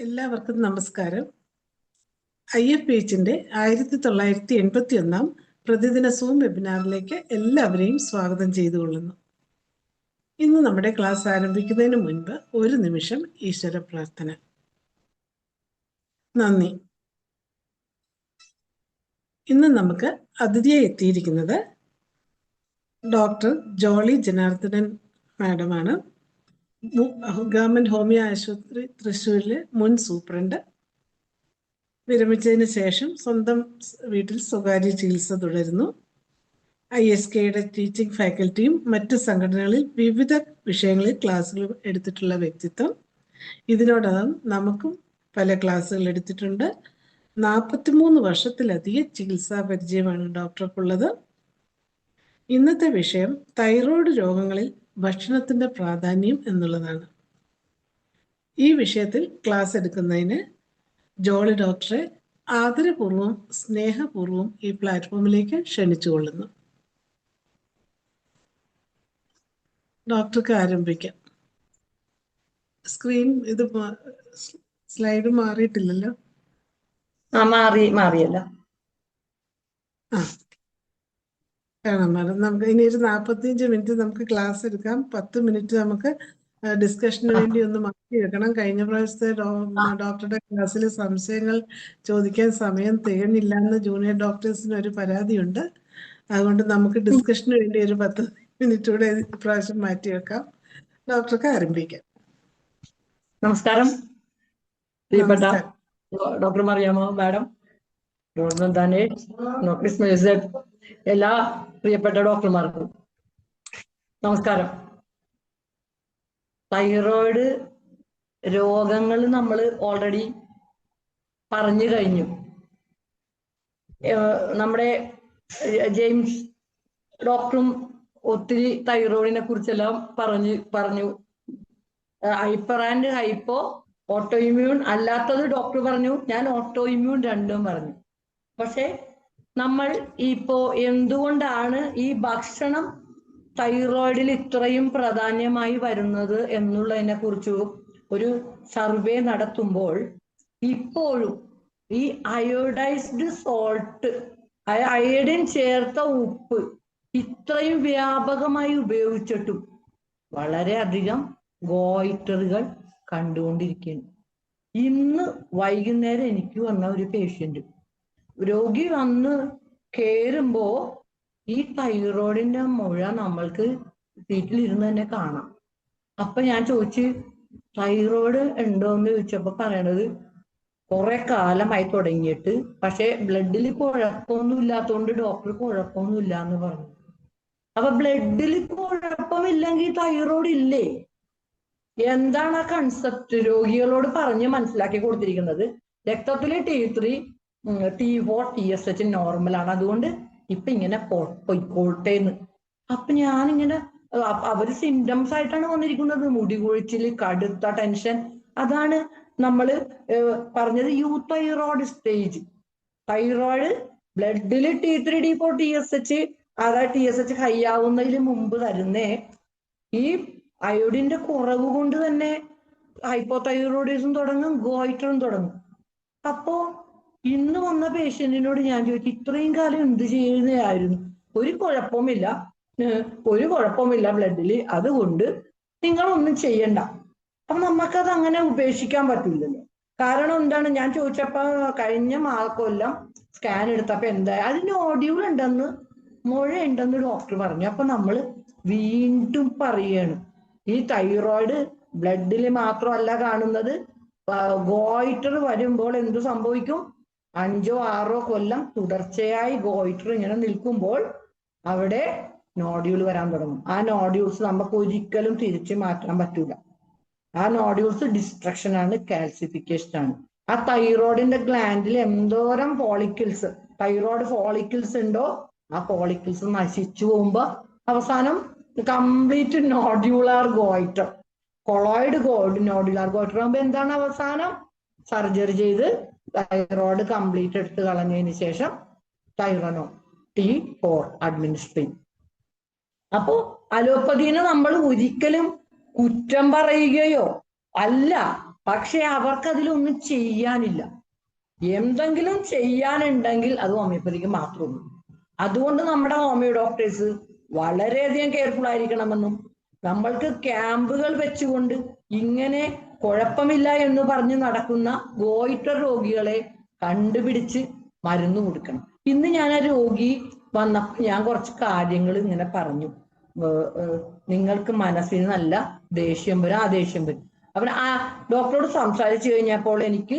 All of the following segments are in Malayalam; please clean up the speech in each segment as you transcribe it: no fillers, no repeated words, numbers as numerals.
എല്ലാവർക്കും നമസ്കാരം. IFPHന്റെ 1981 പ്രതിദിന സൂം വെബിനാറിലേക്ക് എല്ലാവരെയും സ്വാഗതം ചെയ്തുകൊള്ളുന്നു. ഇന്ന് നമ്മുടെ ക്ലാസ് ആരംഭിക്കുന്നതിന് മുൻപ് ഒരു നിമിഷം ഈശ്വര പ്രാർത്ഥന. നന്ദി. ഇന്ന് നമുക്ക് അതിഥിയായി എത്തിയിരിക്കുന്നത് ഡോക്ടർ ജോളി ജനാർദ്ദനൻ മാഡമാണ്. ഗവൺമെന്റ് ഹോമിയോ ആശുപത്രി തൃശ്ശൂരിലെ മുൻ സൂപ്രണ്ട്. വിരമിച്ചതിന് ശേഷം സ്വന്തം വീട്ടിൽ സ്വകാര്യ ചികിത്സ തുടരുന്നു. ISKയുടെ ടീച്ചിങ് ഫാക്കൽറ്റിയും മറ്റ് സംഘടനകളിൽ വിവിധ വിഷയങ്ങളിൽ ക്ലാസ്സുകൾ എടുത്തിട്ടുള്ള വ്യക്തിത്വം. ഇതിനോടകം നമുക്കും പല ക്ലാസ്സുകൾ എടുത്തിട്ടുണ്ട്. 43 വർഷത്തിലധികം ചികിത്സാ പരിചയമാണ് ഡോക്ടർക്കുള്ളത്. ഇന്നത്തെ വിഷയം തൈറോയ്ഡ് രോഗങ്ങളിൽ ഭക്ഷണത്തിന്റെ പ്രാധാന്യം എന്നുള്ളതാണ്. ഈ വിഷയത്തിൽ ക്ലാസ് എടുക്കുന്നതിന് ജോളി ഡോക്ടറെ ആദരപൂർവ്വം സ്നേഹപൂർവ്വം ഈ പ്ലാറ്റ്ഫോമിലേക്ക് ക്ഷണിച്ചുകൊള്ളുന്നു. ഡോക്ടർക്ക് ആരംഭിക്കാം. സ്ക്രീൻ സ്ലൈഡ് മാറിയിട്ടില്ലല്ലോ? മാറിയല്ല. കാണാം മാഡം. നമുക്ക് ഇനി ഒരു 45 മിനിറ്റ് നമുക്ക് ക്ലാസ് എടുക്കാം. 10 മിനിറ്റ് നമുക്ക് ഡിസ്കഷന് വേണ്ടി ഒന്ന് മാറ്റി വെക്കണം. കഴിഞ്ഞ പ്രാവശ്യത്തെ ഡോക്ടറുടെ ക്ലാസ്സിൽ സംശയങ്ങൾ ചോദിക്കാൻ സമയം തികഞ്ഞില്ല എന്ന് ജൂനിയർ ഡോക്ടേഴ്സിന് ഒരു പരാതിയുണ്ട്. അതുകൊണ്ട് നമുക്ക് ഡിസ്കഷന് വേണ്ടി ഒരു 10 മിനിറ്റ് കൂടെ ഇപ്രാവശ്യം മാറ്റി വെക്കാം. ഡോക്ടർക്ക് ആരംഭിക്കാം. നമസ്കാരം പ്രിയപ്പെട്ട ഡോക്ടർ മറിയാമ്മ മാഡം, എല്ലാ പ്രിയപ്പെട്ട ഡോക്ടർമാർക്കും നമസ്കാരം. തൈറോയിഡ് രോഗങ്ങൾ നമ്മൾ ഓൾറെഡി പറഞ്ഞു കഴിഞ്ഞു. നമ്മുടെ ജെയിംസ് ഡോക്ടറും ഒത്തിരി തൈറോയിഡിനെ കുറിച്ചെല്ലാം പറഞ്ഞു. Hyper and hypo, auto immune അല്ലാത്തത് ഡോക്ടർ പറഞ്ഞു, ഞാൻ ഓട്ടോ ഇമ്മ്യൂൺ രണ്ടും പറഞ്ഞു. പക്ഷെ നമ്മൾ ഇപ്പോ എന്തുകൊണ്ടാണ് ഈ ഭക്ഷണം തൈറോയിഡിൽ ഇത്രയും പ്രാധാന്യമായി വരുന്നത് എന്നുള്ളതിനെ കുറിച്ച് ഒരു സർവേ നടത്തുമ്പോൾ ഇപ്പോഴും ഈ അയോഡൈസ്ഡ് സോൾട്ട്, അയഡിൻ ചേർത്ത ഉപ്പ് ഇത്രയും വ്യാപകമായി ഉപയോഗിച്ചിട്ടും വളരെയധികം ഗോയിറ്ററുകൾ കണ്ടുകൊണ്ടിരിക്കുകയാണ്. ഇന്ന് വൈകുന്നേരം എനിക്ക് വന്ന ഒരു പേഷ്യന്റ്, രോഗി വന്ന് കയറുമ്പോ ഈ തൈറോയിഡിന്റെ മുഴ നമ്മൾക്ക് വീട്ടിലിരുന്ന് തന്നെ കാണാം. അപ്പൊ ഞാൻ ചോദിച്ചു തൈറോയിഡ് ഉണ്ടോന്ന് ചോദിച്ചപ്പോ പറയണത് കുറെ കാലമായി തുടങ്ങിയിട്ട്, പക്ഷെ ബ്ലഡിൽ കുഴപ്പമൊന്നും ഇല്ലാത്തതുകൊണ്ട് ഡോക്ടർ കുഴപ്പമൊന്നുമില്ല എന്ന് പറഞ്ഞു. അപ്പൊ ബ്ലഡിൽ കുഴപ്പമില്ലെങ്കിൽ തൈറോയിഡ് ഇല്ലേ? എന്താണ് ആ കൺസെപ്റ്റ് രോഗികളോട് പറഞ്ഞ് മനസ്സിലാക്കി കൊടുത്തിരിക്കുന്നത്? രക്തത്തിലെ T3, T4, TSH നോർമലാണ്, അതുകൊണ്ട് ഇപ്പൊ ഇങ്ങനെ പൊയ്ക്കോട്ടേന്ന്. അപ്പൊ ഞാനിങ്ങനെ അവര് സിംറ്റംസ് ആയിട്ടാണ് വന്നിരിക്കുന്നത്. മുടി കൊഴിച്ചില്, കടുത്ത ടെൻഷൻ. അതാണ് നമ്മള് പറഞ്ഞത് യൂതൈറോയ്ഡ് സ്റ്റേജ്. തൈറോയിഡ് ബ്ലഡില് T3, T4, TSH, അതായത് TSH ഹൈ ആവുന്നതിന് മുമ്പ് തരുന്നേ ഈ അയോഡിന്റെ കുറവ് കൊണ്ട് തന്നെ ഹൈപ്പോതൈറോയിഡിസം തുടങ്ങും, ഗോയിറ്ററും തുടങ്ങും. അപ്പോ ഇന്ന് വന്ന പേഷ്യന്റിനോട് ഞാൻ ചോദിച്ചു, ഇത്രയും കാലം എന്ത് ചെയ്യുന്നതായിരുന്നു? ഒരു കുഴപ്പമില്ല ബ്ലഡില്, അതുകൊണ്ട് നിങ്ങളൊന്നും ചെയ്യണ്ട. അപ്പൊ നമുക്കത് അങ്ങനെ ഉപേക്ഷിക്കാൻ പറ്റില്ലല്ലോ. കാരണം എന്താണ്, ഞാൻ ചോദിച്ചപ്പോ കഴിഞ്ഞ കൊല്ലം സ്കാൻ എടുത്തപ്പോ എന്താ അത് നോഡ്യൂൾ ഉണ്ടെന്ന്, മുഴ ഉണ്ടെന്ന് ഡോക്ടർ പറഞ്ഞു. അപ്പൊ നമ്മൾ വീണ്ടും പറയാണ്, ഈ തൈറോയിഡ് ബ്ലഡിൽ മാത്രമല്ല കാണുന്നത്, ഗോയിറ്റർ വരുമ്പോൾ എന്ത് സംഭവിക്കും? 5 or 6 കൊല്ലം തുടർച്ചയായി ഗോയിറ്റർ ഇങ്ങനെ നിൽക്കുമ്പോൾ അവിടെ നോഡ്യൂൾ വരാൻ തുടങ്ങും. ആ നോഡ്യൂൾസ് നമുക്ക് ഒരിക്കലും തിരിച്ചു മാറ്റാൻ പറ്റൂല. ആ നോഡ്യൂൾസ് ഡിസ്ട്രക്ഷൻ ആണ്, കാൽസിഫിക്കേഷൻ ആണ്. ആ തൈറോയിഡിന്റെ ഗ്ലാൻഡിൽ എന്തോരം ഫോളിക്കിൾസ്, തൈറോയിഡ് ഫോളിക്കിൾസ് ഉണ്ടോ ആ ഫോളിക്കിൾസ് നശിച്ചു പോകുമ്പോ അവസാനം കംപ്ലീറ്റ് നോഡ്യൂളാർ ഗോയിറ്റർ, കൊളോയിഡ് നോഡ്യൂളാർ ഗോയിറ്റർ ആകുമ്പോ എന്താണ് അവസാനം? സർജറി ചെയ്ത് തൈറോയിഡ് കംപ്ലീറ്റ് എടുത്ത് കളഞ്ഞതിന് ശേഷം തൈറോനോ T4 അഡ്മിനിസ്റ്റർ ചെയ്യും. അപ്പോ അലോപ്പതിനെ നമ്മൾ ഒരിക്കലും കുറ്റം പറയുകയോ അല്ല, പക്ഷെ അവർക്ക് അതിലൊന്നും ചെയ്യാനില്ല. എന്തെങ്കിലും ചെയ്യാനുണ്ടെങ്കിൽ അത് ഹോമിയോപ്പതിക്ക് മാത്രമേ. അതുകൊണ്ട് നമ്മുടെ ഹോമിയോ ഡോക്ടേഴ്സ് വളരെയധികം കെയർഫുൾ ആയിരിക്കണമെന്നും, നമ്മൾക്ക് ക്യാമ്പുകൾ വെച്ചുകൊണ്ട് ഇങ്ങനെ കുഴപ്പമില്ല എന്ന് പറഞ്ഞ് നടക്കുന്ന ഗോയിറ്റർ രോഗികളെ കണ്ടുപിടിച്ച് മരുന്ന് കൊടുക്കണം. ഇന്ന് ഞാൻ ആ രോഗി വന്നപ്പോൾ ഞാൻ കുറച്ച് കാര്യങ്ങൾ ഇങ്ങനെ പറഞ്ഞു. നിങ്ങൾക്ക് മനസ്സിന് നല്ല ദേഷ്യം വരും, ആ ദേഷ്യം വരും. അവൻ ആ ഡോക്ടറോട് സംസാരിച്ചു കഴിഞ്ഞപ്പോൾ എനിക്ക്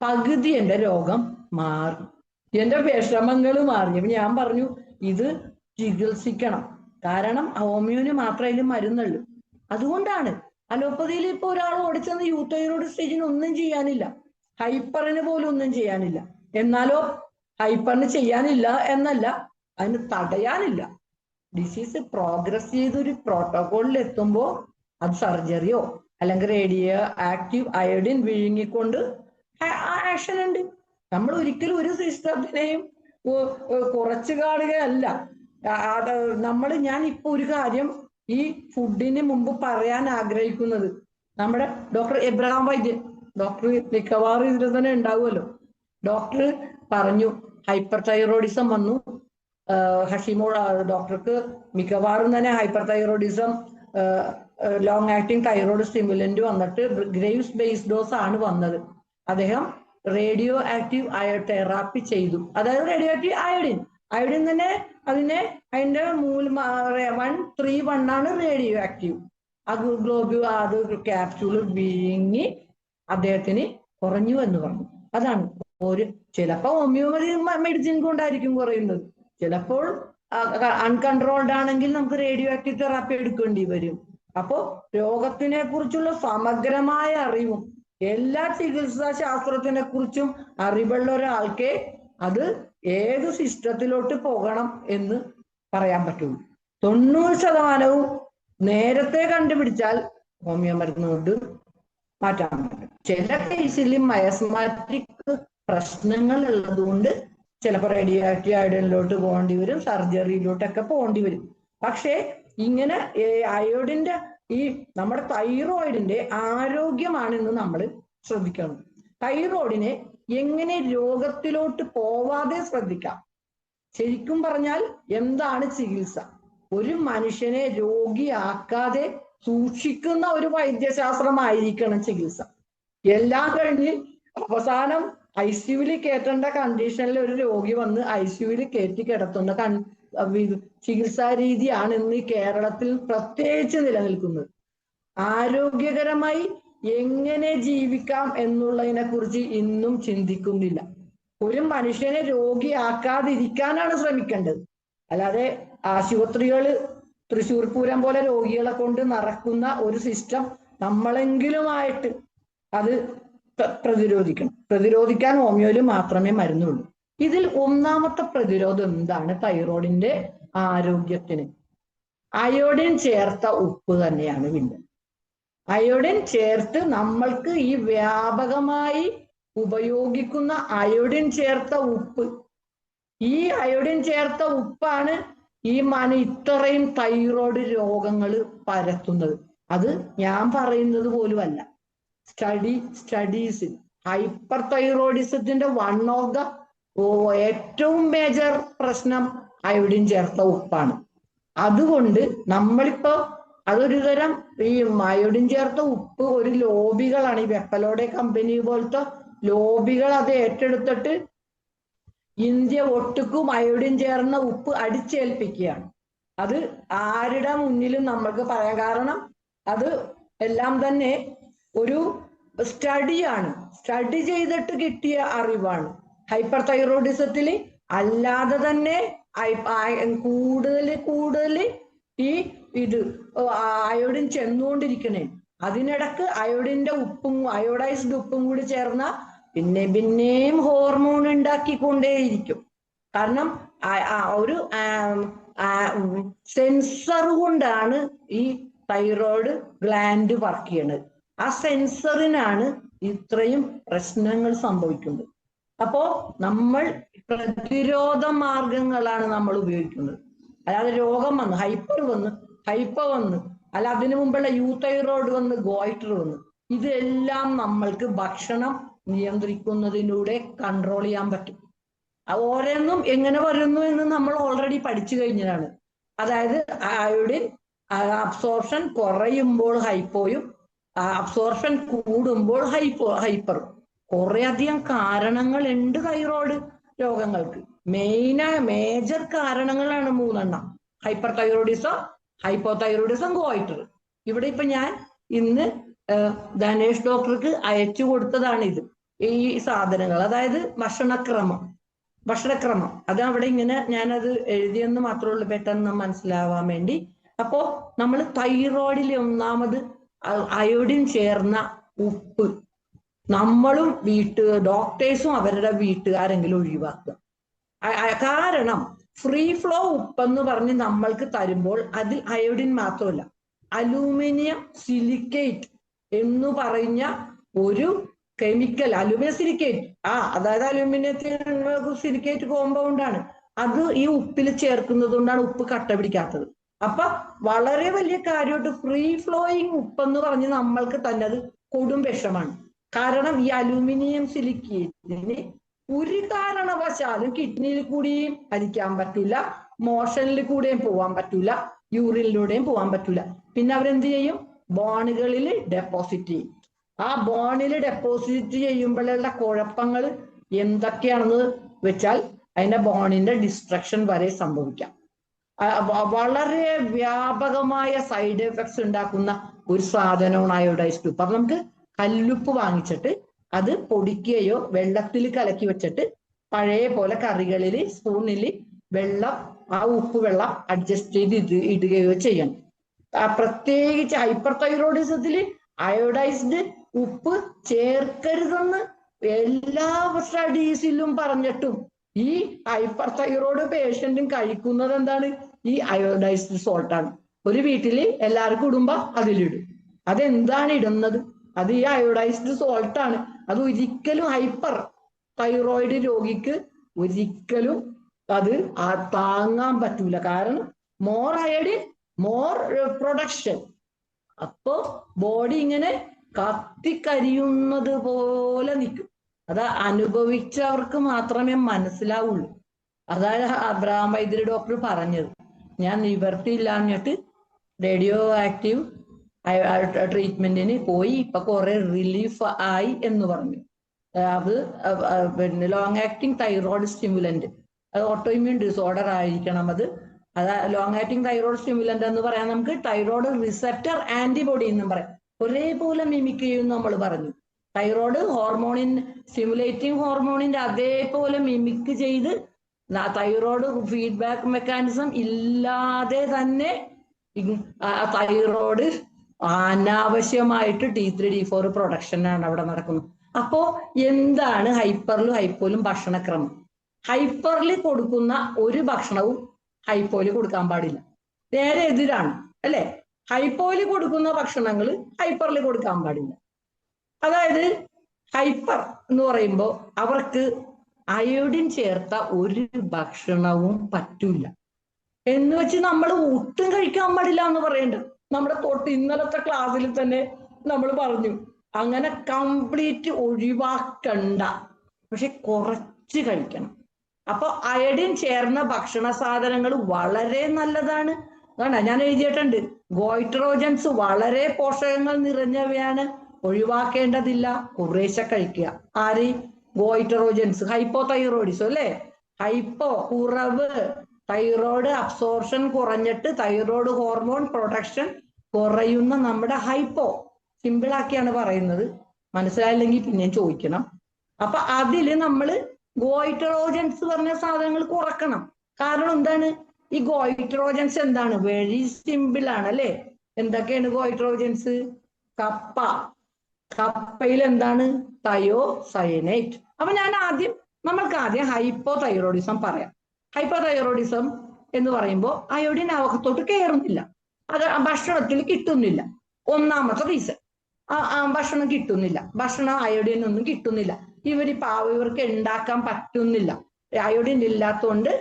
പകുതി എൻ്റെ രോഗം മാറി, എൻ്റെ വിഷമങ്ങൾ മാറി. അപ്പൊ ഞാൻ പറഞ്ഞു ഇത് ചികിത്സിക്കണം, കാരണം ഹോമിയോന് മാത്രമേ അതിൽ മരുന്നുള്ളൂ. അതുകൊണ്ടാണ് അലോപ്പതിയിൽ ഇപ്പൊ ഒരാൾ ഓടിച്ചെന്ന് യൂത്തൈറോയ്ഡ് സ്റ്റേജിന് ഒന്നും ചെയ്യാനില്ല, ഹൈപ്പറിന് പോലും ഒന്നും ചെയ്യാനില്ല. എന്നാലോ ഹൈപ്പറിന് ചെയ്യാനില്ല എന്നല്ല, അതിന് തടയാനില്ല. ഡിസീസ് പ്രോഗ്രസ് ചെയ്തൊരു പ്രോട്ടോകോളിൽ എത്തുമ്പോൾ അത് സർജറിയോ അല്ലെങ്കിൽ റേഡിയോ ആക്റ്റീവ് അയോഡിൻ വിഴുങ്ങിക്കൊണ്ട് ആക്ഷൻ ഉണ്ട്. നമ്മൾ ഒരിക്കലും ഒരു സിസ്റ്റത്തിനെയും കുറച്ചു കാണുകയല്ല. ഞാൻ ഇപ്പൊ ഒരു കാര്യം ഈ ഫുഡിന് മുമ്പ് പറയാൻ ആഗ്രഹിക്കുന്നത്, നമ്മുടെ ഡോക്ടർ എബ്രഹാം വൈദ്യൻ, ഡോക്ടർ മിക്കവാറും ഇതിൽ തന്നെ ഉണ്ടാവുമല്ലോ, ഡോക്ടർ പറഞ്ഞു ഹൈപ്പർ തൈറോയിഡിസം വന്നു. ഹഷിമോ ഡോക്ടർക്ക് മിക്കവാറും തന്നെ hyper thyroidism long acting thyroid stimulant വന്നിട്ട് ഗ്രേവ്സ് ബേസ്ഡ് ഡോസ് ആണ് വന്നത്. അദ്ദേഹം റേഡിയോ ആക്റ്റീവ് തെറാപ്പി ചെയ്തു. അതായത് റേഡിയോ ആക്റ്റീവ് അയോഡിൻ തന്നെ അതിന്റെ 131 ആണ് റേഡിയോ ആക്റ്റീവ്. അത് അത് ക്യാപ്സ്യൂള് വിഴുങ്ങി അദ്ദേഹത്തിന് കുറഞ്ഞു എന്ന് പറഞ്ഞു. അതാണ് ചിലപ്പോൾ ഹോമിയോപതി മെഡിസിൻ കൊണ്ടായിരിക്കും കുറയുന്നത്, ചിലപ്പോൾ അൺകൺട്രോൾഡ് ആണെങ്കിൽ നമുക്ക് റേഡിയോ ആക്റ്റീവ് തെറാപ്പി എടുക്കേണ്ടി വരും. അപ്പോ രോഗത്തിനെ കുറിച്ചുള്ള സമഗ്രമായ അറിവും എല്ലാ ചികിത്സാ ശാസ്ത്രത്തിനെ കുറിച്ചും അറിവുള്ള ഒരാൾക്ക് അത് ഏത് സിസ്റ്റത്തിലോട്ട് പോകണം എന്ന് പറയാൻ പറ്റുള്ളൂ. 90% നേരത്തെ കണ്ടുപിടിച്ചാൽ ഹോമിയോ മരുന്ന് കൊണ്ട് മാറ്റാൻ പറ്റും. ചില കേസിൽ മയസ്മാറ്റിക് പ്രശ്നങ്ങൾ ഉള്ളതുകൊണ്ട് ചിലപ്പോൾ റേഡിയോ ആക്റ്റീവ് അയോഡിനിലോട്ട് പോകേണ്ടി വരും, സർജറിയിലോട്ടൊക്കെ പോകേണ്ടി വരും. പക്ഷേ ഇങ്ങനെ അയോഡിന്റെ ഈ നമ്മുടെ തൈറോയിഡിന്റെ ആരോഗ്യമാണെന്ന് നമ്മൾ ശ്രദ്ധിക്കണം. തൈറോയിഡിനെ എങ്ങനെ രോഗത്തിലോട്ട് പോവാതെ ശ്രദ്ധിക്കാം. ശരിക്കും പറഞ്ഞാൽ എന്താണ് ചികിത്സ? ഒരു മനുഷ്യനെ രോഗിയാക്കാതെ സൂക്ഷിക്കുന്ന ഒരു വൈദ്യശാസ്ത്രമായിരിക്കണം ചികിത്സ. എല്ലാം കഴിഞ്ഞ് അവസാനം ICUവിൽ കയറ്റേണ്ട കണ്ടീഷനിൽ ഒരു രോഗി വന്ന് ICUവിൽ കയറ്റി കിടത്തുന്ന ചികിത്സാ രീതിയാണ് ഇന്ന് കേരളത്തിൽ പ്രത്യേകിച്ച് നിലനിൽക്കുന്നത്. ആരോഗ്യകരമായി എങ്ങനെ ജീവിക്കാം എന്നുള്ളതിനെ കുറിച്ച് ഇന്നും ചിന്തിക്കുന്നില്ല. ഒരു മനുഷ്യനെ രോഗിയാക്കാതിരിക്കാനാണ് ശ്രമിക്കേണ്ടത്. അല്ലാതെ ആശുപത്രികൾ തൃശ്ശൂർ പൂരം പോലെ രോഗികളെ കൊണ്ട് നടക്കുന്ന ഒരു സിസ്റ്റം നമ്മളെങ്കിലുമായിട്ട് അത് പ്രതിരോധിക്കണം. പ്രതിരോധിക്കാൻ ഹോമിയോയിൽ മാത്രമേ മരുന്നുള്ളൂ. ഇതിൽ ഒന്നാമത്തെ പ്രതിരോധം എന്താണ്? തൈറോയിഡിന്റെ ആരോഗ്യത്തിന് അയോഡിൻ ചേർത്ത ഉപ്പ് തന്നെയാണ്. പിന്നെ അയോഡിൻ ചേർത്ത് നമ്മൾക്ക് ഈ വ്യാപകമായി ഉപയോഗിക്കുന്ന അയോഡിൻ ചേർത്ത ഉപ്പ്, ഈ അയോഡിൻ ചേർത്ത ഉപ്പാണ് ഈ ഇത്രയും തൈറോയ്ഡ് രോഗങ്ങൾ പരത്തുന്നത്. അത് ഞാൻ പറയുന്നത് പോലുമല്ല, സ്റ്റഡീസിൽ ഹൈപ്പർ തൈറോയിഡിസത്തിന്റെ വൺ ഓഫ് ദ ഏറ്റവും മേജർ പ്രശ്നം അയോഡിൻ ചേർത്ത ഉപ്പാണ്. അതുകൊണ്ട് നമ്മളിപ്പോ അതൊരു തരം ഈ അയോഡിൻ ചേർത്ത ഉപ്പ് ഒരു ലോബികളാണ്, ഈ വെപ്പലോടെ കമ്പനി പോലത്തെ ലോബികൾ അത് ഏറ്റെടുത്തിട്ട് ഇന്ത്യ ഒട്ടുക്കും അയോഡിൻ ചേർന്ന ഉപ്പ് അടിച്ചേൽപ്പിക്കുകയാണ്. അത് ആരുടെ മുന്നിലും നമ്മൾക്ക് പറയാം, കാരണം അത് എല്ലാം തന്നെ ഒരു സ്റ്റഡിയാണ്, സ്റ്റഡി ചെയ്തിട്ട് കിട്ടിയ അറിവാണ്. ഹൈപ്പർ തൈറോയിഡിസത്തിൽ അല്ലാതെ തന്നെ കൂടുതൽ ഈ അയോഡിൻ ചെന്നുകൊണ്ടിരിക്കണേ. അതിനിടക്ക് അയോഡിന്റെ ഉപ്പും അയോഡൈസ്ഡ് ഉപ്പും കൂടി ചേർന്ന പിന്നെയും ഹോർമോൺ ഉണ്ടാക്കിക്കൊണ്ടേയിരിക്കും. കാരണം ഒരു സെൻസർ കൊണ്ടാണ് ഈ തൈറോയ്ഡ് ഗ്ലാൻഡ് വർക്ക് ചെയ്യണത്. ആ സെൻസറിനാണ് ഇത്രയും പ്രശ്നങ്ങൾ സംഭവിക്കുന്നത്. അപ്പോ നമ്മൾ പ്രതിരോധ മാർഗങ്ങളാണ് നമ്മൾ ഉപയോഗിക്കുന്നത്. അല്ലാതെ രോഗം വന്ന് ഹൈപ്പർ വന്ന് അല്ല അതിനു മുമ്പുള്ള യൂതൈറോയ്ഡ് വന്ന് ഗോയിറ്റർ വന്ന് ഇതെല്ലാം നമ്മൾക്ക് ഭക്ഷണം നിയന്ത്രിക്കുന്നതിലൂടെ കൺട്രോൾ ചെയ്യാൻ പറ്റും. ഓരോന്നും എങ്ങനെ വരുന്നു എന്ന് നമ്മൾ ഓൾറെഡി പഠിച്ചു കഴിഞ്ഞതാണ്. അതായത് അയോഡിൻ അബ്സോർപ്ഷൻ കുറയുമ്പോൾ ഹൈപ്പോയും അബ്സോർപ്ഷൻ കൂടുമ്പോൾ ഹൈപ്പറും. കുറെ അധികം കാരണങ്ങളുണ്ട് തൈറോയ്ഡ് രോഗങ്ങൾക്ക്. മേജർ കാരണങ്ങളാണ് 3 hyper thyroidism, hypo thyroidism, goitre. ഇവിടെ ഇപ്പൊ ഞാൻ ഇന്ന് ധനേഷ് ഡോക്ടർക്ക് അയച്ചു കൊടുത്തതാണ് ഇത്, ഈ സാധനങ്ങൾ. അതായത് ഭക്ഷണക്രമം അത് അവിടെ ഇങ്ങനെ ഞാനത് എഴുതിയെന്ന് മാത്രമേ ഉള്ളൂ പെട്ടെന്ന് മനസ്സിലാവാൻ വേണ്ടി. അപ്പോ നമ്മൾ തൈറോയിഡിൽ ഒന്നാമത് അയോഡിൻ ചേർന്ന ഉപ്പ് നമ്മളും ഡോക്ടേഴ്സും അവരുടെ വീട്ടുകാരെങ്കിലും ഒഴിവാക്കുക. കാരണം ഫ്രീ ഫ്ലോ ഉപ്പെന്ന് പറഞ്ഞ് നമ്മൾക്ക് തരുമ്പോൾ അതിൽ അയോഡിൻ മാത്രമല്ല, അലൂമിനിയം സിലിക്കേറ്റ് എന്ന് പറഞ്ഞ ഒരു കെമിക്കൽ, അലൂമിനിയം സിലിക്കേറ്റ്, അതായത് അലൂമിനിയത്തിന് സിലിക്കേറ്റ് കോമ്പൗണ്ട് ആണ്, അത് ഈ ഉപ്പിൽ ചേർക്കുന്നത് കൊണ്ടാണ് ഉപ്പ് കട്ട പിടിക്കാത്തത്. അപ്പൊ വളരെ വലിയ കാര്യമായിട്ട് ഫ്രീ ഫ്ലോയിങ് ഉപ്പെന്ന് പറഞ്ഞ് നമ്മൾക്ക് തന്നെ അത് കൊടും വിഷമാണ്. കാരണം ഈ അലൂമിനിയം സിലിക്കേറ്റിന് ഒരു കാരണവശാലും കിഡ്നിയിൽ കൂടിയും ഹരിക്കാൻ പറ്റില്ല, മോഷനിൽ കൂടെയും പോവാൻ പറ്റൂല, യൂറിനിലൂടെയും പോവാൻ പറ്റൂല. പിന്നെ അവരെന്ത് ചെയ്യും? ബോണുകളിൽ ഡെപ്പോസിറ്റ് ചെയ്യും. ആ ബോണിൽ ഡെപ്പോസിറ്റ് ചെയ്യുമ്പോഴുള്ള കുഴപ്പങ്ങൾ എന്തൊക്കെയാണെന്ന് വെച്ചാൽ അതിന്റെ ബോണിന്റെ ഡിസ്ട്രക്ഷൻ വരെ സംഭവിക്കാം. വളരെ വ്യാപകമായ സൈഡ് എഫക്ട്സ് ഉണ്ടാക്കുന്ന ഒരു സാധനമാണ് അയോഡൈസ്ഡ് ഉപ്പ്. അപ്പൊ നമുക്ക് കല്ലുപ്പ് വാങ്ങിച്ചിട്ട് അത് പൊടിക്കുകയോ വെള്ളത്തിൽ കലക്കി വെച്ചിട്ട് പഴയ പോലെ കറികളിൽ സ്പൂണിൽ വെള്ളം, ആ ഉപ്പ് വെള്ളം അഡ്ജസ്റ്റ് ചെയ്ത് ഇടുകയോ ചെയ്യണം. പ്രത്യേകിച്ച് ഹൈപ്പർ തൈറോയിഡിസത്തിൽ അയോഡൈസ്ഡ് ഉപ്പ് ചേർക്കരുതെന്ന് എല്ലാ സ്റ്റഡീസിലും പറഞ്ഞിട്ടും ഈ ഹൈപ്പർ തൈറോയ്ഡ് പേഷ്യന്റും കഴിക്കുന്നത് എന്താണ്? ഈ അയോഡൈസ്ഡ് സോൾട്ടാണ്. ഒരു വീട്ടിൽ എല്ലാവർക്കും ഇടുമ്പോ അതിലിടും. അതെന്താണ് ഇടുന്നത്? അത് ഈ അയോഡൈസ്ഡ് സോൾട്ടാണ്. അത് ഒരിക്കലും ഹൈപ്പർ തൈറോയിഡ് രോഗിക്ക് ഒരിക്കലും അത് താങ്ങാൻ പറ്റൂല. കാരണം മോർ അയഡിൻ മോർ പ്രൊഡക്ഷൻ. അപ്പോ ബോഡി ഇങ്ങനെ കത്തിക്കരിയുന്നത് പോലെ നിൽക്കും. അത് അനുഭവിച്ചവർക്ക് മാത്രമേ മനസ്സിലാവുള്ളൂ. അതായത് അബ്രഹാം വൈദ്യര് ഡോക്ടർ പറഞ്ഞത്. ഞാൻ നിവർത്തിയില്ലാഞ്ഞിട്ട് റേഡിയോ ആക്റ്റീവ് ട്രീറ്റ്മെന്റിന് പോയി, ഇപ്പൊ കുറെ റിലീഫ് ആയി എന്ന് പറഞ്ഞു. അത് പിന്നെ ലോങ് ആക്ടിങ് തൈറോയ്ഡ് സ്റ്റിമുലന്റ്, അത് ഓട്ടോഇമ്യൂൺ ഡിസോർഡർ ആയിരിക്കണം. അത് ലോങ് ആക്ടിങ് തൈറോയ്ഡ് സ്റ്റിമുലന്റ് എന്ന് പറയാൻ നമുക്ക് തൈറോയ്ഡ് റിസെപ്റ്റർ ആന്റിബോഡി എന്നും പറയാം. ഒരേപോലെ മിമിക് ചെയ്യും നമ്മൾ പറഞ്ഞു. തൈറോയ്ഡ് ഹോർമോണിൻ സ്റ്റിമുലേറ്റിംഗ് ഹോർമോണിന്റെ അതേപോലെ മിമിക് ചെയ്ത് തൈറോയ്ഡ് ഫീഡ്ബാക്ക് മെക്കാനിസം ഇല്ലാതെ തന്നെ തൈറോയ്ഡ് അനാവശ്യമായിട്ട് T3 T4 പ്രൊഡക്ഷനാണ് അവിടെ നടക്കുന്നത്. അപ്പോ എന്താണ് ഹൈപ്പറിലും ഹൈപ്പോയിലും ഭക്ഷണക്രമം? ഹൈപ്പറിൽ കൊടുക്കുന്ന ഒരു ഭക്ഷണവും ഹൈപ്പോയിൽ കൊടുക്കാൻ പാടില്ല. നേരെ എതിരാണ് അല്ലെ? ഹൈപ്പോയിൽ കൊടുക്കുന്ന ഭക്ഷണങ്ങൾ ഹൈപ്പറിൽ കൊടുക്കാൻ പാടില്ല. അതായത് ഹൈപ്പർ എന്ന് പറയുമ്പോൾ അവർക്ക് അയോഡിൻ ചേർത്ത ഒരു ഭക്ഷണവും പറ്റൂല എന്ന് വെച്ച് നമ്മൾ ഒട്ടും കഴിക്കാൻ പാടില്ല എന്ന് പറയണ്ട. നമ്മുടെ ഇന്നലത്തെ ക്ലാസ്സിൽ തന്നെ നമ്മൾ പറഞ്ഞു അങ്ങനെ കംപ്ലീറ്റ് ഒഴിവാക്കണ്ട, പക്ഷെ കുറച്ച് കഴിക്കണം. അപ്പൊ അയഡിൻ ചേർന്ന ഭക്ഷണ സാധനങ്ങൾ വളരെ നല്ലതാണ്. അതാണ് ഞാൻ എഴുതിയിട്ടുണ്ട്. ഗോയിട്രോജൻസ് വളരെ പോഷകങ്ങൾ നിറഞ്ഞവയാണ്, ഒഴിവാക്കേണ്ടതില്ല, കുറേശ്ശെ കഴിക്കുക. ആര്? ഗോയിട്രോജൻസ്. ഹൈപ്പോ തൈറോയിഡിസം അല്ലെ? ഹൈപ്പോ കുറവ്, തൈറോയ്ഡ് അബ്സോർപ്ഷൻ കുറഞ്ഞിട്ട് തൈറോയ്ഡ് ഹോർമോൺ പ്രൊഡക്ഷൻ കുറയുന്ന നമ്മുടെ ഹൈപ്പോ. സിമ്പിളാക്കിയാണ് പറയുന്നത്, മനസ്സിലായില്ലെങ്കിൽ പിന്നെ ചോദിക്കണം. അപ്പൊ അതില് നമ്മള് ഗോയിട്രോജൻസ് പറഞ്ഞ സാധനങ്ങൾ കുറക്കണം. കാരണം എന്താണ്? ഈ ഗോയിട്രോജൻസ് എന്താണ്? വെരി സിമ്പിൾ ആണ് അല്ലെ? എന്തൊക്കെയാണ് ഗോയിട്രോജൻസ്? കപ്പയിൽ എന്താണ്? തയോസയനേറ്റ്. അപ്പൊ ഞാൻ നമ്മൾക്ക് ആദ്യം ഹൈപ്പോ തൈറോയിഡിസം പറയാം. ഹൈപ്പോ തൈറോയിഡിസം എന്ന് പറയുമ്പോൾ അയോഡിൻ അകത്തോട്ട് കയറുന്നില്ല, അത് ഭക്ഷണത്തിൽ കിട്ടുന്നില്ല. ഒന്നാമത്തെ റീസൺ ഭക്ഷണം കിട്ടുന്നില്ല, ഭക്ഷണം അയോഡിൻ ഒന്നും കിട്ടുന്നില്ല. ഇവർക്ക് ഉണ്ടാക്കാൻ പറ്റുന്നില്ല. അയോഡിൻ ഇല്ലാത്തതുകൊണ്ട്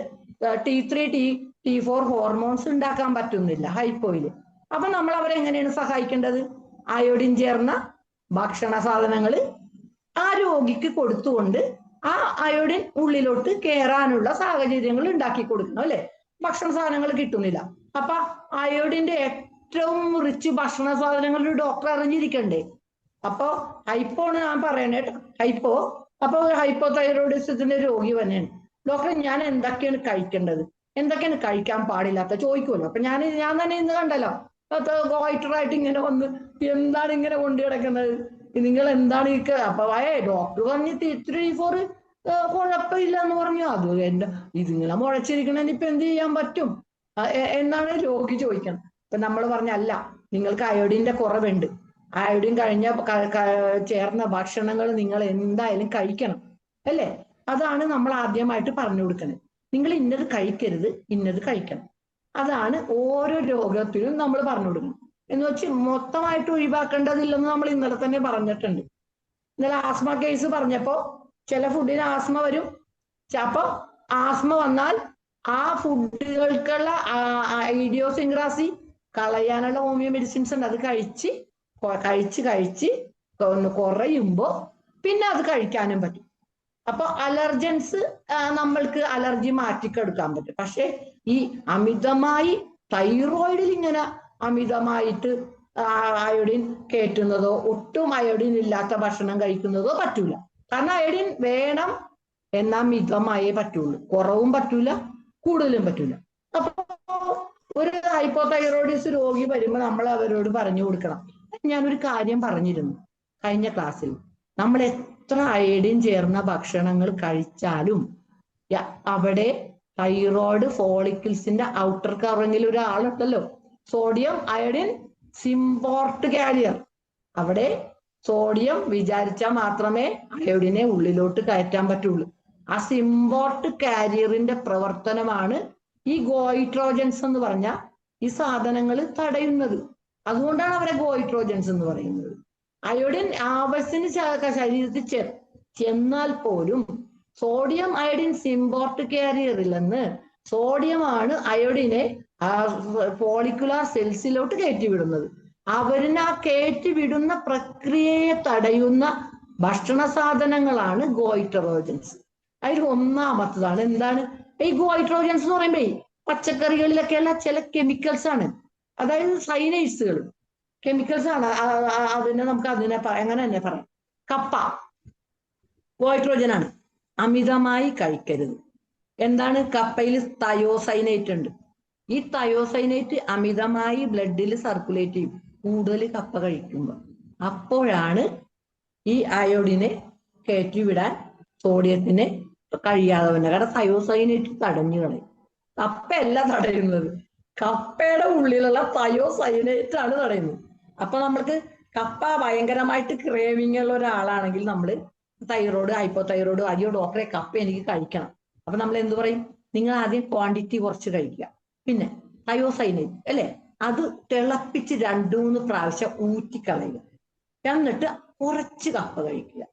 T3 T4 ഹോർമോൺസ് ഉണ്ടാക്കാൻ പറ്റുന്നില്ല ഹൈപ്പോയില്. അപ്പൊ നമ്മൾ അവരെങ്ങനെയാണ് സഹായിക്കേണ്ടത്? അയോഡിൻ ചേർന്ന ഭക്ഷണ സാധനങ്ങൾ ആ രോഗിക്ക് കൊടുത്തുകൊണ്ട് ആ അയോഡിൻ ഉള്ളിലോട്ട് കയറാനുള്ള സാഹചര്യങ്ങൾ ഉണ്ടാക്കി കൊടുക്കണം അല്ലെ. ഭക്ഷണ സാധനങ്ങൾ കിട്ടുന്നില്ല, അപ്പൊ അയോഡിന്റെ ഏറ്റവും റിച്ച് ഭക്ഷണ സാധനങ്ങൾ ഡോക്ടർ അറിഞ്ഞിരിക്കണ്ടേ. അപ്പൊ ഹൈപ്പോ ആണ് ഞാൻ പറയണേ കേട്ടോ, ഹൈപ്പോ. അപ്പൊ ഹൈപ്പോ തൈറോയിഡിസത്തിന്റെ രോഗി തന്നെയാണ്, ഡോക്ടർ ഞാൻ എന്തൊക്കെയാണ് കഴിക്കേണ്ടത്, എന്തൊക്കെയാണ് കഴിക്കാൻ പാടില്ലാത്ത ചോദിക്കുമല്ലോ. അപ്പൊ ഞാൻ തന്നെ ഇന്ന് കണ്ടല്ലോ ഗോയിറ്ററായിട്ട് ഇങ്ങനെ വന്ന് എന്താണ് ഇങ്ങനെ കൊണ്ടു കിടക്കുന്നത്, നിങ്ങൾ എന്താണ് ഈ അപ്പൊ ഡോക്ടർ പറഞ്ഞ് 3-4 കുഴപ്പമില്ല എന്ന് പറഞ്ഞു. അത് എന്റെ ഇതിങ്ങനെ മുളച്ചിരിക്കണേന് ഇപ്പൊ എന്ത് ചെയ്യാൻ പറ്റും എന്നാണ് രോഗി ചോദിക്കണം. അപ്പൊ നമ്മൾ പറഞ്ഞല്ല, നിങ്ങൾക്ക് അയോഡിന്റെ കുറവുണ്ട്, അയോഡിൻ ചേർന്ന ഭക്ഷണങ്ങൾ നിങ്ങൾ എന്തായാലും കഴിക്കണം അല്ലേ. അതാണ് നമ്മൾ ആദ്യമായിട്ട് പറഞ്ഞു കൊടുക്കുന്നത്. നിങ്ങൾ ഇന്നത് കഴിക്കരുത്, ഇന്നത് കഴിക്കണം. അതാണ് ഓരോ രോഗത്തിനും നമ്മൾ പറഞ്ഞു കൊടുക്കണം. എന്ന് വെച്ച് മൊത്തമായിട്ട് ഒഴിവാക്കേണ്ടതില്ലെന്ന് നമ്മൾ ഇന്നലെ തന്നെ പറഞ്ഞിട്ടുണ്ട്. ഇന്നലെ ആസ്മ കേസ് പറഞ്ഞപ്പോ ചില ഫുഡിന് ആസ്മ വരും. അപ്പൊ ആസ്മ വന്നാൽ ആ ഫുഡുകൾക്കുള്ള ഐഡിയോസിൻക്രാസി കളയാനുള്ള ഹോമിയോ മെഡിസിൻസ് ഉണ്ട്. അത് കഴിച്ച് ഒന്ന് കുറയുമ്പോ പിന്നെ അത് കഴിക്കാനും പറ്റും. അപ്പൊ അലർജൻസ് നമ്മൾക്ക് അലർജി മാറ്റിക്കെടുക്കാൻ പറ്റും. പക്ഷെ ഈ അമിതമായി തൈറോയിഡിൽ ഇങ്ങനെ അമിതമായിട്ട് അയോഡിൻ കയറ്റുന്നതോ ഒട്ടും അയോഡിൻ ഇല്ലാത്ത ഭക്ഷണം കഴിക്കുന്നതോ പറ്റൂല. കാരണം അയോഡിൻ വേണം, എന്നാൽ മിതമായേ പറ്റുള്ളൂ. കുറവും പറ്റൂല, കൂടുതലും പറ്റൂല. അപ്പൊ ഒരു ഹൈപ്പോതൈറോയിഡിസ് രോഗി വരുമ്പോൾ നമ്മൾ അവരോട് പറഞ്ഞു കൊടുക്കണം. ഞാനൊരു കാര്യം പറഞ്ഞിരുന്നു കഴിഞ്ഞ ക്ലാസ്സിൽ, നമ്മൾ എത്ര അയോഡിൻ ചേർന്ന ഭക്ഷണങ്ങൾ കഴിച്ചാലും അവിടെ തൈറോയിഡ് ഫോളിക്കിൾസിന്റെ ഔട്ടർ കവറിങ്ങിൽ ഒരാളുണ്ടല്ലോ, സോഡിയം അയോഡിൻ സിംപോർട്ട് കാരിയർ. അവിടെ സോഡിയം വിചാരിച്ചാൽ മാത്രമേ അയോഡിനെ ഉള്ളിലോട്ട് കയറ്റാൻ പറ്റുള്ളൂ. ആ സിംപോർട്ട് കാരിയറിന്റെ പ്രവർത്തനമാണ് ഈ ഗോയിട്രോജൻസ് എന്ന് പറഞ്ഞ ഈ സാധനങ്ങൾ തടയുന്നത്. അതുകൊണ്ടാണ് അവരെ ഗോയിട്രോജൻസ് എന്ന് പറയുന്നത്. അയോഡിൻ ആവശ്യത്തിന് ശരീരത്തിൽ ചെന്നാൽ പോലും സോഡിയം അയോഡിൻ സിംപോർട്ട് കാരിയറിൽ നിന്ന് സോഡിയമാണ് അയോഡിനെ ഫോളിക്കുലാർ സെൽസിലോട്ട് കയറ്റിവിടുന്നത്. അവരിന് ആ കയറ്റിവിടുന്ന പ്രക്രിയയെ തടയുന്ന ഭക്ഷണ സാധനങ്ങളാണ് ഗോയിട്രോജൻസ്. അതിൽ ഒന്നാമത്തതാണ് എന്താണ് ഈ ഗോയിട്രോജൻസ് എന്ന് പറയുമ്പോ പച്ചക്കറികളിലൊക്കെയുള്ള ചില കെമിക്കൽസ് ആണ്, അതായത് സൈനൈഡ്സുകൾ കെമിക്കൽസ് ആണ്. നമുക്ക് എങ്ങനെ തന്നെ പറയാം. കപ്പ ഗോയിട്രോജൻ ആണ്, അമിതമായി കഴിക്കരുത്. എന്താണ് കപ്പയിൽ തയോസൈനേറ്റ് ഉണ്ട്. ഈ തയോസൈനേറ്റ് അമിതമായി ബ്ലഡിൽ സർക്കുലേറ്റ് ചെയ്യും കൂടുതൽ കപ്പ കഴിക്കുമ്പോൾ. അപ്പോഴാണ് ഈ അയോഡിനെ കയറ്റിവിടാൻ സോഡിയത്തിന് കഴിയാതെ വന്നെ. കാരണം തയോസൈനേറ്റ് തടഞ്ഞു കളയും. കപ്പയല്ല തടയുന്നത്, കപ്പയുടെ ഉള്ളിലുള്ള തയോസൈനേറ്റ് ആണ് തടയുന്നത്. അപ്പൊ നമ്മൾക്ക് കപ്പ ഭയങ്കരമായിട്ട് ക്രേവിങ് ഉള്ള ഒരാളാണെങ്കിൽ നമ്മൾ തൈറോയ്ഡ് ഹൈപ്പോതൈറോയ്ഡ് അയ്യോ ഡോക്ടറെ കപ്പ എനിക്ക് കഴിക്കണം. അപ്പൊ നമ്മൾ എന്ത് പറയും, നിങ്ങൾ ആദ്യം ക്വാണ്ടിറ്റി കുറച്ച് കഴിക്കുക, പിന്നെ തയോസൈനേറ്റ് അല്ലെ അത് തിളപ്പിച്ച് 2-3 പ്രാവശ്യം ഊറ്റിക്കളയുക, എന്നിട്ട് കുറച്ച് കപ്പ കഴിക്കുക.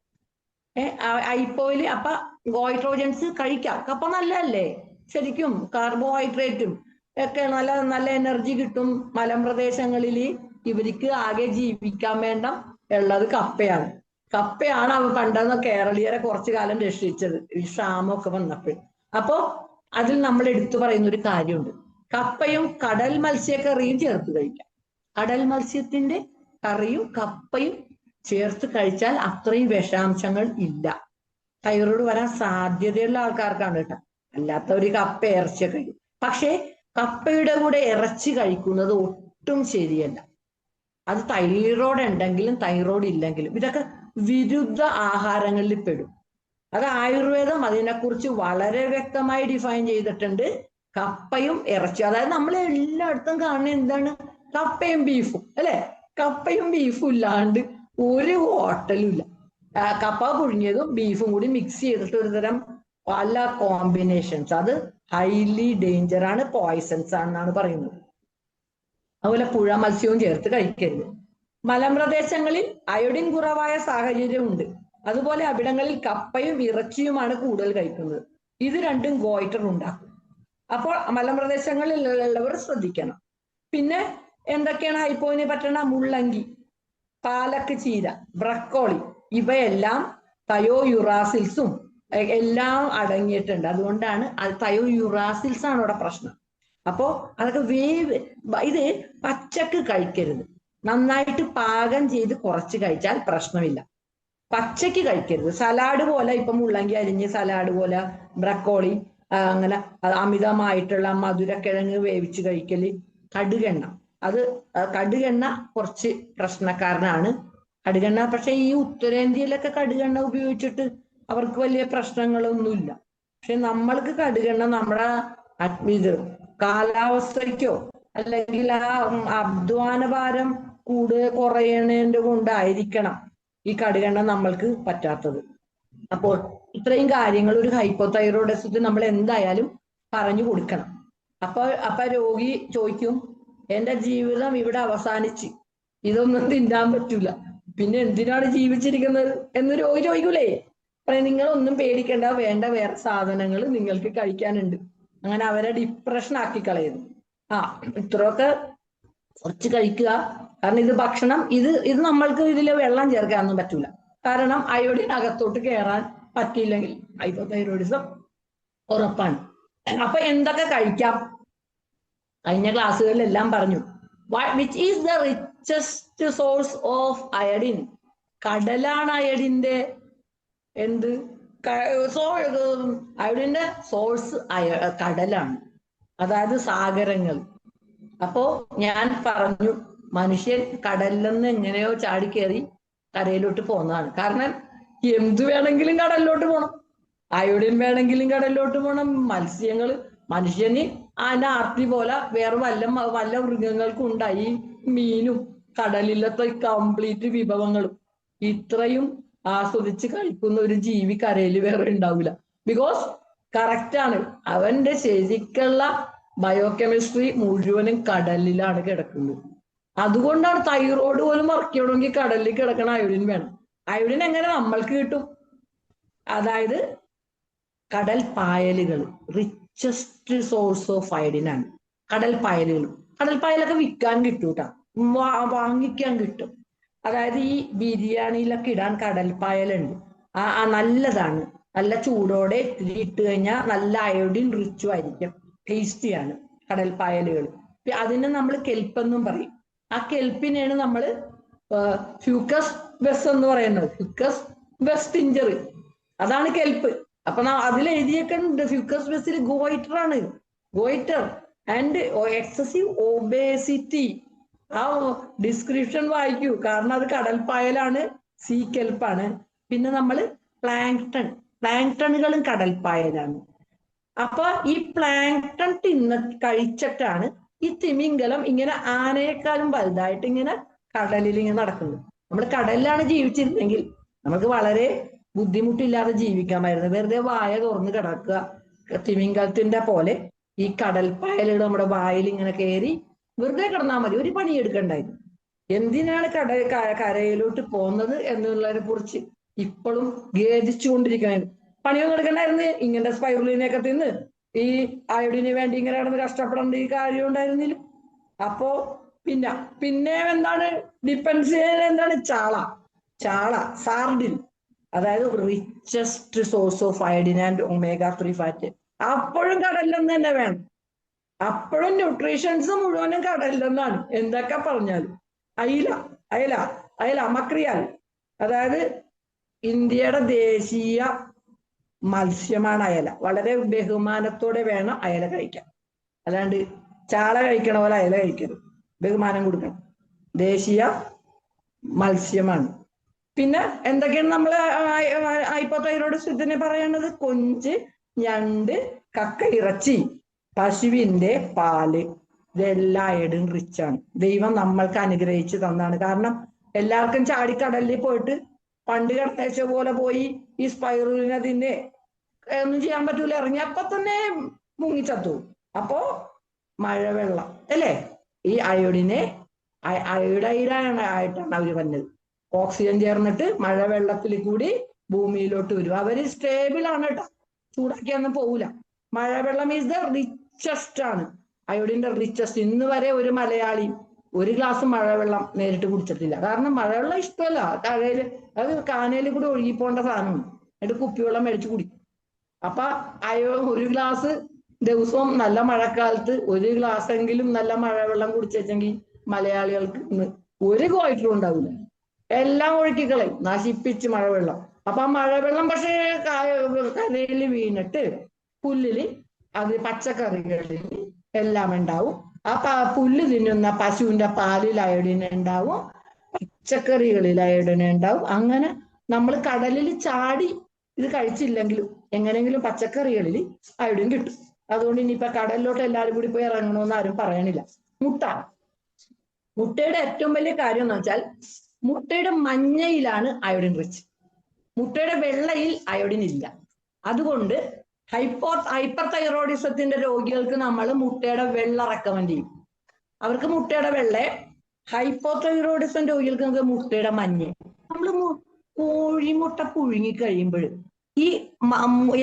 ഹൈപ്പോയില് അപ്പൊ ഗോയിട്രോജൻസ് കഴിക്കാം, കപ്പ നല്ലതല്ലേ, ശരിക്കും കാർബോഹൈഡ്രേറ്റും ഒക്കെ നല്ല നല്ല എനർജി കിട്ടും. മലമ്പ്രദേശങ്ങളിൽ ഇവർക്ക് ആകെ ജീവിക്കാൻ വേണ്ട ഉള്ളത് കപ്പയാണ്. കപ്പയാണ് അവ പണ്ടെന്ന് കേരളീയരെ കുറച്ചു കാലം രക്ഷിച്ചത് ഈ ക്ഷാമമൊക്കെ വന്നപ്പോൾ. അപ്പോ അതിൽ നമ്മൾ എടുത്തു പറയുന്ന ഒരു കാര്യമുണ്ട്, കപ്പയും കടൽ മത്സ്യക്കറിയും ചേർത്ത് കഴിക്കാം. കടൽ മത്സ്യത്തിന്റെ കറിയും കപ്പയും ചേർത്ത് കഴിച്ചാൽ അത്രയും വിഷാംശങ്ങൾ ഇല്ല. തൈറോയ്ഡ് വരാൻ സാധ്യതയുള്ള ആൾക്കാർക്കാണ് കേട്ടോ, അല്ലാത്തവർ കപ്പ ഇറച്ചി കഴിക്കും. പക്ഷേ കപ്പയുടെ കൂടെ ഇറച്ചി കഴിക്കുന്നത് ഒട്ടും ശരിയല്ല. അത് തൈറോയ്ഡ് ഉണ്ടെങ്കിലും തൈറോയ്ഡ് ഇല്ലെങ്കിലും ഇതൊക്കെ വിരുദ്ധ ആഹാരങ്ങളിൽ പെടും. അത് ആയുർവേദം അതിനെക്കുറിച്ച് വളരെ വ്യക്തമായി ഡിഫൈൻ ചെയ്തിട്ടുണ്ട്. കപ്പയും ഇറച്ചി, അതായത് നമ്മൾ എല്ലായിടത്തും കാണുന്ന എന്താണ്, കപ്പയും ബീഫും അല്ലെ. കപ്പയും ബീഫും ഇല്ലാണ്ട് ഒരു ഹോട്ടലും ഇല്ല. കപ്പ പുഴുങ്ങിയതും ബീഫും കൂടി മിക്സ് ചെയ്തിട്ട് ഒരു തരം പല കോമ്പിനേഷൻസ്, അത് ഹൈലി ഡേഞ്ചർ ആണ്, പോയിസൺസ് ആണെന്നാണ് പറയുന്നത്. അതുപോലെ പുഴ മത്സ്യവും ചേർത്ത് കഴിക്കരുത്. മലമ്പ്രദേശങ്ങളിൽ അയോഡിൻ കുറവായ സാഹചര്യമുണ്ട്, അതുപോലെ അവിടങ്ങളിൽ കപ്പയും ഇറച്ചിയുമാണ് കൂടുതൽ കഴിക്കുന്നത്. ഇത് രണ്ടും ഗോയിറ്റർ ഉണ്ടാക്കും. അപ്പോൾ മലമ്പ്രദേശങ്ങളിലുള്ളവർ ശ്രദ്ധിക്കണം. പിന്നെ എന്തൊക്കെയാണ് ഹൈപ്പോയിന് പറ്റണ, മുള്ളങ്കി. പാലക്ക് ചീര, ബ്രക്കോളി, ഇവയെല്ലാം തയോയുറാസിൽസും എല്ലാം അടങ്ങിയിട്ടുണ്ട്. അതുകൊണ്ടാണ് അത് തയോയുറാസിൽസ് ആണ് ഇവിടെ പ്രശ്നം. അപ്പോ അതൊക്കെ ഇത് പച്ചക്ക് കഴിക്കരുത്. നന്നായിട്ട് പാകം ചെയ്ത് കുറച്ച് കഴിച്ചാൽ പ്രശ്നമില്ല. പച്ചക്ക് കഴിക്കരുത്. സലാഡ് പോലെ, ഇപ്പൊ മുള്ളങ്കി അരിഞ്ഞ് സലാഡ് പോലെ, ബ്രക്കോളി അങ്ങനെ അമിതമായിട്ടുള്ള മധുരക്കിഴങ്ങ് വേവിച്ച് കഴിക്കല്, കടുകെണ്ണ, അത് കടുകെണ്ണ കുറച്ച് പ്രശ്നക്കാരനാണ്. കടുകെണ്ണ പക്ഷെ ഈ ഉത്തരേന്ത്യയിലൊക്കെ കടുകെണ്ണ ഉപയോഗിച്ചിട്ട് അവർക്ക് വലിയ പ്രശ്നങ്ങളൊന്നുമില്ല. പക്ഷെ നമ്മൾക്ക് കടുകെണ്ണ നമ്മുടെ ഇത് കാലാവസ്ഥയ്ക്കോ അല്ലെങ്കിൽ ആ അധ്വാന ഭാരം കുറയണതിന്റെ കൊണ്ടായിരിക്കണം ഈ കടുകെണ്ണ നമ്മൾക്ക് പറ്റാത്തത്. അപ്പോൾ ഇത്രയും കാര്യങ്ങൾ ഒരു ഹൈപ്പോതൈറോയിഡിസത്തിൽ നമ്മൾ എന്തായാലും പറഞ്ഞു കൊടുക്കണം. അപ്പൊ രോഗി ചോദിക്കും, എന്റെ ജീവിതം ഇവിടെ അവസാനിച്ച്, ഇതൊന്നും തിന്നാൻ പറ്റൂല, പിന്നെ എന്തിനാണ് ജീവിച്ചിരിക്കുന്നത് എന്ന് രോഗി ചോദിക്കൂലേ? നിങ്ങളൊന്നും പേടിക്കണ്ട, വേണ്ട വേറെ സാധനങ്ങൾ നിങ്ങൾക്ക് കഴിക്കാനുണ്ട്. അങ്ങനെ അവരെ ഡിപ്രഷൻ ആക്കി കളയുന്നു. ഇത്രയൊക്കെ കുറച്ച് കഴിക്കുക. കാരണം ഇത് ഭക്ഷണം, ഇത് നമ്മൾക്ക് ഇതിൽ വെള്ളം ചേർക്കാനൊന്നും പറ്റൂല. കാരണം അയോഡിൻ അകത്തോട്ട് കയറാൻ പറ്റിയില്ലെങ്കിൽ ഹൈപ്പോതൈറോയിഡിസം ഉറപ്പാണ്. അപ്പൊ എന്തൊക്കെ കഴിക്കാം? കഴിഞ്ഞ ക്ലാസ്സുകളിലെല്ലാം പറഞ്ഞു. Which is the richest source of iodine? കടലാണ് അയഡിന്റെ അയഡിന്റെ സോഴ്സ് കടലാണ്, അതായത് സാഗരങ്ങൾ. അപ്പോ ഞാൻ പറഞ്ഞു, മനുഷ്യൻ കടലിൽ നിന്ന് എങ്ങനെയോ ചാടിക്കേറി കരയിലോട്ട് പോകുന്നതാണ്. കാരണം എന്ത് വേണമെങ്കിലും കടലിലോട്ട് പോകണം, അയോഡിൻ വേണമെങ്കിലും കടലിലോട്ട് പോകണം. മനുഷ്യന് അതിന്റെ ആർത്തി പോലെ വേറെ വല്ല മൃഗങ്ങൾക്കും ഉണ്ടായി. മീനും കടലിലത്തെ കംപ്ലീറ്റ് വിഭവങ്ങളും ഇത്രയും ആസ്വദിച്ച് കഴിക്കുന്ന ഒരു ജീവി കരയിൽ വേറെ ഉണ്ടാവില്ല. ബിക്കോസ് കറക്റ്റ് ആണ്, അവന്റെ ശരിക്കുള്ള ബയോകെമിസ്ട്രി മുഴുവനും കടലിലാണ് കിടക്കുന്നത്. അതുകൊണ്ടാണ് തൈറോയ്ഡ് പോലും വർക്ക് ചെയ്യണമെങ്കിൽ കടലിൽ കിടക്കണ അയോഡിൻ വേണം. അയോഡിൻ എങ്ങനെ നമ്മൾക്ക് കിട്ടും? അതായത് കടൽ പായലുകൾ റിച്ചസ്റ്റ് സോഴ്സ് ഓഫ് അയോഡിൻ ആണ് കടൽ പായലുകൾ. കടൽ പായലൊക്കെ വിൽക്കാൻ കിട്ടും കേട്ടോ, വാങ്ങിക്കാൻ കിട്ടും. അതായത് ഈ ബിരിയാണിയിലൊക്കെ ഇടാൻ കടൽ പായലുണ്ട്. നല്ലതാണ്, നല്ല ചൂടോടെ ഇട്ട് കഴിഞ്ഞാൽ നല്ല അയോഡിൻ റിച്ചും ആയിരിക്കും, ടേസ്റ്റിയാണ് കടൽ പായലുകൾ. അതിനെ നമ്മൾ കെൽപ്പെന്നും പറയും. ആ കെൽപ്പിനെയാണ് നമ്മൾ ഫ്യൂക്കസ് വെസ് എന്ന് പറയുന്നത്. ഫ്യൂക്കസ് വെസ് ടിഞ്ചർ, അതാണ് കെൽപ്പ്. അപ്പൊ അതിൽ എഴുതിയേക്കുന്നുണ്ട് ഫ്യൂക്കസ് വെസ്സിൽ ഗോയിറ്റർ ആണ്, ഗോയിറ്റർ ആൻഡ് എക്സസീവ് ഒബേസിറ്റി. ആ ഡിസ്ക്രിപ്ഷൻ വായിക്കൂ, കാരണം അത് കടൽ പായലാണ്, സീ കെൽപ്പാണ്. പിന്നെ നമ്മൾ പ്ലാങ്ടണുകളും കടൽ പായലാണ്. അപ്പൊ ഈ പ്ലാങ്ടൺ കഴിച്ചിട്ടാണ് ഈ തിമിംഗലം ഇങ്ങനെ ആനയെക്കാളും വലുതായിട്ട് ഇങ്ങനെ കടലിൽ ഇങ്ങനെ നടക്കുന്നത്. നമ്മൾ കടലിലാണ് ജീവിച്ചിരുന്നെങ്കിൽ നമുക്ക് വളരെ ബുദ്ധിമുട്ടില്ലാതെ ജീവിക്കാമായിരുന്നു. വെറുതെ വായ തുറന്ന് കിടക്കുക, തിമിംഗലത്തിന്റെ പോലെ ഈ കടൽ പായലുകൾ നമ്മുടെ വായിൽ ഇങ്ങനെ കയറി വെറുതെ കിടന്നാൽ മതി, ഒരു പണി എടുക്കണ്ടായിരുന്നു. എന്തിനാണ് കരയിലോട്ട് പോകുന്നത് എന്നുള്ളതിനെ കുറിച്ച് ഇപ്പോഴും ഖേദിച്ചുകൊണ്ടിരിക്കണേ. പണിയൊന്നും എടുക്കണ്ടായിരുന്നു, ഇങ്ങനെ സ്പൈറുലിനെയൊക്കെ തിന്ന് ഈ അയോഡിന് വേണ്ടി ഇങ്ങനെ കിടന്ന് കഷ്ടപ്പെടേണ്ട ഈ കാര്യം ഉണ്ടായിരുന്നില്ല. അപ്പോ പിന്നെ എന്താണ് ഡിപ്പെൻസ് ചെയ്യുന്നത്? എന്താണ്? ചാള, സാർഡിൻ, അതായത് richest source of iodine and omega 3 fat. അപ്പോഴും കടലിൽ നിന്ന് തന്നെ വേണം. അപ്പോഴും ന്യൂട്രീഷൻസ് മുഴുവനും കടലിൽ നിന്നാണ്, എന്തൊക്കെ പറഞ്ഞാലും. അയല മക്രിയാൽ, അതായത് ഇന്ത്യയുടെ ദേശീയ മത്സ്യമാണ് അയല. വളരെ ബഹുമാനത്തോടെ വേണം അയല കഴിക്കാൻ. അല്ലാണ്ട് ചാള കഴിക്കണ പോലെ അയല കഴിക്കരുത്, ബഹുമാനം കൊടുക്കണം. ദേശീയ മത്സ്യമാണ്. പിന്നെ എന്തൊക്കെയാണ് നമ്മൾ ഹൈപ്പോതൈറോയിഡിസത്തിന് പറയണത്? കൊഞ്ച്, ഞണ്ട്, കക്ക ഇറച്ചി, പശുവിന്റെ പാല്, ഇതെല്ലാം അയഡിൻ റിച്ച് ആണ്. ദൈവം നമ്മൾക്ക് അനുഗ്രഹിച്ച് തന്നാണ്. കാരണം എല്ലാവർക്കും ചാടിക്കടലിൽ പോയിട്ട് പണ്ട് കിടന്നേച്ച പോലെ പോയി ഈ സ്പൈറുലിനെ തിന്നെ ഒന്നും ചെയ്യാൻ പറ്റൂല, ഇറങ്ങിയപ്പോ തന്നെ മുങ്ങിച്ചത്തു. അപ്പോ മഴവെള്ളം അല്ലേ, ഈ അയോഡൈഡായിട്ടാണ് അവര് വന്നത്. ഓക്സിജൻ ചേർന്നിട്ട് മഴവെള്ളത്തിൽ കൂടി ഭൂമിയിലോട്ട് വരും. അവര് സ്റ്റേബിൾ ആണ് കേട്ടോ, ചൂടാക്കിയൊന്നും പോകൂല. മഴവെള്ളം ഈസ് ദ റിച്ചസ്റ്റ് ആണ്, അയോഡിന്റെ റിച്ചസ്റ്റ്. ഇന്ന് വരെ ഒരു മലയാളി ഒരു ഗ്ലാസ് മഴവെള്ളം നേരിട്ട് കുടിച്ചിട്ടില്ല. കാരണം മഴവെള്ളം ഇഷ്ടമല്ല, കരയില് അത് കാനയിൽ കൂടി ഒഴുകിപ്പോണ്ട സാധനമാണ്. എന്നിട്ട് കുപ്പിവെള്ളം മേടിച്ച് കുടിക്കും. അപ്പൊ ഒരു ഗ്ലാസ് ദിവസവും നല്ല മഴക്കാലത്ത് ഒരു ഗ്ലാസ് എങ്കിലും നല്ല മഴവെള്ളം കുടിച്ചെങ്കിൽ മലയാളികൾക്ക് ഇന്ന് ഒരു ഗോയിറ്ററും ഉണ്ടാവില്ല. എല്ലാം ഒഴുക്കിക്കളയും, നശിപ്പിച്ച് മഴവെള്ളം. അപ്പൊ ആ മഴവെള്ളം പക്ഷേ കരയിൽ വീണിട്ട് പുല്ലില് അത് പച്ചക്കറികളിൽ എല്ലാം ഉണ്ടാവും. ആ പുല്ല് തിന്നുന്ന പശുവിന്റെ പാലിൽ അയോഡിൻ ഉണ്ടാവും, പച്ചക്കറികളിൽ അയോഡിൻ ഉണ്ടാവും. അങ്ങനെ നമ്മൾ കടലിൽ ചാടി ഇത് കഴിച്ചില്ലെങ്കിലും എങ്ങനെയെങ്കിലും പച്ചക്കറികളിൽ അയോഡിൻ കിട്ടും. അതുകൊണ്ട് ഇനിയിപ്പൊ കടലിലോട്ട് എല്ലാവരും കൂടി പോയി ഇറങ്ങണമെന്ന് ആരും പറയണില്ല. മുട്ടയുടെ ഏറ്റവും വലിയ കാര്യം എന്ന് വെച്ചാൽ മുട്ടയുടെ മഞ്ഞയിലാണ് അയോഡിൻ റിച്ച്. മുട്ടയുടെ വെള്ളയിൽ അയോഡിൻ ഇല്ല. അതുകൊണ്ട് ഹൈപ്പർ തൈറോയിഡിസത്തിന്റെ രോഗികൾക്ക് നമ്മൾ മുട്ടയുടെ വെള്ള റെക്കമെൻഡ് ചെയ്യും. അവർക്ക് മുട്ടയുടെ വെള്ള. ഹൈപ്പോ തൈറോയിഡിസം രോഗികൾക്ക് നമുക്ക് മുട്ടയുടെ മഞ്ഞ. നമ്മൾ കോഴിമുട്ട പുഴുങ്ങി കഴിയുമ്പോൾ ഈ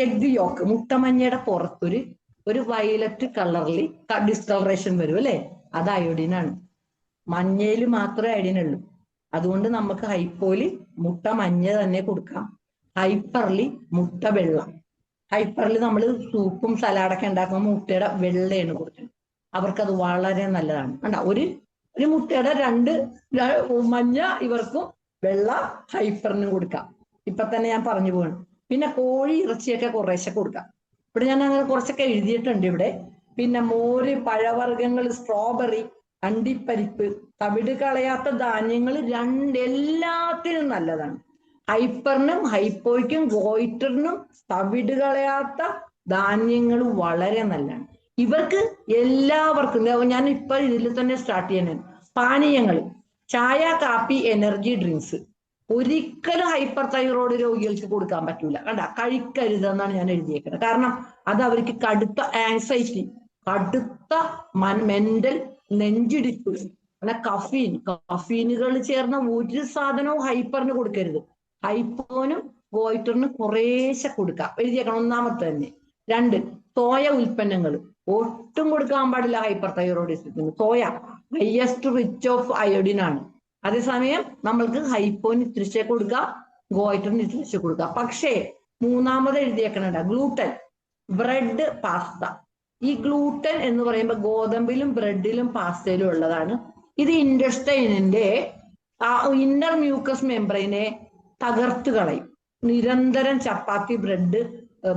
എഗ് യോക്ക് മുട്ടമഞ്ഞയുടെ പുറത്തൊരു വയലറ്റ് കളറിൽ ഡിസ്കളറേഷൻ വരും അല്ലെ, അത് അയോഡിനാണ്. മഞ്ഞയിൽ മാത്രമേ അയോഡിൻ ഉള്ളൂ. അതുകൊണ്ട് നമുക്ക് ഹൈപ്പോയില് മുട്ട മഞ്ഞ തന്നെ കൊടുക്കാം, ഹൈപ്പറിൽ മുട്ട വെള്ള. ഹൈപ്പറിൽ നമ്മൾ സൂപ്പും സലാഡൊക്കെ ഉണ്ടാക്കുമ്പോൾ മുട്ടയുടെ വെള്ളയാണ് കൊടുക്കുന്നത്. അവർക്കത് വളരെ നല്ലതാണ്. കണ്ട, ഒരു മുട്ടയുടെ രണ്ട് മഞ്ഞ ഇവർക്കും വെള്ള ഹൈപ്പറിനും കൊടുക്കാം. ഇപ്പൊ തന്നെ ഞാൻ പറഞ്ഞു പോകണം. പിന്നെ കോഴി ഇറച്ചിയൊക്കെ കുറേശ്ശെ കൊടുക്കാം. ഇവിടെ ഞാൻ അങ്ങനെ കുറച്ചൊക്കെ എഴുതിയിട്ടുണ്ട് ഇവിടെ. പിന്നെ മോര്, പഴവർഗ്ഗങ്ങൾ, സ്ട്രോബെറി, അണ്ടിപ്പരിപ്പ്, തവിട് കളയാത്ത ധാന്യങ്ങൾ എല്ലാത്തിനും നല്ലതാണ്. ഹൈപ്പറിനും ഹൈപ്പോയ്ക്കും ഗോയിറ്ററിനും തവിട് കളയാത്ത ധാന്യങ്ങൾ വളരെ നല്ലതാണ്. ഇവർക്ക് എല്ലാവർക്കും ഞാൻ ഇപ്പൊ ഇതിൽ തന്നെ സ്റ്റാർട്ട് ചെയ്യുന്നത് പാനീയങ്ങൾ, ചായ, കാപ്പി, എനർജി ഡ്രിങ്ക്സ് ഒരിക്കലും ഹൈപ്പർ തൈറോയ്ഡ് രോഗികൾക്ക് കൊടുക്കാൻ പറ്റൂല. കണ്ട, കഴിക്കരുതെന്നാണ് ഞാൻ എഴുതിയേക്കുന്നത്. കാരണം അത് അവർക്ക് കടുത്ത ആൻസൈറ്റി, കടുത്ത മെന്റൽ നെഞ്ചിടിപ്പ്, പിന്നെ കഫീനുകൾ ചേർന്ന ഒരു സാധനവും ഹൈപ്പറിന് കൊടുക്കരുത്. ഹൈപ്പോനും ഗോയിറ്ററിനും കുറേശ്ശെ കൊടുക്കാം, എഴുതിയേക്കണം. ഒന്നാമത്തെ തന്നെ. 2, സോയ ഉൽപ്പന്നങ്ങൾ ഒട്ടും കൊടുക്കാൻ പാടില്ല ഹൈപ്പർ തൈറോയിഡിസത്തിന്. Soya highest rich of iodine ആണ്. അതേസമയം നമ്മൾക്ക് ഹൈപ്പോന് ഇത്തിരിശ്ശെ കൊടുക്കാം, ഗോയിറ്ററിന് ഇത്തിരിശ്ശെ കൊടുക്കാം. പക്ഷേ മൂന്നാമത് എഴുതിയേക്കണ ഗ്ലൂട്ടൻ, ബ്രെഡ്, പാസ്ത. ഈ ഗ്ലൂട്ടൻ എന്ന് പറയുമ്പോൾ ഗോതമ്പിലും ബ്രെഡിലും പാസ്തയിലും ഉള്ളതാണ്. ഇത് ഇൻഡസ്റ്റൈനിന്റെ ആ ഇന്നർ മ്യൂക്കസ് മെംബ്രെയിനെ തകർത്ത് കളയും നിരന്തരം ചപ്പാത്തി, ബ്രെഡ്,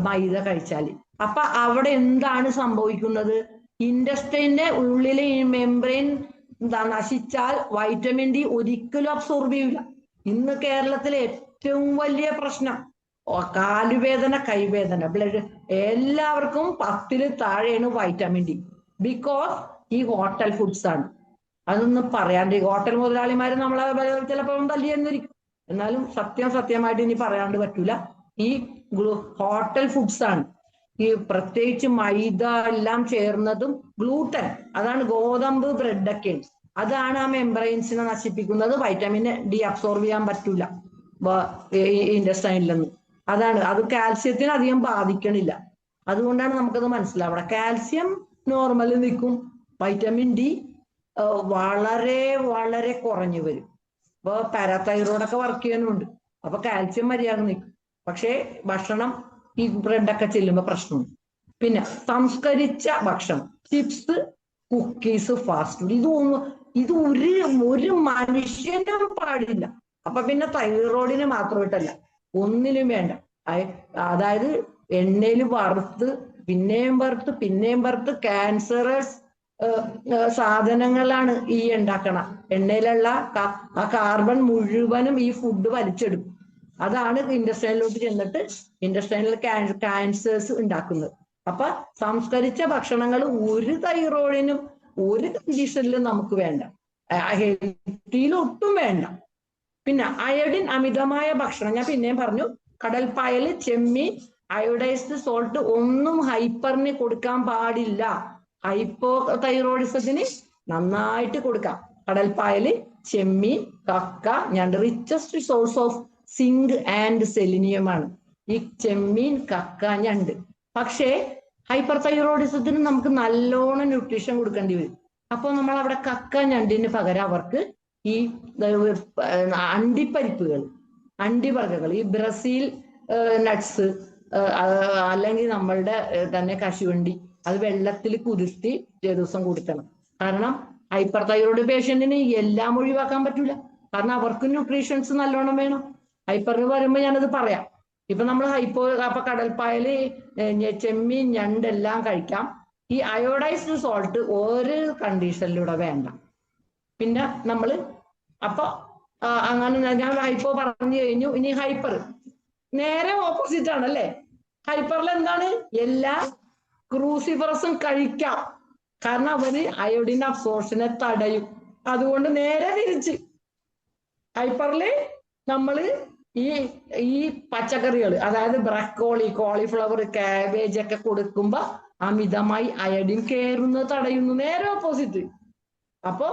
മൈദ കഴിച്ചാൽ. അപ്പൊ അവിടെ എന്താണ് സംഭവിക്കുന്നത്? ഇൻഡസ്റ്റൈന്റെ ഉള്ളിലെ ഈ മെംബ്രെയിൻ നശിച്ചാൽ വൈറ്റമിൻ ഡി ഒരിക്കലും അബ്സോർബ് ചെയ്യില്ല. ഇന്ന് കേരളത്തിലെ ഏറ്റവും വലിയ പ്രശ്നം കാലുവേദന, കൈവേദന, ബ്ലഡ്, എല്ലാവർക്കും 10ൽ താഴെയാണ് വൈറ്റമിൻ ഡി. ബിക്കോസ് ഈ ഹോട്ടൽ ഫുഡ്സ് ആണ്. അതൊന്നും പറയാണ്ട് ഹോട്ടൽ മുതലാളിമാര് നമ്മളെ ചിലപ്പോൾ തല്ലിയെന്നിരിക്കും. എന്നാലും സത്യമായിട്ട് ഇനി പറയാണ്ട് പറ്റൂല. ഈ ഹോട്ടൽ ഫുഡ്സ് ആണ്. ഈ പ്രത്യേകിച്ച് മൈദ എല്ലാം ചേർന്നതും ഗ്ലൂട്ടൻ, അതാണ് ഗോതമ്പ്, ബ്രെഡൊക്കെ, അതാണ് ആ മെംബ്രെയിൻസിനെ നശിപ്പിക്കുന്നത്. വൈറ്റമിൻ ഡി അബ്സോർബ് ചെയ്യാൻ പറ്റൂല ഇൻഡസ്റ്റൈനിൽ നിന്ന്. അതാണ് അത് കാൽസ്യത്തിന് അധികം ബാധിക്കണില്ല. അതുകൊണ്ടാണ് നമുക്കത് മനസ്സിലാവണം. കാൽസ്യം നോർമൽ നിൽക്കും, വൈറ്റമിൻ ഡി വളരെ വളരെ കുറഞ്ഞു വരും. ഇപ്പൊ പാരാതൈറോയ്ഡൊക്കെ വർക്ക് ചെയ്യാനുണ്ട്. അപ്പൊ കാൽസ്യം മര്യാദ നിൽക്കും. പക്ഷേ ഭക്ഷണം ഈ ബ്രെഡൊക്കെ ചെല്ലുമ്പോ പ്രശ്നമുണ്ട്. പിന്നെ സംസ്കരിച്ച ഭക്ഷണം, ചിപ്സ്, കുക്കീസ്, ഫാസ്റ്റ് ഫുഡ്, ഇത് ഒരു മനുഷ്യനും പാടില്ല. അപ്പൊ പിന്നെ തൈറോയിഡിന് മാത്രമായിട്ടല്ല, ഒന്നിനും വേണ്ട. അതായത് എണ്ണയിൽ വറുത്ത് പിന്നെയും വറുത്ത് ക്യാൻസറസ് സാധനങ്ങളാണ് ഈ ഉണ്ടാക്കണ. എണ്ണയിലുള്ള ആ കാർബൺ മുഴുവനും ഈ ഫുഡ് വലിച്ചെടുക്കും. അതാണ് ഇൻഡസ്ട്രിയിലോട്ട് ചെന്നിട്ട് ഇൻഡസ്ട്രിയൽ ക്യാൻസേഴ്സ് ഉണ്ടാക്കുന്നത്. അപ്പൊ സംസ്കരിച്ച ഭക്ഷണങ്ങൾ ഒരു തൈറോയിഡിനും ഒരു കണ്ടീഷനിലും നമുക്ക് വേണ്ട, ഹെൽത്തിയിൽ ഒട്ടും വേണ്ട. പിന്നെ അയോഡിൻ അമിതമായ ഭക്ഷണം ഞാൻ പിന്നെയും പറഞ്ഞു. കടൽപ്പായൽ, ചെമ്മീൻ, അയോഡൈസ്ഡ് സോൾട്ട് ഒന്നും ഹൈപ്പറിന് കൊടുക്കാൻ പാടില്ല. ഹൈപ്പോ തൈറോയിഡിസത്തിന് നന്നായിട്ട് കൊടുക്കാം. കടൽപ്പായല്, ചെമ്മീൻ, കക്ക, ഞണ്ട് richest source of zinc and selenium ആണ് ഈ ചെമ്മീൻ, കക്ക, ഞണ്ട്. പക്ഷേ ഹൈപ്പർ തൈറോയിഡിസത്തിന് നമുക്ക് നല്ലോണം ന്യൂട്രീഷൻ കൊടുക്കേണ്ടി വരും. അപ്പൊ നമ്മൾ അവിടെ കക്ക ഞണ്ടിന് പകരം അവർക്ക് ഈ അണ്ടിവർഗങ്ങൾ, ഈ ബ്രസീൽ നട്ട്സ്, അല്ലെങ്കിൽ നമ്മളുടെ തന്നെ കശുവണ്ടി, അത് വെള്ളത്തിൽ കുതിർത്തി ദിവസം കൊടുക്കണം. കാരണം ഹൈപ്പർ തൈറോയ്ഡ് പേഷ്യന്റിന് എല്ലാം ഒഴിവാക്കാൻ പറ്റൂല. കാരണം അവർക്ക് ന്യൂട്രീഷൻസ് നല്ലോണം വേണം. ഹൈപ്പറിന് വരുമ്പോ ഞാനത് പറയാം. ഇപ്പൊ നമ്മൾ അപ്പൊ കടൽപ്പായല്, ചെമ്മീൻ, ഞണ്ടെല്ലാം കഴിക്കാം. ഈ അയോഡൈസ്ഡ് സോൾട്ട് ഒരു കണ്ടീഷനിലൂടെ വേണ്ട. പിന്നെ നമ്മള് അപ്പൊ അങ്ങനെ ഞാൻ ഹൈപ്പോ പറഞ്ഞു കഴിഞ്ഞു. ഇനി ഹൈപ്പർ നേരെ ഓപ്പോസിറ്റ് ആണ് അല്ലേ. ഹൈപ്പറിൽ എന്താണ്? എല്ലാ ക്രൂസിഫറസും കഴിക്കാം. കാരണം അവര് അയോഡിൻ അബ്സോർഷനെ തടയും. അതുകൊണ്ട് നേരെ തിരിച്ച് ഹൈപ്പറില് നമ്മള് ഈ പച്ചക്കറികൾ, അതായത് ബ്രക്കോളി, കോളിഫ്ലവർ, കാബേജ് ഒക്കെ കൊടുക്കുമ്പോ അമിതമായി അയഡിൻ കയറുന്നത് തടയുന്നു. നേരെ ഓപ്പോസിറ്റ്. അപ്പോ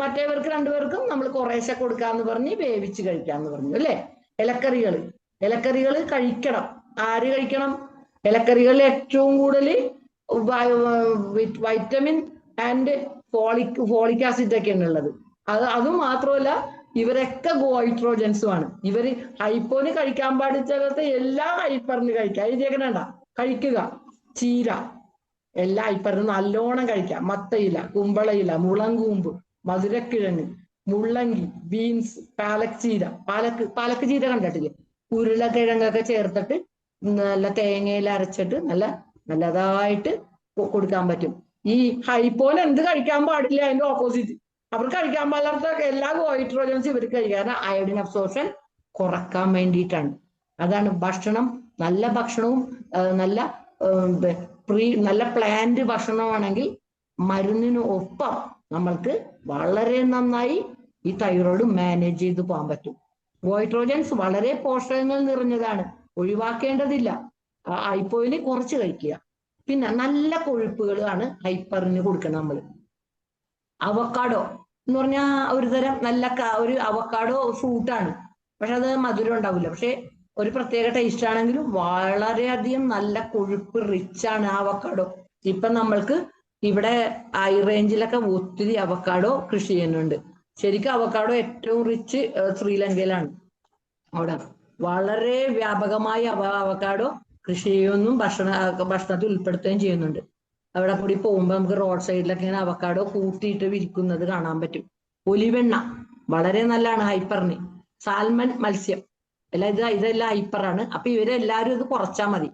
മറ്റേവർക്ക് രണ്ടുപേർക്കും നമ്മൾ കുറേശ്ശെ കൊടുക്കാന്ന് പറഞ്ഞ് വേവിച്ച് കഴിക്കാന്ന് പറഞ്ഞു അല്ലേ. ഇലക്കറികൾ കഴിക്കണം. ആര് കഴിക്കണം? ഇലക്കറികളിൽ ഏറ്റവും കൂടുതൽ വൈറ്റമിൻ ആൻഡ് ഫോളിക് ആസിഡ് ഒക്കെയാണ് ഉള്ളത്. അത് മാത്രമല്ല, ഇവരൊക്കെ ഗോയിട്രോജൻസുമാണ്. ഇവര് ഹൈപ്പോന് കഴിക്കാൻ പാടിച്ച എല്ലാ ഹൈപ്പറിന് കഴിക്കാം. എഴുതിയേക്കണേണ്ട, കഴിക്കുക. ചീര എല്ലാ ഹൈപ്പറിനും നല്ലോണം കഴിക്കാം. മത്തയില, കുമ്പളയില, മുളങ്കൂമ്പ്, മധുരക്കിഴങ്ങ്, മുള്ളങ്കി, ബീൻസ്, പാലക്ക് ചീര കണ്ടിട്ടില്ലേ? ഉരുളക്കിഴങ്ങൊക്കെ ചേർത്തിട്ട് നല്ല തേങ്ങയിൽ അരച്ചിട്ട് നല്ലതായിട്ട് കൊടുക്കാൻ പറ്റും. ഈ ഹൈപ്പോന് എന്ത് കഴിക്കാൻ പാടില്ല? അതിന്റെ ഓപ്പോസിറ്റ്. അവർക്ക് കഴിക്കാൻ പാടില്ലാത്ത എല്ലാ ഗോയിട്രോജൻസ് ഇവർക്ക് കഴിക്കാൻ, അയോഡിൻ അബ്സോർഷൻ കുറക്കാൻ വേണ്ടിയിട്ടാണ്. അതാണ് ഭക്ഷണം. നല്ല ഭക്ഷണവും നല്ല പ്ലാന്റ് ഭക്ഷണമാണെങ്കിൽ മരുന്നിന് ഒപ്പം നമ്മൾക്ക് വളരെ നന്നായി ഈ തൈറോയ്ഡ് മാനേജ് ചെയ്ത് പോകാൻ പറ്റും. ഗോയിട്രോജൻസ് വളരെ പോഷകങ്ങൾ നിറഞ്ഞതാണ്, ഒഴിവാക്കേണ്ടതില്ല. ഹൈപ്പോയിന് കുറച്ച് കഴിക്കുക. പിന്നെ നല്ല കൊഴുപ്പുകളാണ് ഹൈപ്പറിന് കൊടുക്കണം നമ്മൾ. അവക്കാഡോ എന്ന് പറഞ്ഞാൽ ഒരു തരം ഒരു അവക്കാഡോ ഫ്രൂട്ടാണ്. പക്ഷെ അത് മധുരം ഉണ്ടാവില്ല. പക്ഷെ ഒരു പ്രത്യേക ടേസ്റ്റ് ആണെങ്കിലും വളരെയധികം നല്ല കൊഴുപ്പ് റിച്ച് ആണ് അവക്കാഡോ. ഇപ്പൊ നമ്മൾക്ക് ഇവിടെ ഹൈ റേഞ്ചിലൊക്കെ ഒത്തിരി അവക്കാഡോ കൃഷി ചെയ്യുന്നുണ്ട്. ശരിക്കും അവക്കാഡോ ഏറ്റവും റിച്ച് ശ്രീലങ്കയിലാണ്. അവിടെ വളരെ വ്യാപകമായി അവക്കാഡോ കൃഷി ചെയ്യുകയും ഭക്ഷണത്തിൽ ഉൾപ്പെടുത്തുകയും ചെയ്യുന്നുണ്ട്. അവിടെ കൂടി പോകുമ്പോൾ നമുക്ക് റോഡ് സൈഡിലൊക്കെ ഇങ്ങനെ അവക്കാഡോ കൂട്ടിയിട്ട് വിൽക്കുന്നത് കാണാൻ പറ്റും. ഒലിവെണ്ണ വളരെ നല്ലതാണ് ഹൈപ്പറിന്. സാൽമൺ മത്സ്യം ഇതെല്ലാം ഹൈപ്പറാണ്. അപ്പൊ ഇവരെല്ലാരും ഇത് കുറച്ചാൽ മതി.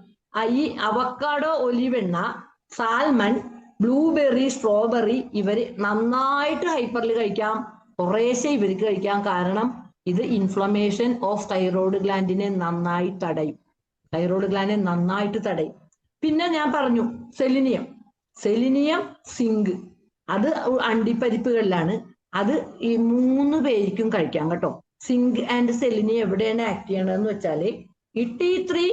ഈ അവക്കാഡോ, ഒലിവെണ്ണ, സാൽമൺ, ബ്ലൂബെറി, സ്ട്രോബെറി ഇവര് നന്നായിട്ട് ഹൈപ്പറിൽ കഴിക്കാം. കുറേശ്ശെ ഇവർക്ക് കഴിക്കാം. കാരണം ഇത് ഇൻഫ്ലമേഷൻ ഓഫ് തൈറോയ്ഡ് ഗ്ലാൻഡിനെ നന്നായിട്ട് തടയും. പിന്നെ ഞാൻ പറഞ്ഞു സെലിനിയം, സിങ്ക്, അത് അണ്ടിപ്പരിപ്പുകളിലാണ്. അത് ഈ 3 പേർക്കും കഴിക്കാം കേട്ടോ. സിങ്ക് ആൻഡ് സെലിനിയം എവിടെയാണ് ആക്ട് ചെയ്യണതെന്ന് വെച്ചാല് ഈ T3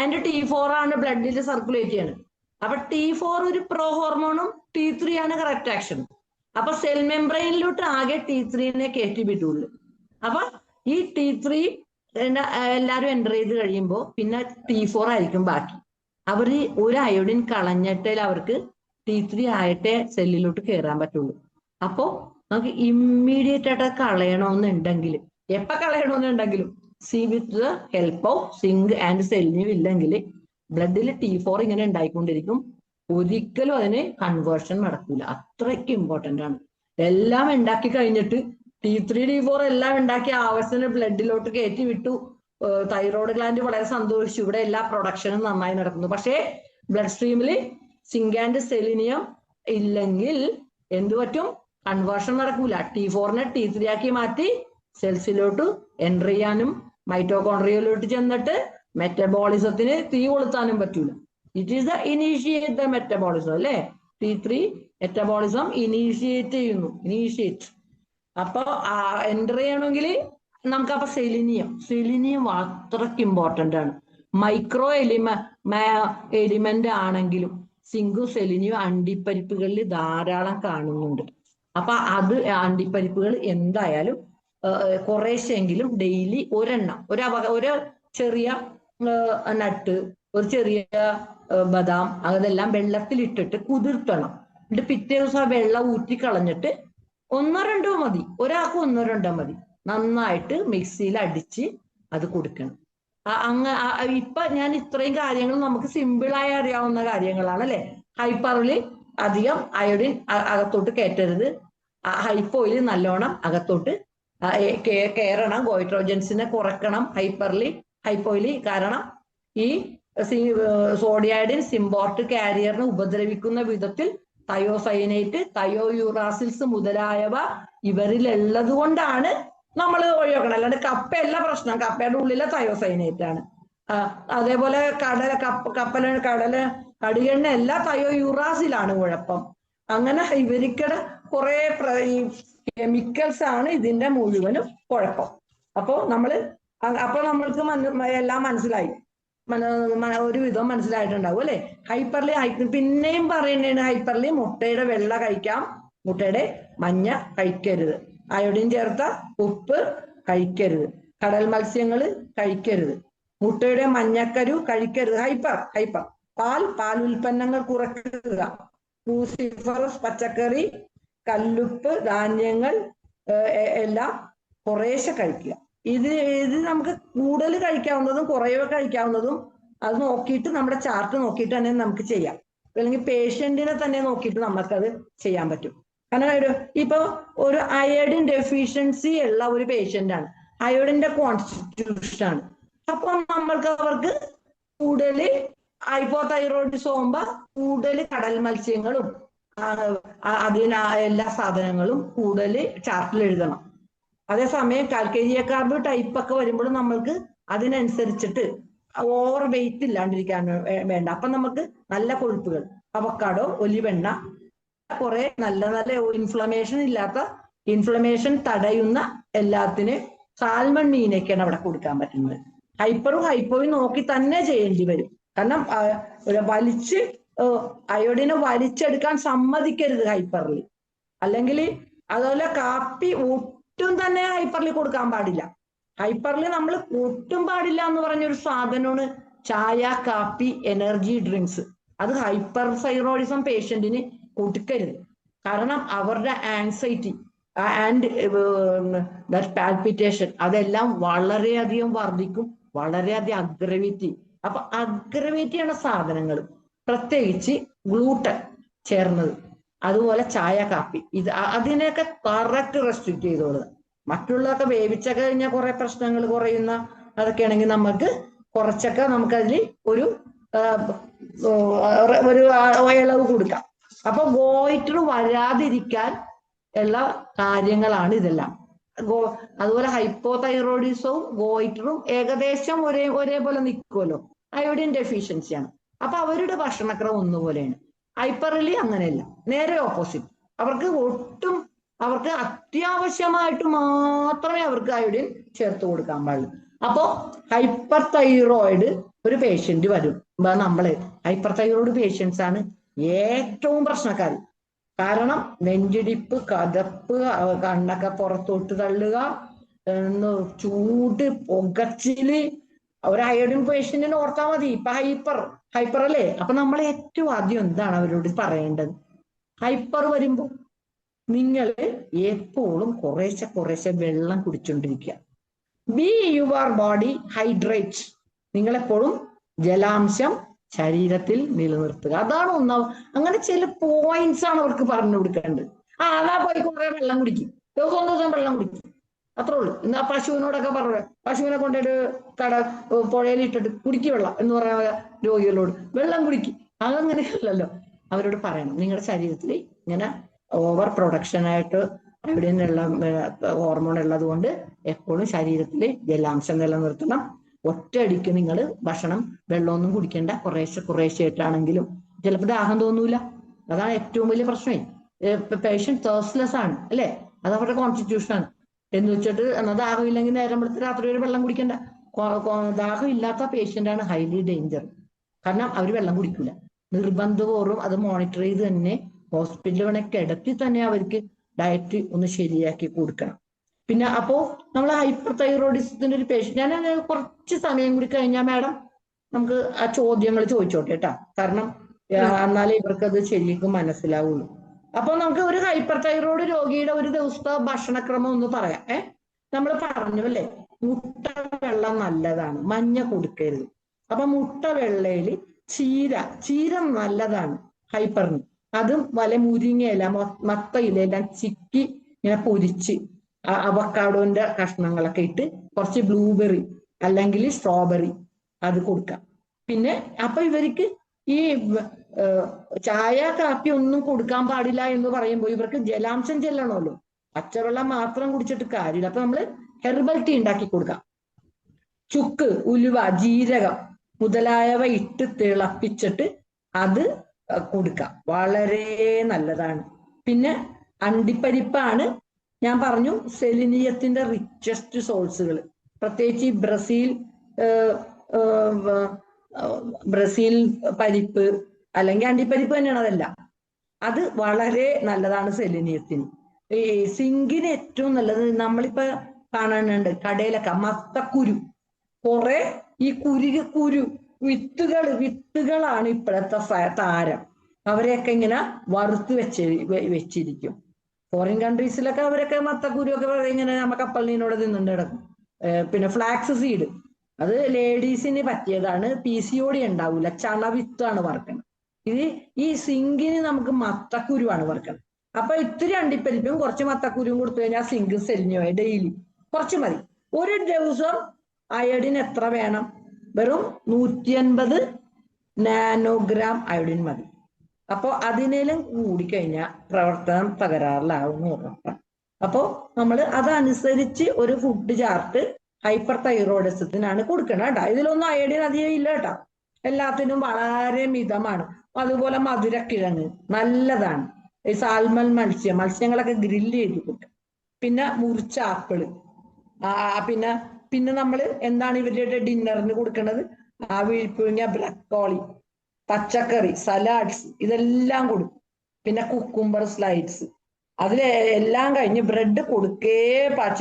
ആൻഡ് T4 ആണ് ബ്ലഡിൽ സർക്കുലേറ്റ് ചെയ്യണത്. അപ്പൊ T4 ഒരു പ്രോ ഹോർമോണും T3 ആണ് കറക്റ്റ് ആക്ഷൻ. അപ്പൊ സെൽ മെംബ്രെയിനിലോട്ട് ആകെ T3നെ കയറ്റി വിട്ടുള്ളൂ. അപ്പൊ ഈ T3 എല്ലാരും എൻ്റർ ചെയ്ത് കഴിയുമ്പോൾ പിന്നെ T4 ആയിരിക്കും ബാക്കി. അവര് ഒരു അയോഡിൻ കളഞ്ഞിട്ടേ അവർക്ക് T3 ആയിട്ടേ സെല്ലിലോട്ട് കയറാൻ പറ്റുള്ളൂ. അപ്പോ നമുക്ക് ഇമ്മീഡിയറ്റ് ആയിട്ട് കളയണമെന്നുണ്ടെങ്കിൽ, എപ്പോ കളയണമെന്നുണ്ടെങ്കിലും with the help of zinc and selenium ഇല്ലെങ്കിൽ ബ്ലഡിൽ T4 ഇങ്ങനെ ഉണ്ടായിക്കൊണ്ടിരിക്കും. ഒരിക്കലും അതിന് കൺവേർഷൻ നടക്കില്ല. അത്രയ്ക്ക് ഇമ്പോർട്ടൻ്റ് ആണ്. എല്ലാം ഉണ്ടാക്കി കഴിഞ്ഞിട്ട് T3 T4 എല്ലാം ഉണ്ടാക്കി ആവശ്യത്തിന് ബ്ലഡിലോട്ട് കയറ്റി വിട്ടു. തൈറോയ്ഡ് ഗ്ലാൻഡ് വളരെ സന്തോഷിച്ചു, ഇവിടെ എല്ലാ പ്രൊഡക്ഷനും നന്നായി നടക്കുന്നു. പക്ഷേ ബ്ലഡ് സ്ട്രീമിൽ സിങ്ക് ആൻഡ് സെലിനിയം ഇല്ലെങ്കിൽ എന്ത് പറ്റും? കൺവേർഷൻ നടക്കൂല. T4നെ T3 ആക്കി മാറ്റി സെൽസിലോട്ട് എൻ്റർ ചെയ്യാനും മൈറ്റോകോൺട്രിയയിലോട്ട് ചെന്നിട്ട് മെറ്റബോളിസത്തിന് തീ കൊളുത്താനും പറ്റൂല. It is the initiate the metabolism അല്ലേ. T3 മെറ്റബോളിസം ഇനീഷ്യേറ്റ് ചെയ്യുന്നു. അപ്പൊ എൻ്റർ ചെയ്യണമെങ്കിൽ നമുക്ക് അപ്പൊ സെലിനിയം അത്രയ്ക്ക് ഇമ്പോർട്ടൻ്റ് ആണ്. മൈക്രോ എലിമെന്റ് ആണെങ്കിലും സിങ്കും സെലിനിയും അണ്ടിപ്പരിപ്പുകളിൽ ധാരാളം കാണുന്നുണ്ട്. അപ്പൊ അത് അണ്ടിപ്പരിപ്പുകൾ എന്തായാലും കുറേശ്ശെങ്കിലും ഡെയിലി ഒരെണ്ണം, ഒരു ചെറിയ നട്ട്, ഒരു ചെറിയ ബദാം, അതെല്ലാം വെള്ളത്തിലിട്ടിട്ട് കുതിർത്തണം. എന്നിട്ട് പിറ്റേ ദിവസം ആ വെള്ളം ഊറ്റി കളഞ്ഞിട്ട് 1-2 മതി, ഒരാൾക്ക് 1-2 മതി, നന്നായിട്ട് മിക്സിയിൽ അടിച്ച് അത് കൊടുക്കണം. ഇപ്പൊ ഞാൻ ഇത്രയും കാര്യങ്ങൾ നമുക്ക് സിമ്പിളായി അറിയാവുന്ന കാര്യങ്ങളാണ് അല്ലെ. ഹൈപ്പറിൽ അധികം അയോഡിൻ അകത്തോട്ട് കയറ്റരുത്, ഹൈപ്പോയിൽ നല്ലോണം അകത്തോട്ട് കയറണം, ഗോയിട്രോജൻസിനെ കുറക്കണം ഹൈപ്പോയിൽ. കാരണം ഈ സോഡിയായിഡിൻ സിംബോർട്ട് കാരിയറിനെ ഉപദ്രവിക്കുന്ന വിധത്തിൽ തയോസൈനേറ്റ്, തയോയൂറാസിൽസ് മുതലായവ ഇവരിലുള്ളത് കൊണ്ടാണ് നമ്മൾ ഒഴിവാക്കണം. അല്ലാണ്ട് കപ്പയല്ല പ്രശ്നം, കപ്പയുടെ ഉള്ളിലെ തയോസൈനേറ്റ് ആണ്. അതേപോലെ കടല കടിയെണ്ണ എല്ലാ തയോയൂറാസിലാണ് കുഴപ്പം. അങ്ങനെ ഇവർക്കിടെ കുറെ കെമിക്കൽസ് ആണ് ഇതിന്റെ മുഴുവനും കുഴപ്പം. അപ്പൊ നമ്മൾക്ക് എല്ലാം മനസ്സിലായി, ഒരുവിധം മനസ്സിലായിട്ടുണ്ടാവും അല്ലെ. ഹൈപ്പറിൽ പിന്നെയും പറയുന്നതാണ്, ഹൈപ്പറിൽ മുട്ടയുടെ വെള്ള കഴിക്കാം, മുട്ടയുടെ മഞ്ഞ കഴിക്കരുത്, അയോഡിൻ ചേർത്ത ഉപ്പ് കഴിക്കരുത്, കടൽ മത്സ്യങ്ങൾ കഴിക്കരുത്, മുട്ടയുടെ മഞ്ഞക്കരു കഴിക്കരുത്. ഹൈപ്പർ പാൽ ഉൽപ്പന്നങ്ങൾ കുറയ്ക്കുക, ക്രൂസിഫറസ് പച്ചക്കറി, കല്ലുപ്പ്, ധാന്യങ്ങൾ എല്ലാം കുറേശ്ശെ കഴിക്കുക. ഇത് നമുക്ക് കൂടുതൽ കഴിക്കാവുന്നതും കുറേശ്ശെ കഴിക്കാവുന്നതും അത് നോക്കിയിട്ട് നമ്മുടെ ചാർട്ട് നോക്കിയിട്ട് തന്നെ നമുക്ക് ചെയ്യാം. അല്ലെങ്കിൽ പേഷ്യന്റിനെ തന്നെ നോക്കിയിട്ട് നമുക്കത് ചെയ്യാൻ പറ്റും. കാരണം ഇപ്പൊ ഒരു അയഡിൻ ഡെഫിഷ്യൻസി ഉള്ള ഒരു പേഷ്യന്റ് ആണ്, അയോഡിന്റെ കോൺസ്റ്റിറ്റ്യൂഷൻ ആണ്. അപ്പൊ അവർക്ക് കൂടുതൽ ഹൈപ്പോതൈറോയിഡിസം ആകുമ്പോ കൂടുതൽ കടൽ മത്സ്യങ്ങളും എല്ലാ സാധനങ്ങളും കൂടുതൽ ചാർട്ടിൽ എഴുതണം. അതേസമയം കാൽക്കേരിയ കാർബ് ടൈപ്പ് ഒക്കെ വരുമ്പോൾ നമ്മൾക്ക് അതിനനുസരിച്ചിട്ട് ഓവർ വെയിറ്റ് ഇല്ലാണ്ടിരിക്കാൻ വേണ്ട. അപ്പൊ നമുക്ക് നല്ല കൊഴുപ്പുകൾ, അവക്കാഡോ, ഒലിവെണ്ണ, കുറെ നല്ല ഇൻഫ്ലമേഷൻ തടയുന്ന എല്ലാത്തിനും സാൽമൺ മീനൊക്കെയാണ് അവിടെ കൊടുക്കാൻ പറ്റുന്നത്. ഹൈപ്പോയും നോക്കി തന്നെ ചെയ്യേണ്ടി വരും. കാരണം അയോഡിനെ വലിച്ചെടുക്കാൻ സമ്മതിക്കരുത് ഹൈപ്പറിൽ. അല്ലെങ്കിൽ അതുപോലെ കാപ്പി ഒട്ടും തന്നെ ഹൈപ്പറിൽ കൊടുക്കാൻ പാടില്ല. ഹൈപ്പറിൽ നമ്മൾ ഒട്ടും പാടില്ല എന്ന് പറഞ്ഞൊരു സാധനമാണ് ചായ, കാപ്പി, എനർജി ഡ്രിങ്ക്സ്. അത് ഹൈപ്പർ തൈറോയിഡിസം പേഷ്യന്റിന് കൊടുക്കരുത്. കാരണം അവരുടെ ആൻസൈറ്റി ആൻഡ് പാൽപിറ്റേഷൻ അതെല്ലാം വളരെയധികം വർദ്ധിക്കും, വളരെയധികം അഗ്രവിറ്റി. അപ്പൊ അഗ്രവിറ്റിയാണ് സാധനങ്ങൾ, പ്രത്യേകിച്ച് ഗ്ലൂട്ടൻ ചേർന്നത്, അതുപോലെ ചായ, കാപ്പി, അതിനെയൊക്കെ കറക്റ്റ് റെസ്ട്രിക്ട് ചെയ്തോളുക. മറ്റുള്ളതൊക്കെ വേവിച്ചൊക്കെ കഴിഞ്ഞാൽ കുറെ പ്രശ്നങ്ങൾ കുറയുന്ന അതൊക്കെ ആണെങ്കിൽ നമുക്ക് കുറച്ചൊക്കെ നമുക്കതിൽ ഒരു ഇളവ് കൊടുക്കാം. അപ്പൊ ഗോയിറ്റർ വരാതിരിക്കാൻ ഉള്ള കാര്യങ്ങളാണ് ഇതെല്ലാം. അതുപോലെ ഹൈപ്പോതൈറോയിഡിസവും ഗോയിറ്ററും ഏകദേശം ഒരേപോലെ നിൽക്കുമല്ലോ, അയോഡിൻ ഡെഫിഷ്യൻസിയാണ്. അപ്പൊ അവരുടെ ഭക്ഷണക്രമം ഒന്നുപോലെയാണ്. ഹൈപ്പറിൽ അങ്ങനെയല്ല, നേരെ ഓപ്പോസിറ്റ്. അവർക്ക് അത്യാവശ്യമായിട്ട് മാത്രമേ അവർക്ക് അയോഡിൻ ചേർത്ത് കൊടുക്കാൻ പാടുള്ളൂ. അപ്പോ ഹൈപ്പർ തൈറോയിഡ് ഒരു പേഷ്യന്റ് വരും, ഹൈപ്പർ തൈറോയിഡ് പേഷ്യൻസ് ആണ് ഏറ്റവും പ്രശ്നക്കാർ. കാരണം നെഞ്ചിടിപ്പ്, കതപ്പ്, കണ്ണൊക്കെ പുറത്തോട്ട് തള്ളുക, ചൂട്, പുകച്ചില്. ഒരു അയോഡിൻ പേഷ്യന്റിനെ ഓർത്താൽ മതി. ഇപ്പൊ ഹൈപ്പർ അല്ലേ. അപ്പൊ നമ്മൾ ഏറ്റവും ആദ്യം എന്താണ് അവരോട് പറയേണ്ടത്? ഹൈപ്പർ വരുമ്പോ നിങ്ങൾ എപ്പോഴും കുറേശ്ശെ വെള്ളം കുടിച്ചോണ്ടിരിക്കുക. Be your body hydrate. നിങ്ങളെപ്പോഴും ജലാംശം ശരീരത്തിൽ നിലനിർത്തുക. അതാണ് അങ്ങനെ ചില പോയിന്റ്സ് ആണ് അവർക്ക് പറഞ്ഞു കൊടുക്കേണ്ടത്. അതാ പോയി കുറെ വെള്ളം കുടിക്കും, ദിവസം വെള്ളം കുടിക്കും, അത്രേ ഉള്ളൂ. ഇന്ന് ആ പശുവിനോടൊക്കെ പറഞ്ഞു, പശുവിനെ കൊണ്ടൊരു പുഴയിലിട്ടിട്ട് കുടിക്കുക വെള്ളം എന്ന് പറയുന്ന രോഗികളോട് വെള്ളം കുടിക്കും. അതങ്ങനെയല്ലല്ലോ. അവരോട് പറയണം, നിങ്ങളുടെ ശരീരത്തിൽ ഇങ്ങനെ ഓവർ പ്രൊഡക്ഷനായിട്ട് അവിടെയുള്ള ഹോർമോൺ ഉള്ളത് കൊണ്ട് എപ്പോഴും ശരീരത്തിൽ ജലാംശം നിലനിർത്തണം. ഒറ്റയടിക്ക് നിങ്ങൾ ഭക്ഷണം, വെള്ളമൊന്നും കുടിക്കേണ്ട, കുറേശ്ശെ ആയിട്ടാണെങ്കിലും. ചിലപ്പോൾ ദാഹം തോന്നൂല, അതാണ് ഏറ്റവും വലിയ പ്രശ്നമേ. പേഷ്യന്റ് തേഴ്സ്റ്റ്ലെസ് ആണ് അല്ലെ, അത് അവരുടെ കോൺസ്റ്റിറ്റ്യൂഷൻ ആണ്. എന്ന് വെച്ചിട്ട് എന്നാൽ ദാഹം ഇല്ലെങ്കിൽ നേരം വെളുത്ത് രാത്രി വരെ വെള്ളം കുടിക്കണ്ട. ദാഹം ഇല്ലാത്ത പേഷ്യന്റ് ആണ് ഹൈലി ഡേഞ്ചർ. കാരണം അവർ വെള്ളം കുടിക്കൂല. നിർബന്ധപൂർവ്വം അത് മോണിറ്റർ ചെയ്ത് തന്നെ ഹോസ്പിറ്റലുകളെ കിടത്തി തന്നെ അവർക്ക് ഡയറ്റ് ഒന്ന് ശരിയാക്കി കൊടുക്കണം. പിന്നെ അപ്പോ നമ്മൾ ഹൈപ്പർ തൈറോയിഡിസത്തിന്റെ ഒരു പേഷ്യന്റ്, ഞാൻ കുറച്ച് സമയം കൂടി കഴിഞ്ഞാൽ മാഡം നമുക്ക് ആ ചോദ്യങ്ങൾ ചോദിച്ചോട്ടെ കേട്ടാ. കാരണം എന്നാലേ ഇവർക്കത് ശരിക്കും മനസ്സിലാവുള്ളൂ. അപ്പൊ നമുക്ക് ഒരു ഹൈപ്പർ തൈറോയ്ഡ് രോഗിയുടെ ഒരു ദിവസത്തെ ഭക്ഷണക്രമം ഒന്ന് പറയാം. നമ്മൾ പറഞ്ഞു അല്ലേ, മുട്ട വെള്ളം നല്ലതാണ്, മഞ്ഞ കൊടുക്കരുത്. അപ്പൊ മുട്ട വെള്ളയില് ചീര നല്ലതാണ് ഹൈപ്പറിന്. അതും വല്ല മുരിങ്ങയില മത്ത ഇലയെല്ലാം ചിക്കി ഇങ്ങനെ പൊരിച്ച് അവക്കാഡോന്റെ കഷ്ണങ്ങളൊക്കെ ഇട്ട് കുറച്ച് ബ്ലൂബെറി അല്ലെങ്കിൽ സ്ട്രോബെറി അത് കൊടുക്കാം. പിന്നെ അപ്പൊ ഇവർക്ക് ഈ ചായ കാപ്പി ഒന്നും കൊടുക്കാൻ പാടില്ല എന്ന് പറയുമ്പോൾ ഇവർക്ക് ജലാംശം ചെല്ലണമല്ലോ. പച്ചവെള്ളം മാത്രം കുടിച്ചിട്ട് കാര്യമില്ല. അപ്പൊ നമ്മള് ഹെർബൽ ടീ ഉണ്ടാക്കി കൊടുക്കാം. ചുക്ക്, ഉലുവ, ജീരകം മുതലായവ ഇട്ട് തിളപ്പിച്ചിട്ട് അത് കൊടുക്കാം. വളരെ നല്ലതാണ്. പിന്നെ അണ്ടിപ്പരിപ്പാണ് ഞാൻ പറഞ്ഞു സെലിനിയത്തിന്റെ റിച്ചസ്റ്റ് സോഴ്സുകൾ. പ്രത്യേകിച്ച് ഈ ബ്രസീൽ പരിപ്പ് അല്ലെങ്കിൽ അണ്ടിപ്പരിപ്പ് തന്നെയാണ് അതെല്ലാം. അത് വളരെ നല്ലതാണ് സെലിനിയത്തിന്. ഈ സിങ്കിന് ഏറ്റവും നല്ലത് നമ്മളിപ്പോ കാണാനുണ്ട് കടയിലൊക്കെ മത്തക്കുരു, കുറെ ഈ കുരു വിത്തുകളാണ് ഇപ്പോഴത്തെ താരം. അവരെയൊക്കെ ഇങ്ങനെ വറുത്ത് വെച്ചിരിക്കും. ഫോറിൻ കൺട്രീസിലൊക്കെ അവരൊക്കെ മത്തക്കുരു ഒക്കെ ഇങ്ങനെ നമ്മ കപ്പലിനോട് തിന്നുണ്ട് കിടക്കും. പിന്നെ ഫ്ലാക്സ് സീഡ്, അത് ലേഡീസിന് പറ്റിയതാണ്. PCOD ഉണ്ടാവില്ല. ചണവിത്താണ് വറുക്കണം. ഈ സിങ്കിന് നമുക്ക് മത്തക്കുരുവാണ് വറുക്കണം. അപ്പൊ ഇത്തിരി അണ്ടിപ്പരിപ്പും കുറച്ച് മത്തക്കുരുവും കൊടുത്തു കഴിഞ്ഞാൽ സിങ്ക് സെലിഞ്ഞുപോയി. ഡെയിലി കുറച്ച് മതി. ഒരു ദിവസം അയഡിൻ എത്ര വേണം? വെറും 150 നാനോഗ്രാം അയഡിൻ മതി. അപ്പൊ അതിനേലും കൂടിക്കഴിഞ്ഞാൽ പ്രവർത്തനം തകരാറിലാവുന്ന ഉറപ്പാണ്. അപ്പോ നമ്മൾ അതനുസരിച്ച് ഒരു ഫുഡ് ചാർട്ട് ഹൈപ്പർ തൈറോയിഡിസത്തിനാണ് കൊടുക്കണം കേട്ടോ. ഇതിലൊന്നും അയഡിൻ അധികം ഇല്ല കേട്ടോ. എല്ലാത്തിനും വളരെ മിതമാണ്. അതുപോലെ മധുരക്കിഴങ്ങ് നല്ലതാണ്. ഈ സാൽമൺ മത്സ്യങ്ങളൊക്കെ ഗ്രില്ല് ചെയ്ത് കൊടുക്കും. പിന്നെ മുറിച്ച ആപ്പിള്, പിന്നെ നമ്മൾ എന്താണ് ഇവരുടെ ഡിന്നറിന് കൊടുക്കുന്നത്? ആവിപിഴിഞ്ഞ ബ്രക്കോളി, പച്ചക്കറി, സലാഡ്സ് ഇതെല്ലാം കൊടുക്കും. പിന്നെ കുക്കുംബർ സ്ലൈഡ്സ്. അതിലെല്ലാം കഴിഞ്ഞ് ബ്രെഡ് കൊടുക്കേ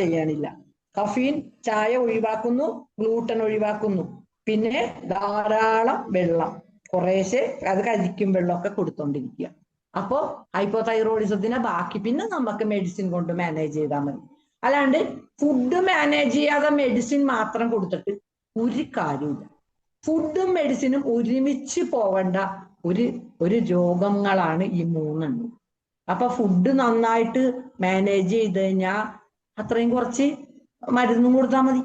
ചെയ്യാനില്ല. കഫീൻ, ചായ ഒഴിവാക്കുന്നു, ഗ്ലൂട്ടൻ ഒഴിവാക്കുന്നു. പിന്നെ ധാരാളം വെള്ളം, കുറേശ്ശെ അത് കരിക്കും വെള്ളമൊക്കെ കൊടുത്തോണ്ടിരിക്കുക. അപ്പോ ഹൈപ്പോതൈറോയിഡിസത്തിന് ബാക്കി പിന്നെ നമുക്ക് മെഡിസിൻ കൊണ്ട് മാനേജ് ചെയ്താൽ മതി. അല്ലാണ്ട് ഫുഡ് മാനേജ് ചെയ്യാതെ മെഡിസിൻ മാത്രം കൊടുത്തിട്ട് ഒരു കാര്യമില്ല. ഫുഡും മെഡിസിനും ഒരുമിച്ച് പോകേണ്ട ഒരു രോഗങ്ങളാണ് ഈ മൂന്നെണ്ണം. അപ്പൊ ഫുഡ് നന്നായിട്ട് മാനേജ് ചെയ്ത് കഴിഞ്ഞാൽ അത്രയും കുറച്ച് മരുന്നും കൊടുത്താൽ മതി.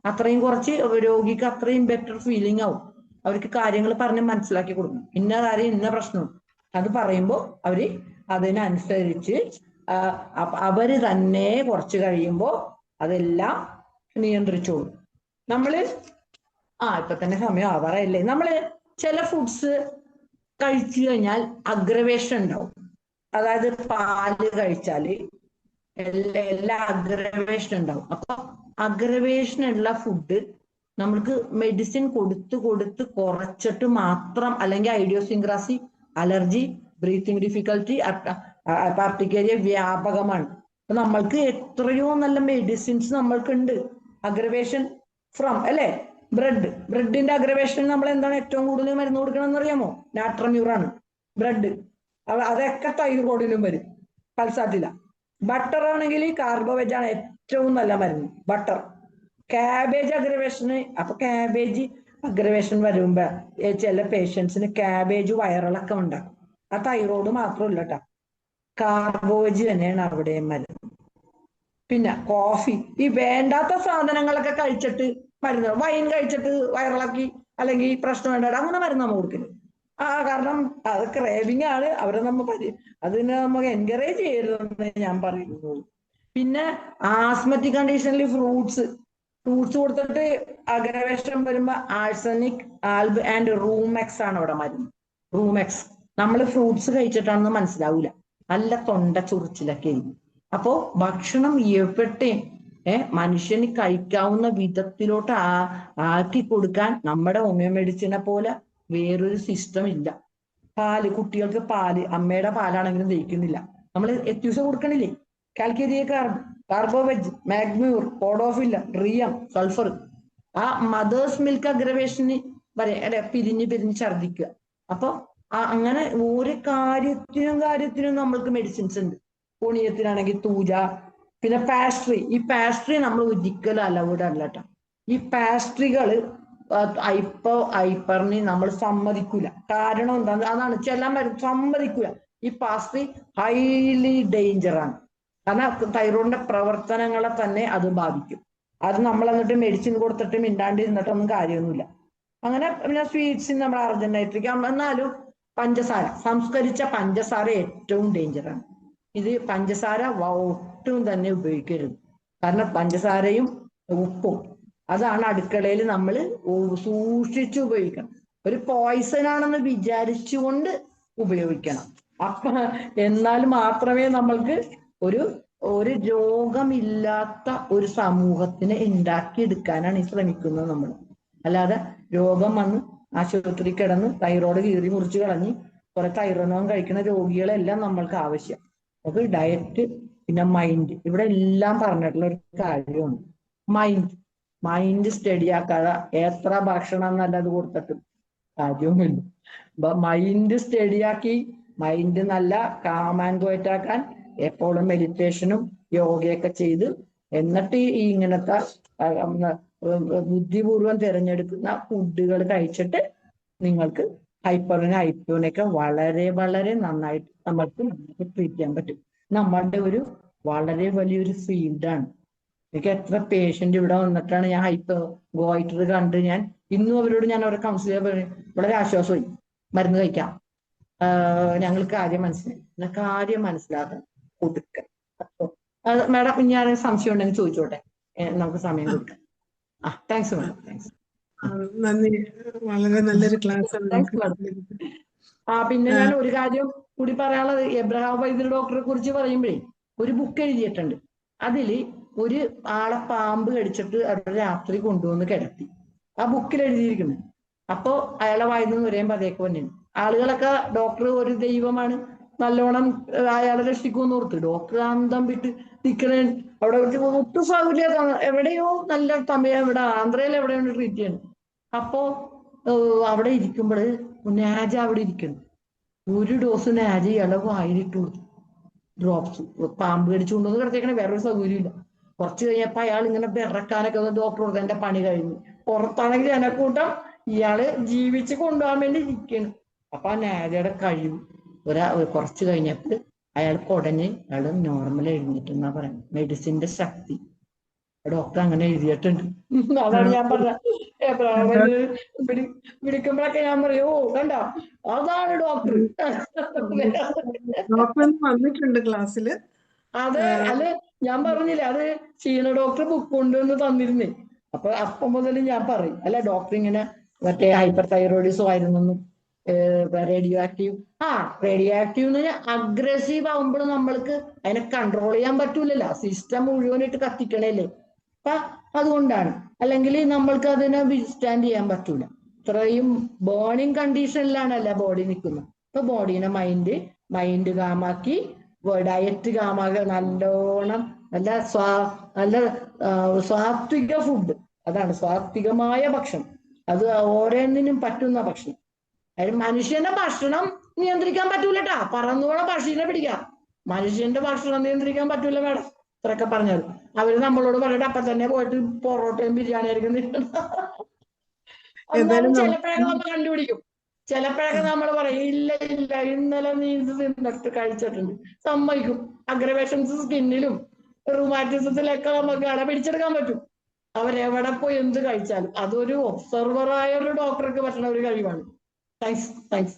അത്രയും കുറച്ച് രോഗിക്ക് അത്രയും ബെറ്റർ ഫീലിംഗ് ആവും. അവർക്ക് കാര്യങ്ങൾ പറഞ്ഞ് മനസ്സിലാക്കി കൊടുക്കും. ഇന്ന കാര്യം ഇന്ന പ്രശ്നം അത് പറയുമ്പോൾ അവര് അതിനനുസരിച്ച് അവര് തന്നെ കുറച്ച് കഴിയുമ്പോൾ അതെല്ലാം നിയന്ത്രിച്ചോളും. നമ്മള് ഇപ്പൊ തന്നെ സമയം ആവാറല്ലേ. നമ്മള് ചില ഫുഡ്സ് കഴിച്ചു കഴിഞ്ഞാൽ അഗ്രവേഷൻ ഉണ്ടാവും. അതായത് പാല് കഴിച്ചാല് എല്ലാ അഗ്രവേഷൻ ഉണ്ടാവും. അപ്പൊ അഗ്രവേഷൻ ഉള്ള ഫുഡ് നമ്മൾക്ക് മെഡിസിൻ കൊടുത്ത് കുറച്ചിട്ട് മാത്രം, അല്ലെങ്കിൽ ഐഡിയോസിൻക്രാസി, അലർജി, ബ്രീത്തിങ് ഡിഫിക്കൽറ്റി, പാർട്ടിക്കേരിയ വ്യാപകമാണ്. അപ്പൊ നമ്മൾക്ക് എത്രയോ നല്ല മെഡിസിൻസ് നമ്മൾക്കുണ്ട്. അഗ്രവേഷൻ ഫ്രം അല്ലെ ബ്രെഡിന്റെ അഗ്രവേഷൻ നമ്മൾ എന്താണ് ഏറ്റവും കൂടുതൽ മരുന്ന് കൊടുക്കണമെന്ന് അറിയാമോ? നാട്രമ്യൂറാണ്. ബ്രെഡ് അതൊക്കെ തൈറോയിഡിലും വരും, പൾസാറ്റില. ബട്ടർ ആണെങ്കിൽ കാർബോവേജ് ആണ് ഏറ്റവും നല്ല മരുന്ന്, ബട്ടർ. കാബേജ് അഗ്രവേഷന്, അപ്പൊ കാബേജ് അഗ്രവേഷൻ വരുമ്പോ ചില പേഷ്യൻസിന് കാബേജ് വയറിളക്കം ഉണ്ടാക്കും. ആ തൈറോയ്ഡ് മാത്രമല്ല കേട്ടോ, കാർബോവേജ് തന്നെയാണ് അവിടെയും മരുന്ന്. പിന്നെ കോഫി, ഈ വേണ്ടാത്ത സാധനങ്ങളൊക്കെ കഴിച്ചിട്ട് മരുന്ന്, വൈൻ കഴിച്ചിട്ട് വയറിളക്കി അല്ലെങ്കിൽ പ്രശ്നം വേണ്ട അങ്ങനെ മരുന്ന് നമ്മൾ കൊടുക്കരുത്. കാരണം അത് ക്രേവിംഗ് ആണ്. അവരെ അതിനെ നമുക്ക് എൻകറേജ് ചെയ്യരുതെന്ന് ഞാൻ പറയുന്നു. പിന്നെ ആസ്മറ്റിക് കണ്ടീഷനിൽ ഫ്രൂട്ട്സ് കൊടുത്തിട്ട് അഗ്രവേഷൻ വരുമ്പോ ആഴ്സനിക്, ആൽബ് ആൻഡ് റൂമെക്സ് ആണ് അവിടെ മരുന്ന്. റൂമെക്സ് നമ്മൾ ഫ്രൂട്ട്സ് കഴിച്ചിട്ടാണെന്ന് മനസ്സിലാവൂല, നല്ല തൊണ്ട ചൊറിച്ചിലൊക്കെ ആയിരിക്കും. അപ്പോ ഭക്ഷണം എവിടെയും മനുഷ്യന് കഴിക്കാവുന്ന വിധത്തിലോട്ട് ആക്കി കൊടുക്കാൻ നമ്മുടെ ഹോമിയോ മെഡിസിനെ പോലെ വേറൊരു സിസ്റ്റം ഇല്ല. കുട്ടികൾക്ക് പാല് അമ്മയുടെ പാലാണെങ്കിലും ദഹിക്കുന്നില്ല. നമ്മൾ എത്യൂസ കൊടുക്കണില്ലേ? Calcarea carbo veg, mag mur, podophyllum, rheum, sulphur. ആ മദേഴ്സ് മിൽക്ക് അഗ്രവേഷന് വരെ പിരിഞ്ഞ് ഛർദിക്കുക. അപ്പൊ അങ്ങനെ ഒരു കാര്യത്തിനും നമ്മൾക്ക് മെഡിസിൻസ് ഉണ്ട്. പൊണിയത്തിനാണെങ്കിൽ തൂജ, പിന്നെ പാസ്ട്രി. ഈ പാസ്ട്രി നമ്മൾ ഒരിക്കലും അലൗഡ് അല്ല കേട്ടോ. ഈ പാസ്ട്രികള് ഹൈപ്പറിന് നമ്മൾ സമ്മതിക്കൂല. കാരണം എന്താണ്? അതാണ് ചില മരുന്ന് സമ്മതിക്കൂല. ഈ പാസ്ട്രി ഹൈലി ഡേഞ്ചറാണ്. കാരണം തൈറോയിഡിന്റെ പ്രവർത്തനങ്ങളെ തന്നെ അത് ബാധിക്കും. അത് നമ്മൾ എന്നിട്ട് മെഡിസിൻ കൊടുത്തിട്ട് മിണ്ടാണ്ടിരുന്നിട്ടൊന്നും കാര്യമൊന്നുമില്ല. അങ്ങനെ പിന്നെ സ്വീറ്റ്സ് നമ്മൾ അർജന്റൈട്രിക്. എന്നാലും പഞ്ചസാര, സംസ്കരിച്ച പഞ്ചസാര ഏറ്റവും ഡേഞ്ചറാണ്. ഇത് പഞ്ചസാര ഒട്ടും തന്നെ ഉപയോഗിക്കരുത്. കാരണം പഞ്ചസാരയും ഉപ്പും അതാണ് അടുക്കളയിൽ നമ്മൾ സൂക്ഷിച്ചു ഉപയോഗിക്കണം. ഒരു പോയിസൺ ആണെന്ന് വിചാരിച്ചുകൊണ്ട് ഉപയോഗിക്കണം. അപ്പൊ എന്നാൽ മാത്രമേ നമ്മൾക്ക് ഒരു ഒരു രോഗമില്ലാത്ത ഒരു സമൂഹത്തിനെ ഉണ്ടാക്കിയെടുക്കാനാണ് ഈ ശ്രമിക്കുന്നത് നമ്മൾ. അല്ലാതെ രോഗം വന്ന് ആശുപത്രി കിടന്ന് തൈറോയ്ഡ് കീറി മുറിച്ച് കളഞ്ഞ് കുറെ തൈറോയിഡ് കഴിക്കുന്ന രോഗികളെല്ലാം നമ്മൾക്ക് ആവശ്യം. അത് ഡയറ്റ്, പിന്നെ മൈൻഡ്. ഇവിടെ എല്ലാം പറഞ്ഞിട്ടുള്ള ഒരു കാര്യമാണ് മൈൻഡ് സ്റ്റഡി ആക്കാതെ എത്ര ഭക്ഷണം നല്ലത് കൊടുത്തിട്ടും കാര്യവുമില്ല. മൈൻഡ് സ്റ്റഡിയാക്കി മൈൻഡ് നല്ല കാം ആൻഡ് ക്വയറ്റ് ആക്കാൻ എപ്പോഴും മെഡിറ്റേഷനും യോഗയൊക്കെ ചെയ്ത്, എന്നിട്ട് ഈ ഇങ്ങനത്തെ ബുദ്ധിപൂർവം തിരഞ്ഞെടുക്കുന്ന ഫുഡുകൾ കഴിച്ചിട്ട് നിങ്ങൾക്ക് ഹൈപ്പറിനെ വളരെ വളരെ നന്നായിട്ട് നമ്മൾക്ക് ട്രീറ്റ് ചെയ്യാൻ പറ്റും. നമ്മളുടെ ഒരു വളരെ വലിയൊരു ഫീൽഡാണ്. എനിക്ക് എത്ര പേഷ്യന്റ് ഇവിടെ വന്നിട്ടാണ് ഞാൻ ഗോയിറ്റർ കണ്ട് ഞാൻ ഇന്നും അവരോട് ഞാൻ അവരെ കൗൺസിൽ ചെയ്യാൻ വളരെ ആശ്വാസമായി. മരുന്ന് കഴിക്കാം, ഞങ്ങൾക്ക് കാര്യം മനസ്സിലായി, കാര്യം മനസ്സിലാക്കാൻ കൊടുക്കുക. മാഡം ഞാൻ സംശയം ഉണ്ടെങ്കിൽ ചോദിച്ചോട്ടെ, നമുക്ക് സമയം കൊടുക്കാം. Thanks madam, thanks. നന്ദി, വളരെ നല്ലൊരു ക്ലാസ് ആണ് താങ്ക്സ് നമുക്ക്. മാഡം. പിന്നെ ഞാൻ ഒരു കാര്യം കൂടി പറയാനുള്ളത്, എബ്രഹാം വൈദ്യർ ഡോക്ടറെ കുറിച്ച് പറയുമ്പോഴേ ഒരു ബുക്ക് എഴുതിയിട്ടുണ്ട്. അതില് ഒരു ആളെ പാമ്പ് കടിച്ചിട്ട് അവിടെ രാത്രി കൊണ്ടുവന്ന് കിടത്തി. ആ ബുക്കിൽ എഴുതിയിരിക്കുന്നു. അപ്പോ അയാളെ വായിന്ന് ഒരേ പതയൊക്കെ വന്നിരുന്നു. ആളുകളൊക്കെ ഡോക്ടർ ഒരു ദൈവമാണ്, നല്ലോണം അയാളെ രക്ഷിക്കുമെന്ന് ഓർത്ത് ഡോക്ടർ അന്തം വിട്ട് നിൽക്കണേ. അവിടെ ഒട്ടും സൗകര്യം, എവിടെയോ നല്ല തമിഴ്, ഇവിടെ ആന്ധ്രയിൽ എവിടെയാണ് ട്രീറ്റ് ചെയ്യുന്നത്. അപ്പോ അവിടെ ഇരിക്കുമ്പോൾ നാജ അവിടെ ഇരിക്കുന്നു. ഒരു ഡോസ് നാജ ഇയാളെ വായിലിട്ട് കൊടുത്തു. ഡ്രോപ്സ്. പാമ്പ് കടിച്ചുകൊണ്ടുവന്ന് കിടത്തേക്കണേ, വേറൊരു സൗകര്യമില്ല. കുറച്ച് കഴിഞ്ഞപ്പോ അയാൾ ഇങ്ങനെ വിറക്കാനൊക്കെ ഡോക്ടർ കൊടുത്ത് എന്റെ പണി കഴിഞ്ഞു. പുറത്താണെങ്കിൽ ജനക്കൂട്ടം ഇയാള് ജീവിച്ച് കൊണ്ടുപോകാൻ വേണ്ടി ഇരിക്കുന്നു. അപ്പൊ ആ നാജയുടെ കഴിവ് കുറച്ച് കഴിഞ്ഞപ്പോൾ അയാൾ കുടഞ്ഞ് അയാൾ നോർമൽ എഴുന്നേറ്റെന്നാ പറയുന്നത്. മെഡിസിന്റെ ശക്തി ഡോക്ടർ അങ്ങനെ എഴുതിയിട്ടുണ്ട്. അതാണ് ഞാൻ പറഞ്ഞത്. വിളിക്കുമ്പോഴൊക്കെ ഞാൻ പറയും, ഓ കണ്ട, അതാണ് ഡോക്ടർ. ഡോക്ടർ വന്നിട്ടുണ്ട് ക്ലാസ്സില്. അതെ, ഞാൻ പറഞ്ഞില്ലേ, അത് ഷീന ഡോക്ടർ ബുക്ക് കൊണ്ടുവന്ന് തന്നിരുന്നേ. അപ്പം മുതൽ ഞാൻ പറയും, അല്ല ഡോക്ടർ ഇങ്ങനെ മറ്റേ ഹൈപ്പർ തൈറോയിഡിസം ആയിരുന്നെന്നും റേഡിയോ ആക്റ്റീവ്. റേഡിയോ ആക്റ്റീവ് എന്ന് പറഞ്ഞാൽ അഗ്രസീവ് ആവുമ്പോൾ നമ്മൾക്ക് അതിനെ കൺട്രോൾ ചെയ്യാൻ പറ്റൂലല്ലോ. സിസ്റ്റം മുഴുവനായിട്ട് കത്തിക്കണല്ലേ. അപ്പൊ അതുകൊണ്ടാണ്. അല്ലെങ്കിൽ നമ്മൾക്ക് അതിനെ വിസ്റ്റാൻഡ് ചെയ്യാൻ പറ്റൂല. ഇത്രയും ബേണിംഗ് കണ്ടീഷനിലാണല്ല ബോഡി നിൽക്കുന്നത്. അപ്പൊ ബോഡീനെ മൈൻഡ് കാമാക്കി, ഡയറ്റ് കാമാക്കുക, നല്ലോണം നല്ല സാത്വിക ഫുഡ്. അതാണ് സാത്വികമായ ഭക്ഷണം. അത് ഓരോന്നിനും പറ്റുന്ന ഭക്ഷണം. അതിന് മനുഷ്യന്റെ ഭക്ഷണം നിയന്ത്രിക്കാൻ പറ്റൂലട്ടാ. പറന്നുപോണ പക്ഷീനെ പിടിക്കാം, മനുഷ്യന്റെ ഭക്ഷണം നിയന്ത്രിക്കാൻ പറ്റൂല മാഡം. ഇത്രയൊക്കെ പറഞ്ഞത് അവര് നമ്മളോട് പറഞ്ഞിട്ട് അപ്പൊ തന്നെ പോയിട്ട് പൊറോട്ടയും ബിരിയാണി ആയിരിക്കും. എന്നാലും ചിലപ്പോഴൊക്കെ നമ്മൾ കണ്ടുപിടിക്കും. ചിലപ്പോഴൊക്കെ നമ്മൾ പറയും, ഇല്ല ഇന്നലെ നീ ഇത് തിന്നിട്ട് കഴിച്ചിട്ടുണ്ട്, സമ്മതിക്കും. അഗ്രവേഷൻസ് സ്കിന്നിലും റുമാറ്റിസത്തിലൊക്കെ നമുക്ക് അട പിടിച്ചെടുക്കാൻ പറ്റും. അവരെവിടെ പോയി എന്ത് കഴിച്ചാലും അതൊരു ഒബ്സർവറായ ഒരു ഡോക്ടർക്ക് പറ്റുന്ന ഒരു കഴിവാണ്. താങ്ക്സ്.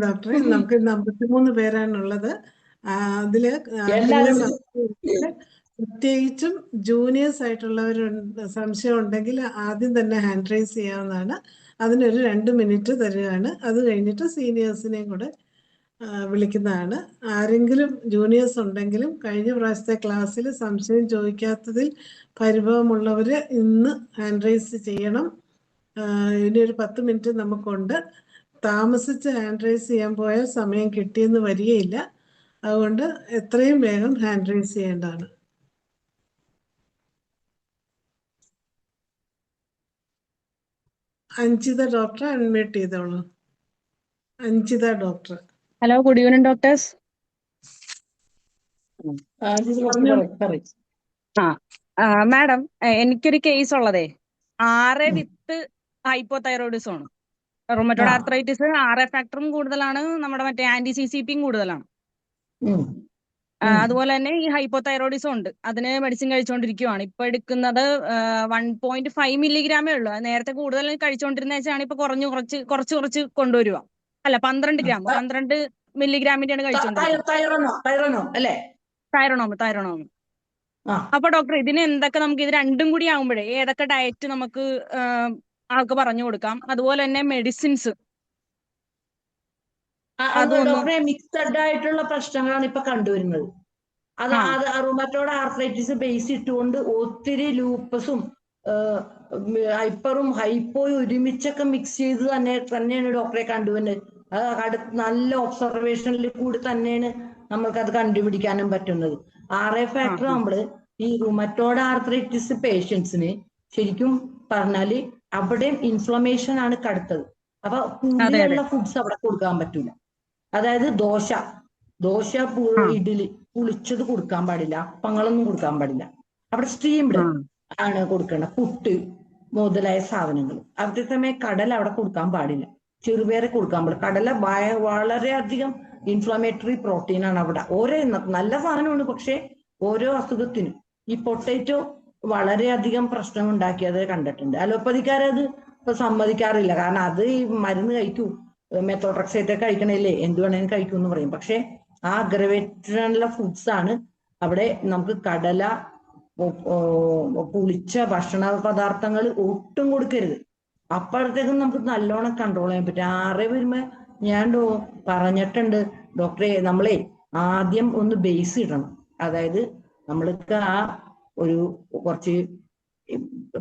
ഡോക്ടറെ, നമുക്ക് 53 പേരാണുള്ളത്. അതില് പ്രത്യേകിച്ചും ജൂനിയേഴ്സ് ആയിട്ടുള്ളവരുണ്ട്, സംശയം ഉണ്ടെങ്കിൽ ആദ്യം തന്നെ ഹാൻഡ് റൈസ് ചെയ്യാവുന്നതാണ്. അതിനൊരു 2 മിനിറ്റ് തരികയാണ്. അത് കഴിഞ്ഞിട്ട് സീനിയേഴ്സിനെയും കൂടെ വിളിക്കുന്നതാണ്. ആരെങ്കിലും ജൂനിയേഴ്സ് ഉണ്ടെങ്കിലും കഴിഞ്ഞ പ്രാവശ്യത്തെ ക്ലാസ്സിൽ സംശയം ചോദിക്കാത്തതിൽ പരിഭവമുള്ളവര് ഇന്ന് ഹാൻഡ് റൈസ് ചെയ്യണം. ഇനി ഒരു 10 മിനിറ്റ് നമുക്കുണ്ട്. താമസിച്ച് ഹാൻഡ് റൈസ് ചെയ്യാൻ പോയാൽ സമയം കിട്ടിയെന്ന് വരികയില്ല. അതുകൊണ്ട് എത്രയും വേഗം ഹാൻഡ് റൈസ് ചെയ്യേണ്ടതാണ്. അഞ്ജിത ഡോക്ടർ അൺമ്യൂട്ട് ചെയ്തോളൂ. Anjitha doctor. Hello, good evening doctors. Madam, എനിക്കൊരു കേസ് ഉള്ളതേ 6 വിത്ത് ഹൈപ്പോതൈറോയിഡിസം ആണ്. റൊമറ്റോയ്ഡ് ആർത്രൈറ്റിസ് 6 ഫാക്ടറും കൂടുതലാണ്, നമ്മുടെ മറ്റേ ആന്റി CCPയും കൂടുതലാണ്. അതുപോലെ തന്നെ ഈ ഹൈപ്പോതൈറോയിഡിസം ഉണ്ട്. അതിന് മെഡിസിൻ കഴിച്ചുകൊണ്ടിരിക്കുവാണ്. ഇപ്പൊ എടുക്കുന്നത് 1.5 മില്ലിഗ്രാമേ ഉള്ളൂ. നേരത്തെ കൂടുതൽ കഴിച്ചുകൊണ്ടിരുന്ന വെച്ചാണ് ഇപ്പൊ കുറച്ച് കൊണ്ടുവരുക. അല്ല, 12 മില്ലിഗ്രാമിന്റെയാണ് കഴിച്ചുകൊണ്ടിരിക്കുന്നത്. തൈറോണോം. അപ്പൊ ഡോക്ടർ, ഇതിന് എന്തൊക്കെ നമുക്ക് ഇത് രണ്ടും കൂടി ആകുമ്പോഴേ ഏതൊക്കെ ഡയറ്റ് നമുക്ക് ആൾക്ക് പറഞ്ഞു കൊടുക്കാം? അതുപോലെ തന്നെ മെഡിസിൻസ് ഡോക്ടറെ മിക്സഡ് ആയിട്ടുള്ള പ്രശ്നങ്ങളാണ് ഇപ്പൊ കണ്ടുവരുന്നത്. അത് റൂമറ്റോയ്ഡ് ആർത്രൈറ്റിസ് ബേസ് ഇട്ടുകൊണ്ട് ഒത്തിരി ലൂപ്പസും ഹൈപ്പറും ഹൈപ്പോയും ഒരുമിച്ചൊക്കെ മിക്സ് ചെയ്ത് തന്നെയാണ് ഡോക്ടറെ കണ്ടുവരുന്നത്. അത് നല്ല ഒബ്സർവേഷനിൽ കൂടി തന്നെയാണ് നമ്മൾക്കത് കണ്ടുപിടിക്കാനും പറ്റുന്നത്. 6 ഫാക്ടർ നമ്മള് ഈ റുമറ്റോയ്ഡ് ആർത്രൈറ്റിസ് പേഷ്യൻസിന് ശരിക്കും പറഞ്ഞാല് അവിടെയും ഇൻഫ്ലമേഷൻ ആണ് കടുത്തത്. അപ്പൊ പുളിയുള്ള ഫുഡ്സ് അവിടെ കൊടുക്കാൻ പറ്റൂല. അതായത് ദോശ, ഇഡ്ഡലി പുളിച്ചത് കൊടുക്കാൻ പാടില്ല, അപ്പങ്ങളൊന്നും കൊടുക്കാൻ പാടില്ല. അവിടെ സ്റ്റീംഡ് ആണ് കൊടുക്കേണ്ടത്. പുട്ട് മുതലായ സാധനങ്ങൾ. അതേ സമയം കടല അവിടെ കൊടുക്കാൻ പാടില്ല, ചെറുപയറെ കൊടുക്കാൻ പാടില്ല. കടല വളരെയധികം ഇൻഫ്ലമേറ്ററി പ്രോട്ടീൻ ആണ് അവിടെ. ഓരോ നല്ല സാധനമാണ്, പക്ഷെ ഓരോ അസുഖത്തിനും ഈ പൊട്ടറ്റോ വളരെയധികം പ്രശ്നം ഉണ്ടാക്കിയത് കണ്ടിട്ടുണ്ട്. അലോപ്പതിക്കാരത് ഇപ്പൊ സമ്മതിക്കാറില്ല, കാരണം അത് ഈ മരുന്ന് കഴിക്കൂ, മെത്തോട്രക്സേറ്റ് കഴിക്കണില്ലേ, എന്ത് വേണേലും കഴിക്കും എന്ന് പറയും. പക്ഷെ ആ അഗ്രവേറ്റഡുള്ള ഫുഡ്സ് ആണ് അവിടെ. നമുക്ക് കടല, പുളിച്ച ഭക്ഷണ പദാർത്ഥങ്ങൾ ഒട്ടും കൊടുക്കരുത്. അപ്പോഴത്തേക്കും നമുക്ക് നല്ലോണം കൺട്രോൾ ചെയ്യാൻ പറ്റും. 6 വരുമ്പോ ഞാൻ പറഞ്ഞിട്ടുണ്ട് ഡോക്ടറെ, നമ്മളെ ആദ്യം ഒന്ന് ബേസ് ഇടണം. അതായത് നമ്മൾക്ക് ഒരു കുറച്ച്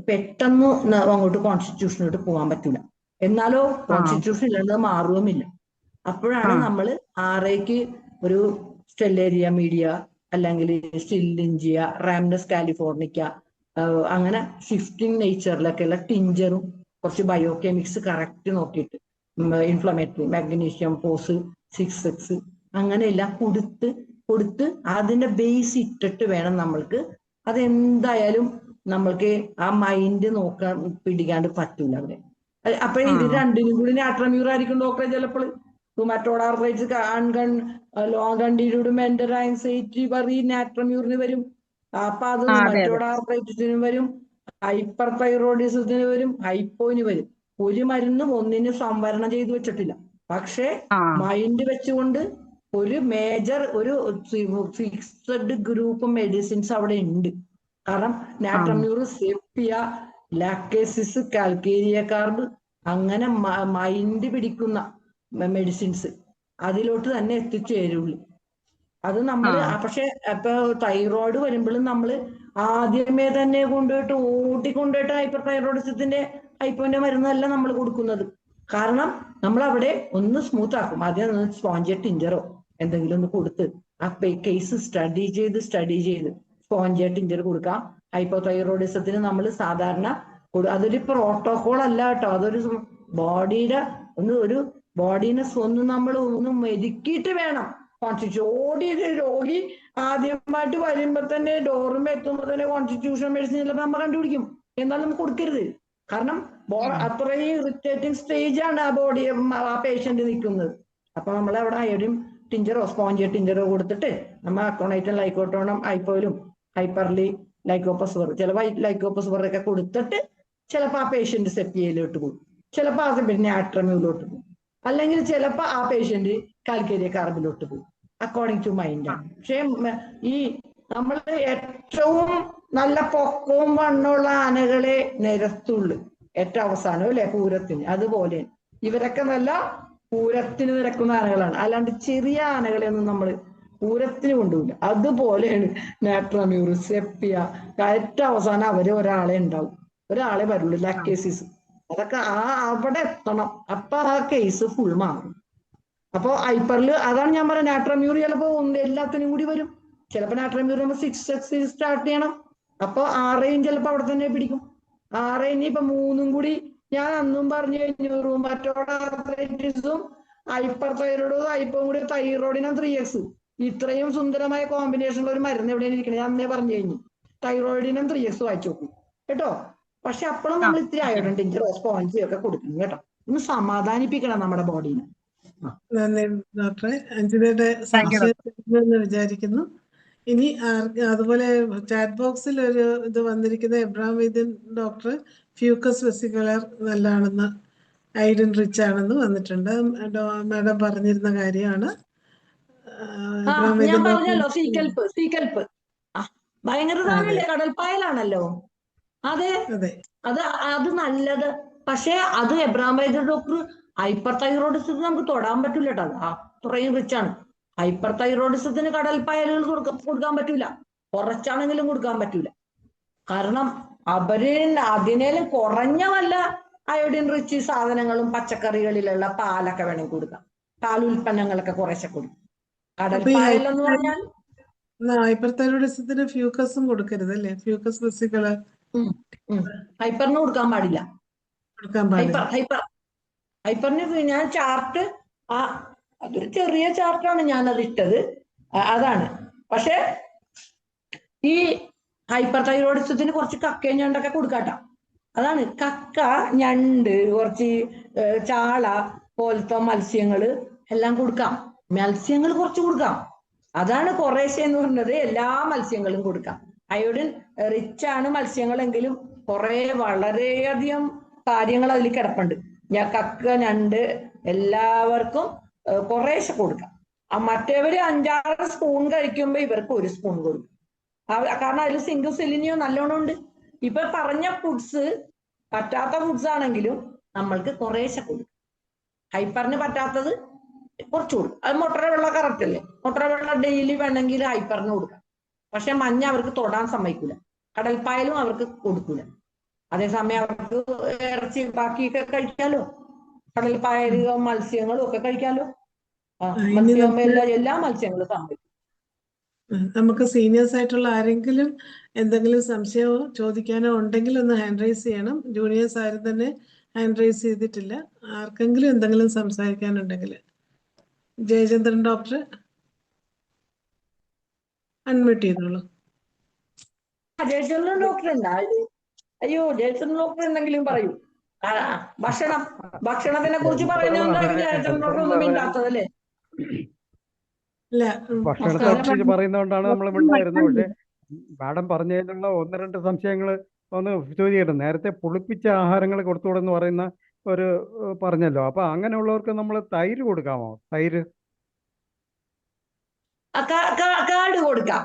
പെട്ടെന്ന് അങ്ങോട്ട് കോൺസ്റ്റിറ്റ്യൂഷനോട്ട് പോകാൻ പറ്റൂല, എന്നാലോ കോൺസ്റ്റിറ്റ്യൂഷൻ ഇല്ലാതെ മാറുകയുമില്ല. അപ്പോഴാണ് നമ്മൾ 6ക്ക് ഒരു സ്റ്റെല്ലേരിയ മീഡിയ, അല്ലെങ്കിൽ സ്റ്റില്ലിഞ്ചിയ, റാംനസ് കാലിഫോർണിക്ക, അങ്ങനെ ഷിഫ്റ്റിംഗ് നേച്ചറിലൊക്കെയുള്ള ടിഞ്ചറും കുറച്ച് ബയോകെമിക്സ് കറക്റ്റ് നോക്കിയിട്ട് ഇൻഫ്ലമേറ്ററി മാഗ്നീഷ്യം, ഫോസ് 6 അങ്ങനെയെല്ലാം കൊടുത്ത് അതിന്റെ ബേസ് ഇട്ടിട്ട് വേണം നമ്മൾക്ക്. അതെന്തായാലും നമ്മൾക്ക് ആ മൈൻഡ് പിടിക്കാണ്ട് പറ്റൂല അവിടെ. അപ്പോഴേ ഇത് രണ്ടിനും കൂടി നാട്രമ്യൂർ ആയിരിക്കും ഡോക്ടറെ. ചിലപ്പോൾ rheumatoid arthritis long continued mental anxiety നാട്രമ്യൂറിന് വരും. അപ്പൊ അത് റുമറ്റോയ്ഡ് ആർത്രൈറ്റിസിന് വരും, ഹൈപ്പർ തൈറോയിഡിസത്തിന് വരും, ഹൈപ്പോയിന് വരും. ഒരു മരുന്നും ഒന്നിന് സംവരണം ചെയ്ത് വെച്ചിട്ടില്ല. പക്ഷെ മൈൻഡ് വെച്ചുകൊണ്ട് ഒരു മേജർ ഒരു ഫിക്സഡ് ഗ്രൂപ്പ് മെഡിസിൻസ് അവിടെ ഉണ്ട്. കാരണം നാട്രമ്യൂർ, സെപ്പിയ, ലാക്ടേസിസ്, കാൽക്കേരിയ കാർബ്, അങ്ങനെ മൈൻഡ് പിടിക്കുന്ന മെഡിസിൻസ് അതിലോട്ട് തന്നെ എത്തിച്ചേരുള്ളൂ. അത് നമ്മൾ പക്ഷെ ഇപ്പൊ തൈറോയിഡ് വരുമ്പോഴും നമ്മൾ ആദ്യമേ തന്നെ ഓട്ടിക്കൊണ്ടുപോയിട്ട് ഹൈപ്പർ തൈറോയിഡിസത്തിന്റെ ഹൈപ്പോന്റെ മരുന്നല്ല നമ്മൾ കൊടുക്കുന്നത്. കാരണം നമ്മൾ അവിടെ ഒന്ന് സ്മൂത്ത് ആക്കും. ആദ്യം സ്പോഞ്ച് ടിഞ്ചറോ എന്തെങ്കിലും ഒന്ന് കൊടുത്ത് ആ കേസ് സ്റ്റഡി ചെയ്ത് സ്പോഞ്ച് ടിഞ്ചർ കൊടുക്കാം. ഹൈപ്പോ തൈറോയിഡിസത്തിന് നമ്മൾ സാധാരണ അതൊരു പ്രോട്ടോകോൾ അല്ല കേട്ടോ, അതൊരു ബോഡിയുടെ ഒരു ബോഡീനെ നമ്മൾ ഒന്ന് മെരുക്കിയിട്ട് വേണം രോഗി ആദ്യമായിട്ട് വരുമ്പോ തന്നെ ഡോറും എത്തുമ്പോ തന്നെ കോൺസ്റ്റിറ്റ്യൂഷൻ മെഡിസിൻ ചിലപ്പോൾ നമ്മൾ കണ്ടുപിടിക്കും, എന്നാലും നമുക്ക് കൊടുക്കരുത്. കാരണം അത്രയും ഇറിറ്റേറ്റിംഗ് സ്റ്റേജ് ആണ് ആ പേഷ്യന്റ് നിൽക്കുന്നത്. അപ്പൊ നമ്മൾ അവിടെ അയോഡിൻ ടിഞ്ചറോ സ്പോഞ്ച് ടിഞ്ചറോ കൊടുത്തിട്ട് നമ്മൾ അക്കോണൈറ്റും ലൈക്കോട്ടോണും ഹൈപ്പോയിലും ഹൈപ്പർലി ലൈക്കോപ്പസുവർ, ചിലപ്പോൾ ലൈക്കോപ്പസുവർ ഒക്കെ കൊടുത്തിട്ട് ചിലപ്പോൾ ആ പേഷ്യന്റ് സെപ്പിയയിലോട്ട് പോകും, ചിലപ്പോൾ ആ പിന്നെ നാട്രമ്യൂലോട്ട് പോകും, അല്ലെങ്കിൽ ചിലപ്പോൾ ആ പേഷ്യന്റ് കാൽക്കേരിയ കാർബിലോട്ട് പോകും, അക്കോർഡിംഗ് ടു മൈൻഡാണ്. പക്ഷെ ഈ നമ്മൾ ഏറ്റവും നല്ല പൊക്കവും വണ്ണമുള്ള ആനകളെ നിരത്തുള്ളൂ ഏറ്റവും അവസാനം അല്ലെ പൂരത്തിന്. അതുപോലെ ഇവരൊക്കെ നല്ല പൂരത്തിന് നിരക്കുന്ന ആനകളാണ്, അല്ലാണ്ട് ചെറിയ ആനകളെ ഒന്നും നമ്മൾ പൂരത്തിന് കൊണ്ടുപോയില്ല. അതുപോലെയാണ് നാട്രമ്യൂർ, സെപ്പിയ, ഏറ്റവും അവസാനം അവര് ഒരാളെ ഉണ്ടാവും, ഒരാളെ വരുള്ളൂ. ലാക്ടേസിസ് അതൊക്കെ അവിടെ എത്തണം, അപ്പൊ ആ കേസ് ഫുൾ മാറും. അപ്പൊ ഹൈപ്പറിൽ അതാണ് ഞാൻ പറഞ്ഞത്, നാട്രമ്യൂർ ചിലപ്പോ എല്ലാത്തിനും കൂടി വരും. ചിലപ്പോൾ നാട്രമ്യൂർ 6 സ്റ്റാർട്ട് ചെയ്യണം, അപ്പൊ 6 ചിലപ്പോ അവിടെ തന്നെ പിടിക്കും. 6 ഇനിയിപ്പൊ 3 കൂടി ഞാൻ അന്നും പറഞ്ഞു കഴിഞ്ഞു. റുമറ്റോയ്ഡ് ആർത്രൈറ്റിസും ഹൈപ്പർ തൈറോയിഡ് ഹൈപ്പോ കൂടി തൈറോയിഡിനും 3x. ഇത്രയും സുന്ദരമായ കോമ്പിനേഷനുള്ള ഒരു മരുന്ന് എവിടെയാണ് ഇരിക്കണേ? ഞാൻ അന്നേ പറഞ്ഞു കഴിഞ്ഞു. തൈറോയിഡിനും 3x വായിച്ചു നോക്കും കേട്ടോ. പക്ഷെ അപ്പോഴും നമ്മൾ ഇത്തിരി അയൺ ടിഞ്ചറോ സ്പോഞ്ചോ ഒക്കെ കൊടുക്കണം കേട്ടോ. ഒന്ന് സമാധാനിപ്പിക്കണം നമ്മുടെ ബോഡീനെ. നന്ദി ഡോക്ടറെ. അഞ്ജനയുടെ സംശയം വിചാരിക്കുന്നു. ഇനി അതുപോലെ ചാറ്റ് ബോക്സിൽ ഒരു ഇത് വന്നിരിക്കുന്ന എബ്രഹാം വൈദ്യൻ ഡോക്ടർ ഫ്യൂക്കസ് വെസിക്കുലർ നല്ലതാണെന്ന്, ഐഡൻ റിച്ച് ആണെന്ന് വന്നിട്ടുണ്ട്. മാഡം പറഞ്ഞിരുന്ന കാര്യമാണ്. ഞാൻ പറഞ്ഞല്ലോ സീക്കൽപ്പ് ഭയങ്കര സാധനല്ലേ, കടൽപ്പായലാണല്ലോ. അതെ, അത് നല്ലത്. പക്ഷെ അത് എബ്രഹാം വൈദ്യൻ ഡോക്ടർ ഹൈപ്പർ തൈറോയിഡിസത്തിന് നമുക്ക് തൊടാൻ പറ്റൂല കേട്ടോ. അത്രയും റിച്ച് ആണ്. ഹൈപ്പർ തൈറോയിഡിസത്തിന് കടൽപ്പായലുകൾ കൊടുക്കാൻ പറ്റൂല, കുറച്ചാണെങ്കിലും കൊടുക്കാൻ പറ്റൂല. കാരണം അതിനേലും കുറഞ്ഞ വല്ല അയോഡിൻ റിച്ച് സാധനങ്ങളും പച്ചക്കറികളിലുള്ള പാലൊക്കെ വേണമെങ്കിൽ കൊടുക്കാം. പാലുൽപ്പന്നങ്ങളൊക്കെ കുറേശ്ശെ കൊടുക്കും. കടൽപ്പായലെന്ന് പറഞ്ഞാൽ ഹൈപ്പർ തൈറോയിഡിസത്തിന് ഫ്യൂക്കസും കൊടുക്കരുത് അല്ലേ? ഫ്യൂക്കസ് വെസിക്കുലർ ഹൈപ്പറിന് കൊടുക്കാൻ പാടില്ല. ഹൈപ്പറിന് ഞാൻ ചാർട്ട് അതൊരു ചെറിയ ചാർട്ടാണ് ഞാനത് ഇട്ടത്, അതാണ്. പക്ഷെ ഈ ഹൈപ്പർ തൈറോയിഡിസത്തിന് കുറച്ച് കക്കയും ഞണ്ടൊക്കെ കൊടുക്കാട്ടോ. അതാണ് കക്ക, ഞണ്ട്, കുറച്ച് ചാള പോലത്തെ മത്സ്യങ്ങള് എല്ലാം കൊടുക്കാം. മത്സ്യങ്ങൾ കുറച്ച് കൊടുക്കാം. അതാണ് കുറേശ്ശെ എന്ന് പറഞ്ഞത്. എല്ലാ മത്സ്യങ്ങളും കൊടുക്കാം. അയോഡിൻ റിച്ച് ആണ് മത്സ്യങ്ങളെങ്കിലും വളരെയധികം കാര്യങ്ങൾ അതിൽ കിടപ്പുണ്ട്. കക്ക, ഞണ്ട് എല്ലാവർക്കും കുറേശ്ശെ കൊടുക്കാം. മറ്റേവര് 5-6 സ്പൂൺ കഴിക്കുമ്പോ ഇവർക്ക് 1 സ്പൂൺ കൊടുക്കും. കാരണം അതിൽ സിങ്ക് സെലിനിയോ നല്ലോണം ഉണ്ട്. ഇപ്പൊ പറഞ്ഞ ഫുഡ്സ് പറ്റാത്ത ഫുഡ്സ് ആണെങ്കിലും നമ്മൾക്ക് കുറേശ്ശെ കൊടുക്കും. ഹൈപ്പറിന് പറ്റാത്തത് കുറച്ച് കൊടുക്കും. അത് മുട്ടയുടെ വെള്ളം കറക്റ്റ് അല്ലേ? മുട്ടയുടെ വെള്ളം ഡെയിലി വേണമെങ്കിൽ ഹൈപ്പറിന് കൊടുക്കാം. പക്ഷെ മഞ്ഞ അവർക്ക് തൊടാൻ സമ്മതിക്കൂല, കടൽപ്പായലും അവർക്ക് കൊടുക്കൂല. അതേസമയം അവർക്ക് ഇറച്ചി ബാക്കിയൊക്കെ കഴിക്കാലോ, കടൽപ്പായലും മത്സ്യങ്ങളും ഒക്കെ കഴിക്കാലോ. എല്ലാ മത്സ്യങ്ങളും സമ്മതിക്കും. നമുക്ക് സീനിയേഴ്സ് ആയിട്ടുള്ള ആരെങ്കിലും എന്തെങ്കിലും സംശയമോ ചോദിക്കാനോ ഉണ്ടെങ്കിൽ ഒന്ന് ഹാൻഡ് റൈസ് ചെയ്യണം. ജൂനിയേഴ്സ് ആരും തന്നെ ഹാൻഡ് റൈസ് ചെയ്തിട്ടില്ല. ആർക്കെങ്കിലും എന്തെങ്കിലും സംസാരിക്കാനുണ്ടെങ്കിൽ ജയചന്ദ്രൻ ഡോക്ടർ അൺമ്യൂട്ട് ചെയ്തോളൂ. ജയചന്ദ്രൻ ഡോക്ടർ എന്താ? അയ്യോ, ജയചന്ദ്രൻ ഡോക്ടർ എന്തെങ്കിലും പറയൂ. ഭക്ഷണത്തിനെ കുറിച്ച് പറയുന്നതുകൊണ്ടാണ് ജയചന്ദ്രൻ ഡോക്ടർ ഒന്നും മിണ്ടാത്തതല്ലേ? ഭക്ഷണത്തെ കുറിച്ച് പറയുന്നതുകൊണ്ടാണ് നമ്മൾ മിണ്ടായിരുന്നത്. പക്ഷെ മാഡം പറഞ്ഞതിലുള്ള 1-2 സംശയങ്ങൾ ഒന്ന് ചോദിക്കട്ടെ. നേരത്തെ പുളിപ്പിച്ച ആഹാരങ്ങൾ കൊടുത്തുകൂടെന്ന് പറയുന്ന ഒരു പറഞ്ഞല്ലോ. അപ്പൊ അങ്ങനെയുള്ളവർക്ക് നമ്മൾ തൈര് കൊടുക്കാമോ? തൈര് കൊടുക്കാം,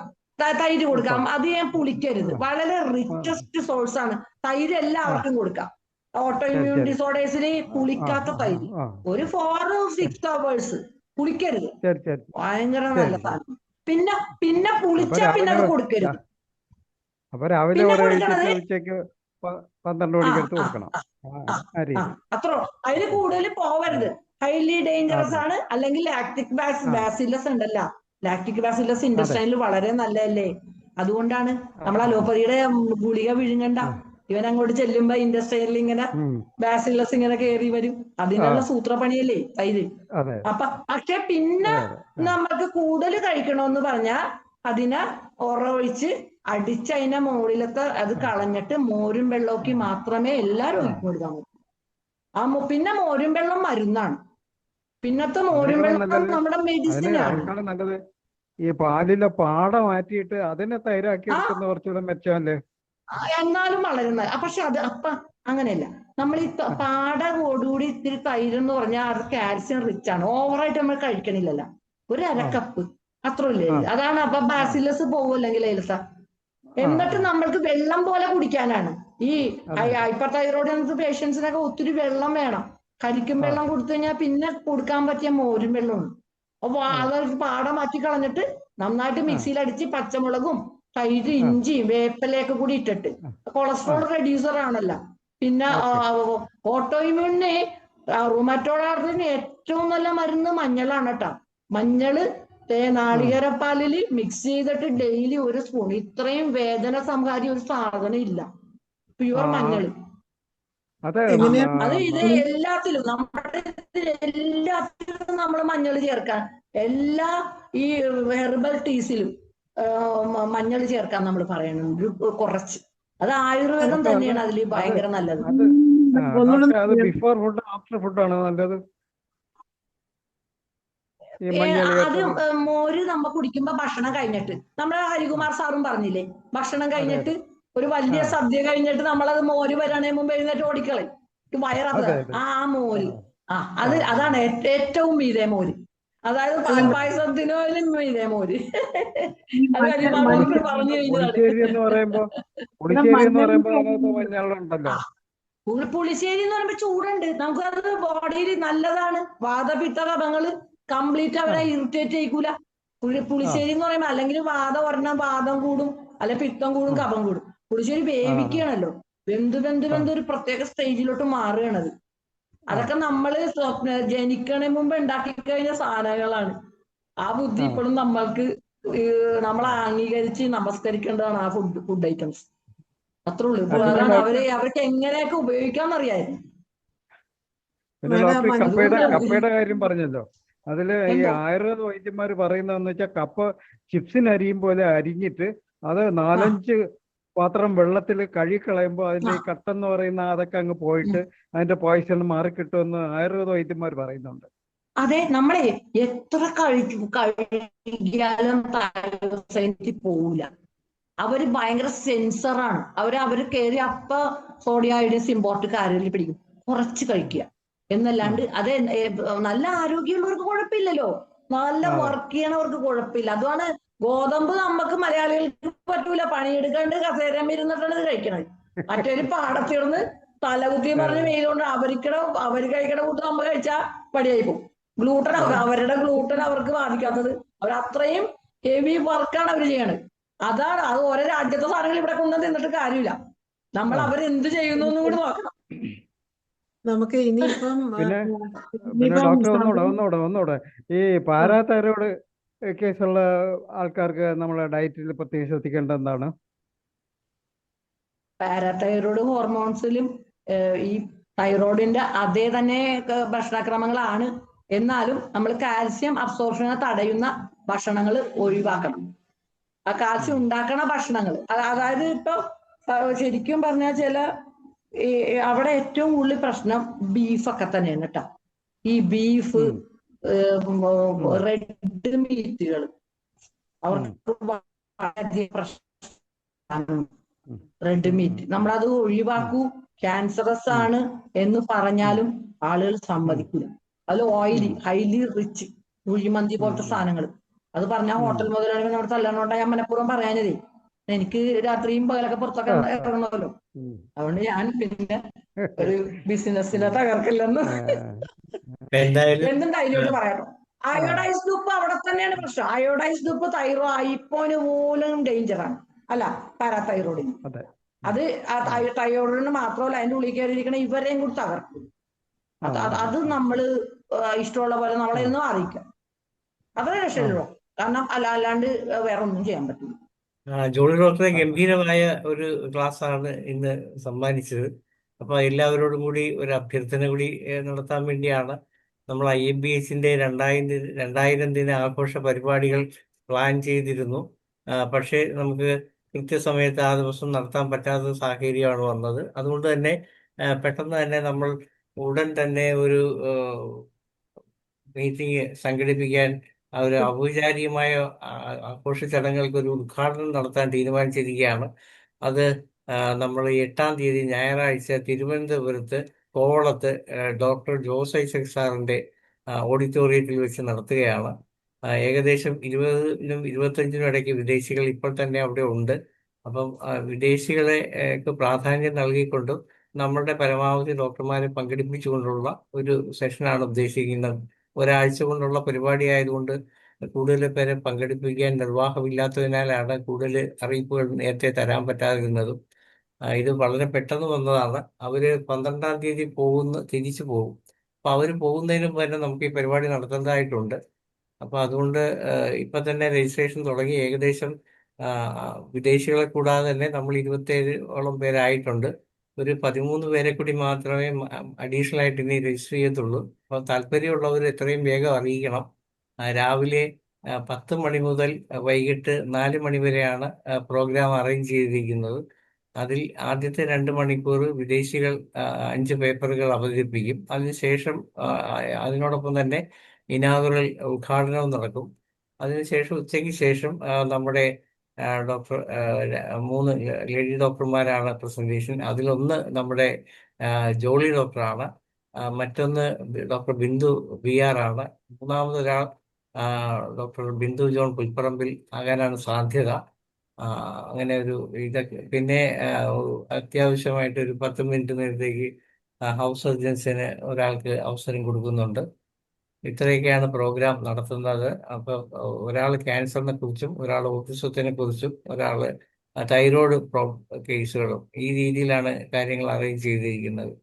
തൈര് കൊടുക്കാം. അത് ഞാൻ പുളിക്കരുത്. വളരെ റിച്ചസ്റ്റ് സോഴ്സ് ആണ് തൈര്. എല്ലാവർക്കും കൊടുക്കാം. ഓട്ടോ ഇമ്മ്യൂൺ ഡിസോർഡേഴ്സിന് പുളിക്കാത്ത തൈര് ഒരു 4 or 6 hours പുളിക്കരുത്. ഭയങ്കര നല്ല സാധനം. പിന്നെ പുളിച്ചാ പിന്നെ അത് കൊടുക്കരുത്. അപ്പൊ രാവിലെ ഉച്ചയ്ക്ക് 12 മണിക്ക് എടുത്ത് കൊടുക്കണം. അത്രോ, അതിന് കൂടുതൽ പോവരുത്. ഹൈലി ഡേഞ്ചറസ് ആണ്. അല്ലെങ്കിൽ ലാക്റ്റിക് ബാസിലസ് ഉണ്ടല്ലോ, ലാക്റ്റിക് ബാസിലസ് ഇൻഡസ്ട്രൈനിൽ വളരെ നല്ലതല്ലേ? അതുകൊണ്ടാണ് നമ്മൾ അലോപ്പതിയുടെ ഗുളിക വിഴുങ്ങണ്ട. ഇവൻ അങ്ങോട്ട് ചെല്ലുമ്പോ ഇൻഡസ്ട്രിയിൽ ഇങ്ങനെ ബാസിലസ് ഇങ്ങനെ കയറി വരും. അതിനുള്ള സൂത്രപ്പണിയല്ലേ തൈര്. പക്ഷെ പിന്നെ നമുക്ക് കൂടുതൽ കഴിക്കണമെന്ന് പറഞ്ഞാൽ അതിനെ ഒഴിച്ച് അടിച്ച് അതിനെ മുകളിലത്തെ അത് കളഞ്ഞിട്ട് മോരും വെള്ളമൊക്കെ മാത്രമേ എല്ലാവരും ഒഴിച്ചു കൊടുക്കാൻ പറ്റൂ. പിന്നെ മോരും വെള്ളം മരുന്നാണ്. പിന്നത്തെ മോരും വെള്ളം നമ്മുടെ മെഡിസിൻ ആണ്. ഈ പാലിലെ പാട മാറ്റിയിട്ട് അതിനെ തൈരാക്കി എടുക്കുന്ന കുറച്ചുകൂടെ മെച്ചമല്ലേ? എന്നാലും വളരെ നല്ല. പക്ഷെ അങ്ങനെയല്ല. നമ്മൾ ഈ പാടോടുകൂടി ഇത്തിരി തൈര് എന്ന് പറഞ്ഞാൽ അത് കാൽസ്യം റിച്ച് ആണ്. ഓവറായിട്ട് നമ്മൾ കഴിക്കണില്ലല്ലോ. 1/2 കപ്പ് അത്രല്ലേ? അതാണ്. അപ്പൊ ബാസിലസ് പോകും അല്ലെങ്കിൽ എൽസ. എന്നിട്ട് നമ്മൾക്ക് വെള്ളം പോലെ കുടിക്കാനാണ്. ഈ ഹൈപ്പർ തൈറോയിഡ് പേഷ്യൻസിനൊക്കെ ഒത്തിരി വെള്ളം വേണം. കരിക്കും വെള്ളം കൊടുത്തു കഴിഞ്ഞാൽ പിന്നെ കൊടുക്കാൻ പറ്റിയ മോരും വെള്ളമാണ്. അപ്പൊ അത് പാട മാറ്റി കളഞ്ഞിട്ട് നന്നായിട്ട് മിക്സിയിൽ അടിച്ച് പച്ചമുളകും തൈര്, ഇഞ്ചിയും വേപ്പിലയൊക്കെ കൂടി ഇട്ടിട്ട്, കൊളസ്ട്രോൾ റെഡ്യൂസർ ആണല്ലോ. പിന്നെ ഓട്ടോ ഇമ്മ്യൂണിന് റുമറ്റോയ്ഡ് ആർത്രൈറ്റിന് ഏറ്റവും നല്ല മരുന്ന് മഞ്ഞളാണ് കേട്ടോ. മഞ്ഞള് നാളികേരപ്പാലിൽ മിക്സ് ചെയ്തിട്ട് ഡെയിലി 1 സ്പൂൺ. ഇത്രയും വേദന സംഹാരി ഒരു സാധനം ഇല്ല. പ്യുവർ മഞ്ഞള്. അത് ഇത് എല്ലാത്തിലും നമ്മുടെ എല്ലാത്തിലും നമ്മൾ മഞ്ഞൾ ചേർക്കാൻ, എല്ലാ ഈ ഹെർബൽ ടീസിലും മഞ്ഞൾ ചേർക്കാൻ നമ്മൾ പറയുന്നുണ്ട് കുറച്ച്. അത് ആയുർവേദം ഡോക്ടർ അത് തന്നെയാണ് അതിൽ അത് ഭയങ്കര നല്ലത്. അത് ഒന്നുകൂടെ ഡോക്ടർ അത് ബിഫോർ ഫുഡ് ആഫ്റ്റർ ഫുഡാണ് നല്ലത് ഈ മഞ്ഞൾ അത് ചേർത്തത്? മോര് നമ്മ കുടിക്കുമ്പോ ഭക്ഷണം കഴിഞ്ഞിട്ട്, നമ്മുടെ ഹരികുമാർ സാറും പറഞ്ഞില്ലേ, ഭക്ഷണം അതെ കഴിഞ്ഞിട്ട് അതെ ഒരു വലിയ ആ സദ്യ കഴിഞ്ഞിട്ട് നമ്മളത് മോര് വരണേ മുമ്പ് എഴുന്നേറ്റ് ഓടിക്കളയും, വയറത് അതെ അതെ ആ ആ മോര്. ആ അത് ആ അതാണ് ഏറ്റവും മീതെ മോര്. അതായത് പാൽപായസത്തിനും മീതെ മോര്. അത് ഹരികുമാർ ഡോക്ടർ പറഞ്ഞു കഴിഞ്ഞതാണ്. പുളിശ്ശേരി എന്ന് പറയുമ്പോ അതിനകത്ത് മഞ്ഞളുണ്ടല്ലോ. ആ പുളിശ്ശേരി എന്ന് പറയുമ്പോ ചൂടുണ്ട്, നമുക്കത് ബോഡിയിൽ നല്ലതാണ്. വാതപിത്ത കഫങ്ങള് കംപ്ലീറ്റ് ആ അവരെ ഇറിറ്റേറ്റ് ചെയ്യൂല. ആ പുളിശ്ശേരി എന്ന് പറയുമ്പോ അല്ലെങ്കിൽ വാദം ഒരെണ്ണം വാദം കൂടും, അല്ലെ പിത്തം കൂടും, ആ കഫം കൂടും. പുളിശ്ശേരി ആ വേവിക്കുകയാണല്ലോ, വെന്ത് വെന്ത് ആ വെന്ത് ഒരു പ്രത്യേക സ്റ്റേജിലോട്ട് മാറുകയാണത്. ആ അതൊക്കെ നമ്മള് ജനിക്കണ മുമ്പ് ഉണ്ടാക്കി കഴിഞ്ഞ സാധനങ്ങളാണ്. ആ ബുദ്ധി ആ ഇപ്പോഴും നമ്മൾക്ക് നമ്മൾ അംഗീകരിച്ച് നമസ്കരിക്കേണ്ടതാണ് ആ ഫുഡ് ഐറ്റംസ്. അത്രേ ഉള്ളൂ. ഇപ്പൊ പിന്നെ അതാണ് ഡോക്ടർ അവർക്ക് എങ്ങനെയൊക്കെ ഉപയോഗിക്കാന്നറിയായിരുന്നു. പിന്നെ മാഡം ഡോക്ടർ ഈ അതുകൊണ്ടാണ് കപ്പയുടെ കാര്യം പറഞ്ഞല്ലോ. അതില് ഈ എന്തോ ആയുർവേദ വൈദ്യന്മാർ പറയുന്നതെന്ന് വെച്ചാൽ കപ്പ ചിപ്സിന് അരിയും പോലെ അരിഞ്ഞിട്ട് അത് ആ 4-5 പാത്രം വെള്ളത്തിൽ കഴുകിക്കളയുമ്പോൾ അതിന്റെ ആ ഈ കട്ടെന്ന് പറയുന്ന അതൊക്കെ അങ്ങ് ഉം. പോയിട്ട് അതിന്റെ പോയിസൺ മാറിക്കിട്ടുമെന്ന് ആയുർവേദ വൈദ്യന്മാർ പറയുന്നുണ്ട്. അതെ, നമ്മളെ എത്ര കഴുകിയാലും തലസേനത്തിൽ പോവില്ല. അവര് ഭയങ്കര സെൻസറാണ്. അവര് കയറി അപ്പ സോഡിയം അയോഡിൻ സിമ്പോർട്ട് കാര്യത്തിൽ പിടിക്കും. കുറച്ച് കഴിക്കുക ആ എന്നല്ലാണ്ട് അത് നല്ല ആരോഗ്യമുള്ളവർക്ക് കുഴപ്പമില്ലല്ലോ, നല്ല അതെ വർക്ക് ചെയ്യണവർക്ക് കുഴപ്പമില്ല. അതാണ് ഗോതമ്പ് നമുക്ക് മലയാളികൾക്ക് പറ്റൂല, പണിയെടുക്കാണ്ട് കസേരയിൽ ഇരുന്നിട്ടാണ് ഇത് കഴിക്കണത്. മറ്റൊരു പാടത്തിർന്ന് തലകുത്തി പറഞ്ഞ് വെയിലുകൊണ്ട് അവര് കഴിക്കണ കൂട്ട് നമ്മൾ കഴിച്ചാൽ പടിയായി പോകും. ഗ്ലൂട്ടൻ അവരുടെ ഗ്ലൂട്ടൻ അവർക്ക് ബാധിക്കാത്തത്, അവർ അത്രയും ഹെവി വർക്കാണ് അവർ ചെയ്യണത്. അതാണ് അത്. ഓരോ രാജ്യത്തെ സാധനങ്ങൾ ഇവിടെ കൊണ്ടുവന്ന് തിന്നിട്ട് കാര്യമില്ല. നമ്മൾ ആ അവരെന്ത് ചെയ്യുന്നു എന്നും കൂടി നോക്കണം. നമുക്ക് ഇനിയിപ്പം പിന്നെ പിന്നെ ഡോക്ടർ ഒന്നുകൂടെ ഈ പാരാതൈറോയ്ഡ് കേസുള്ള ആൾക്കാർക്ക് നമ്മളെ ഡയറ്റിൽ പ്രത്യേകം ശ്രദ്ധിക്കേണ്ടത് എന്താണ്? പാരാതൈറോയ്ഡ് ഹോർമോൺസിലും ഈ തൈറോയിഡിന്റെ അതേ തന്നെ ഭക്ഷണക്രമങ്ങളാണ്. എന്നാലും നമ്മൾ കാൽസ്യം അബ്സോർപ്ഷനെ തടയുന്ന ഭക്ഷണങ്ങൾ ഒഴിവാക്കണം. ആ കാൽസ്യം ഉണ്ടാക്കണ ഭക്ഷണങ്ങൾ, അതായത് ഇപ്പൊ ശരിക്കും പറഞ്ഞാൽ അവിടെ ഏറ്റവും കൂടുതൽ പ്രശ്നം ബീഫൊക്കെ തന്നെയാണ് കേട്ടോ. ഈ ബീഫ്, ഉം, ഉം, റെഡ് മീറ്റുകൾ ഉം, അവർക്ക് വളരെയധികം പ്രശ്നം. ഉം, റെഡ് ഉം, മീറ്റ് ഉം, നമ്മളത് ഉം, ഒഴിവാക്കൂ, ക്യാൻസറസ് ഉം, ആണ് എന്ന് ഉം, പറഞ്ഞാലും ആളുകൾ ഉം, സമ്മതിക്കില്ല. അത് ഓയിലി, ഉം, ഹൈലി റിച്ച്, കുഴിമന്തി ഉം, പോലത്തെ ഉം, സാധനങ്ങൾ. അത് പറഞ്ഞാൽ ഉം. ഹോട്ടൽ മുതലാളികൾ നമ്മുടെ തല്ലാനോണ്ടാ ഞാൻ മനഃപൂർവ്വം പറയാനതേ. എനിക്ക് രാത്രിയും പകലൊക്കെ പുറത്തൊക്കെ ആ, ആ, ഇറങ്ങണമല്ലോ. ഉം. അതുകൊണ്ട് ഞാൻ പിന്നെ ഒരു ബിസിനസ്സിനെ തകർക്കില്ലെന്ന് ആ, എന്തായാലും എന്തും ധൈര്യമായിട്ട് പറയാം. ആ, അയോഡൈസ്ഡ് ഉപ്പ് അവിടെ തന്നെയാണ് പ്രശ്നം. അയോഡൈസ്ഡ് ഉപ്പ് ഹൈപ്പോന് പോലും ഡേഞ്ചറാണ്, അല്ല പാരാതൈറോയിഡിന്. അതെ അത് ആ തൈറോയിഡിന് മാത്രമല്ല, അതിന്റെ ഉള്ളിൽ കയറിയിരിക്കണ ഇവരെയും കൂടി തകർക്കും. ആ ആ അത് ആ. നമ്മള് ഇഷ്ടമുള്ള പോലെ നമ്മളെ ഒന്നും അറിയിക്കാം. അത്രേ ആ രക്ഷയുള്ളൂ. കാരണം അല്ലാണ്ട് വേറെ ഒന്നും ചെയ്യാൻ പറ്റില്ല. ജോളി ഡോക്ടറെ ആ ആ. ഗംഭീരമായ ഒരു ക്ലാസ് ആണ് ഇന്ന് സമ്മാനിച്ചത്. അപ്പൊ എല്ലാവരോടും കൂടി ഒരു അഭ്യർത്ഥന കൂടി നടത്താൻ വേണ്ടിയാണ് നമ്മൾ IMBSന്റെ 2000 ദിന ആഘോഷ പരിപാടികൾ പ്ലാൻ ചെയ്തിരുന്നു. പക്ഷേ നമുക്ക് കൃത്യസമയത്ത് ആ ദിവസം നടത്താൻ പറ്റാത്ത സാഹചര്യമാണ് വന്നത്. അതുകൊണ്ട് തന്നെ പെട്ടെന്ന് തന്നെ നമ്മൾ ഉടൻ തന്നെ ഒരു മീറ്റിംഗ് സംഘടിപ്പിക്കാൻ ഒരു ഔപചാരികമായ ആഘോഷ ചടങ്ങുകൾക്ക് ഒരു ഉദ്ഘാടനം നടത്താൻ തീരുമാനിച്ചിരിക്കുകയാണ്. അത് നമ്മൾ 8-ാം തീയതി ഞായറാഴ്ച തിരുവനന്തപുരത്ത് കോവളത്ത് ഡോക്ടർ ജോസ് ഐസക് സാറിന്റെ ഓഡിറ്റോറിയത്തിൽ വെച്ച് നടത്തുകയാണ്. ഏകദേശം 20-നും 25-നും ഇടയ്ക്ക് വിദേശികൾ ഇപ്പോൾ തന്നെ അവിടെ ഉണ്ട്. അപ്പം വിദേശികളെ പ്രാധാന്യം നൽകിക്കൊണ്ടും നമ്മളുടെ പരമാവധി ഡോക്ടർമാരെ പങ്കെടുപ്പിച്ചുകൊണ്ടുള്ള ഒരു സെഷനാണ് ഉദ്ദേശിക്കുന്നത്. ഒരാഴ്ച കൊണ്ടുള്ള പരിപാടി ആയതുകൊണ്ട് കൂടുതൽ പേരെ പങ്കെടുപ്പിക്കാൻ നിർവാഹമില്ലാത്തതിനാലാണ് കൂടുതൽ അറിയിപ്പുകൾ നേരത്തെ തരാൻ പറ്റാതിരുന്നതും. ഇത് വളരെ പെട്ടെന്ന് വന്നതാണ്. അവര് 12-ാം തീയതി തിരിച്ചു പോകും. അപ്പൊ അവര് പോകുന്നതിന് മുമ്പ് തന്നെ നമുക്ക് ഈ പരിപാടി നടത്തേണ്ടതായിട്ടുണ്ട്. അപ്പൊ അതുകൊണ്ട് ഇപ്പൊ തന്നെ രജിസ്ട്രേഷൻ തുടങ്ങി. ഏകദേശം വിദേശികളെ കൂടാതെ തന്നെ നമ്മൾ 27-ഓളം പേരായിട്ടുണ്ട്. ഒരു 13 പേരെ കൂടി മാത്രമേ അഡീഷണൽ ആയിട്ട് ഇനി രജിസ്റ്റർ ചെയ്യത്തുള്ളൂ. അപ്പോൾ താല്പര്യമുള്ളവർ എത്രയും വേഗം അറിയിക്കണം. രാവിലെ 10 മണി മുതൽ വൈകിട്ട് 4 മണി വരെയാണ് പ്രോഗ്രാം അറേഞ്ച് ചെയ്തിരിക്കുന്നത്. അതിൽ ആദ്യത്തെ 2 മണിക്കൂർ വിദേശികൾ 5 പേപ്പറുകൾ അവതരിപ്പിക്കും. അതിനുശേഷം അതിനോടൊപ്പം തന്നെ ഇനാഗുറൽ ഉദ്ഘാടനവും നടക്കും. അതിനുശേഷം ഉച്ചയ്ക്ക് ശേഷം നമ്മുടെ ഡോക്ടർ 3 ലേഡി ഡോക്ടർമാരാണ് പ്രസന്റേഷൻ. അതിലൊന്ന് നമ്മുടെ ജോളി ഡോക്ടറാണ്. മറ്റൊന്ന് ഡോക്ടർ ബിന്ദു BR ആണ്. മൂന്നാമതൊരാൾ ഡോക്ടർ ബിന്ദു ജോൺ പുൽപ്പറമ്പിൽ ആകാനാണ് സാധ്യത. അങ്ങനെ ഒരു ഇതൊക്കെ. പിന്നെ അത്യാവശ്യമായിട്ട് ഒരു 10 മിനിറ്റ് നേരത്തേക്ക് ഹൗസ് സർജൻസിന് ഒരാൾക്ക് അവസരം കൊടുക്കുന്നുണ്ട്. ഇത്രയൊക്കെയാണ് പ്രോഗ്രാം നടത്തുന്നത്. അപ്പോൾ ഒരാൾ ക്യാൻസറിനെ കുറിച്ചും, ഒരാൾ ഓട്ടിസത്തിനെ കുറിച്ചും, ഒരാൾ തൈറോയ്ഡ് കേസുകളും, ഈ രീതിയിലാണ് കാര്യങ്ങൾ അറേഞ്ച് ചെയ്തിരിക്കുന്നത്.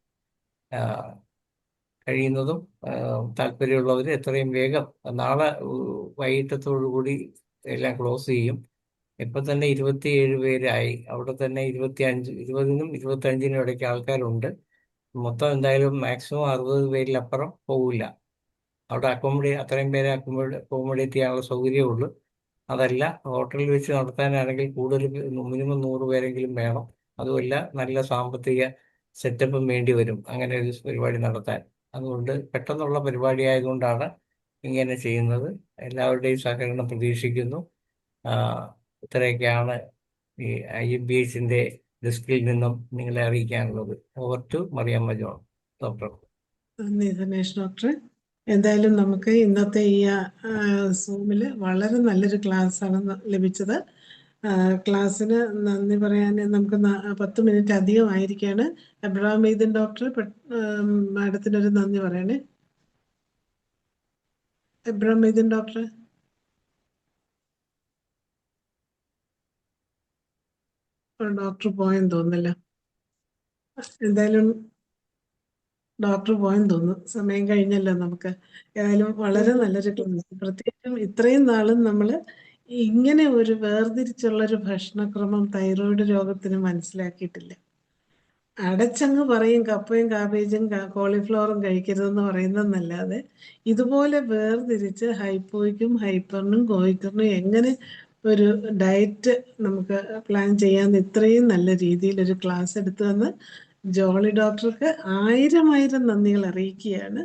കഴിയുന്നതും താല്പര്യമുള്ളവർ എത്രയും വേഗം നാളെ വൈകിട്ടത്തോടു കൂടി എല്ലാം ക്ലോസ് ചെയ്യും. ഇപ്പം തന്നെ 27 പേരായി. അവിടെ തന്നെ 20നും 25നും ഇടയ്ക്ക് ആൾക്കാരുണ്ട്. മൊത്തം എന്തായാലും മാക്സിമം 60 പേരിലപ്പുറം പോകില്ല. അവിടെ അത്രയും പേരെ അക്കോമഡേറ്റ് ചെയ്യാനുള്ള സൗകര്യമുള്ളൂ. അതല്ല, ഹോട്ടലിൽ വെച്ച് നടത്താനാണെങ്കിൽ കൂടുതൽ മിനിമം 100 പേരെങ്കിലും വേണം. അതുമല്ല, നല്ല സാമ്പത്തിക സെറ്റപ്പും വേണ്ടി വരും അങ്ങനെ ഒരു പരിപാടി നടത്താൻ. അതുകൊണ്ട് പെട്ടെന്നുള്ള പരിപാടി ആയതുകൊണ്ടാണ് ഇങ്ങനെ ചെയ്യുന്നത്. എല്ലാവരുടെയും സഹകരണം പ്രതീക്ഷിക്കുന്നു. ഇത്രയൊക്കെയാണ് ഈ IMBHന്റെ ഡെസ്കിൽ നിന്നും നിങ്ങളെ അറിയിക്കാനുള്ളത്. Over to Mariyamma John doctor. നന്ദി ധനേഷ് ഡോക്ടർ. എന്തായാലും നമുക്ക് ഇന്നത്തെ ഈ സൂമിൽ വളരെ നല്ലൊരു ക്ലാസ്സാണ് ലഭിച്ചത്. ക്ലാസ്സിന് നന്ദി പറയാൻ നമുക്ക് 10 മിനിറ്റ് അധികമായിരിക്കുകയാണ്. എബ്രഹാം മെയ്ദിൻ ഡോക്ടർ മാഡത്തിനൊരു നന്ദി പറയണേ. Abraham മെയ്ദിൻ doctor. ഡോക്ടർ പോയെന്ന് തോന്നുന്നില്ല. എന്തായാലും ഡോക്ടർ പോയെന്ന് തോന്നുന്നു. സമയം കഴിഞ്ഞല്ലോ നമുക്ക്. ഏതായാലും വളരെ നല്ലൊരു ക്ലാസ്. പ്രത്യേകിച്ചും ഇത്രയും നാളും നമ്മൾ ഇങ്ങനെ ഒരു വേർതിരിച്ചുള്ളൊരു ഭക്ഷണക്രമം തൈറോയ്ഡ് രോഗത്തിന് മനസ്സിലാക്കിയിട്ടില്ല. അടച്ചങ്ങ് പറയും കപ്പയും കാബേജും കോളിഫ്ലവറും കഴിക്കരുതെന്ന് പറയുന്നതെന്നല്ലാതെ ഇതുപോലെ വേർതിരിച്ച് ഹൈപ്പോയ്ക്കും ഹൈപ്പറിനും ഗോയിറ്ററിനും എങ്ങനെ ഒരു ഡയറ്റ് നമുക്ക് പ്ലാൻ ചെയ്യാമെന്ന് ഇത്രയും നല്ല രീതിയിൽ ഒരു ക്ലാസ് എടുത്തു തന്ന് ജോളി ഡോക്ടർക്ക് 1000 നന്ദികൾ അറിയിക്കുകയാണ്.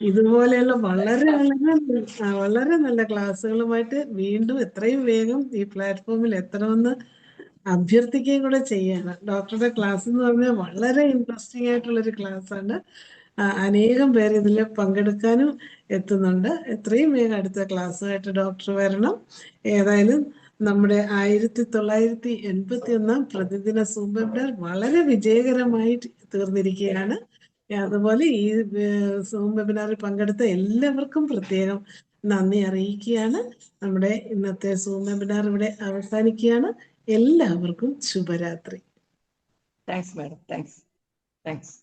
ഇതുപോലെയുള്ള വളരെ നല്ല ക്ലാസ്സുകളുമായിട്ട് വീണ്ടും എത്രയും വേഗം ഈ പ്ലാറ്റ്ഫോമിൽ എത്തണമെന്ന് അഭ്യർത്ഥിക്കുകയും കൂടെ ചെയ്യാണ്. ഡോക്ടറുടെ ക്ലാസ് എന്ന് പറഞ്ഞാൽ വളരെ ഇൻട്രസ്റ്റിംഗ് ആയിട്ടുള്ളൊരു ക്ലാസ്സാണ്. അനേകം പേര് ഇതിൽ പങ്കെടുക്കാനും എത്തുന്നുണ്ട്. എത്രയും വേഗം അടുത്ത ക്ലാസ്സുമായിട്ട് ഡോക്ടർ വരണം. ഏതായാലും നമ്മുടെ 1981 പ്രതിദിന സൂം വെബിനാർ വളരെ വിജയകരമായി തീർന്നിരിക്കുകയാണ്. അതുപോലെ ഈ സൂം വെബിനാറിൽ പങ്കെടുത്ത എല്ലാവർക്കും പ്രത്യേകം നന്ദി അറിയിക്കുകയാണ്. നമ്മുടെ ഇന്നത്തെ സൂം വെബിനാർ ഇവിടെ അവസാനിക്കുകയാണ്. എല്ലാവർക്കും ശുഭരാത്രി. Thanks madam. താങ്ക്സ്.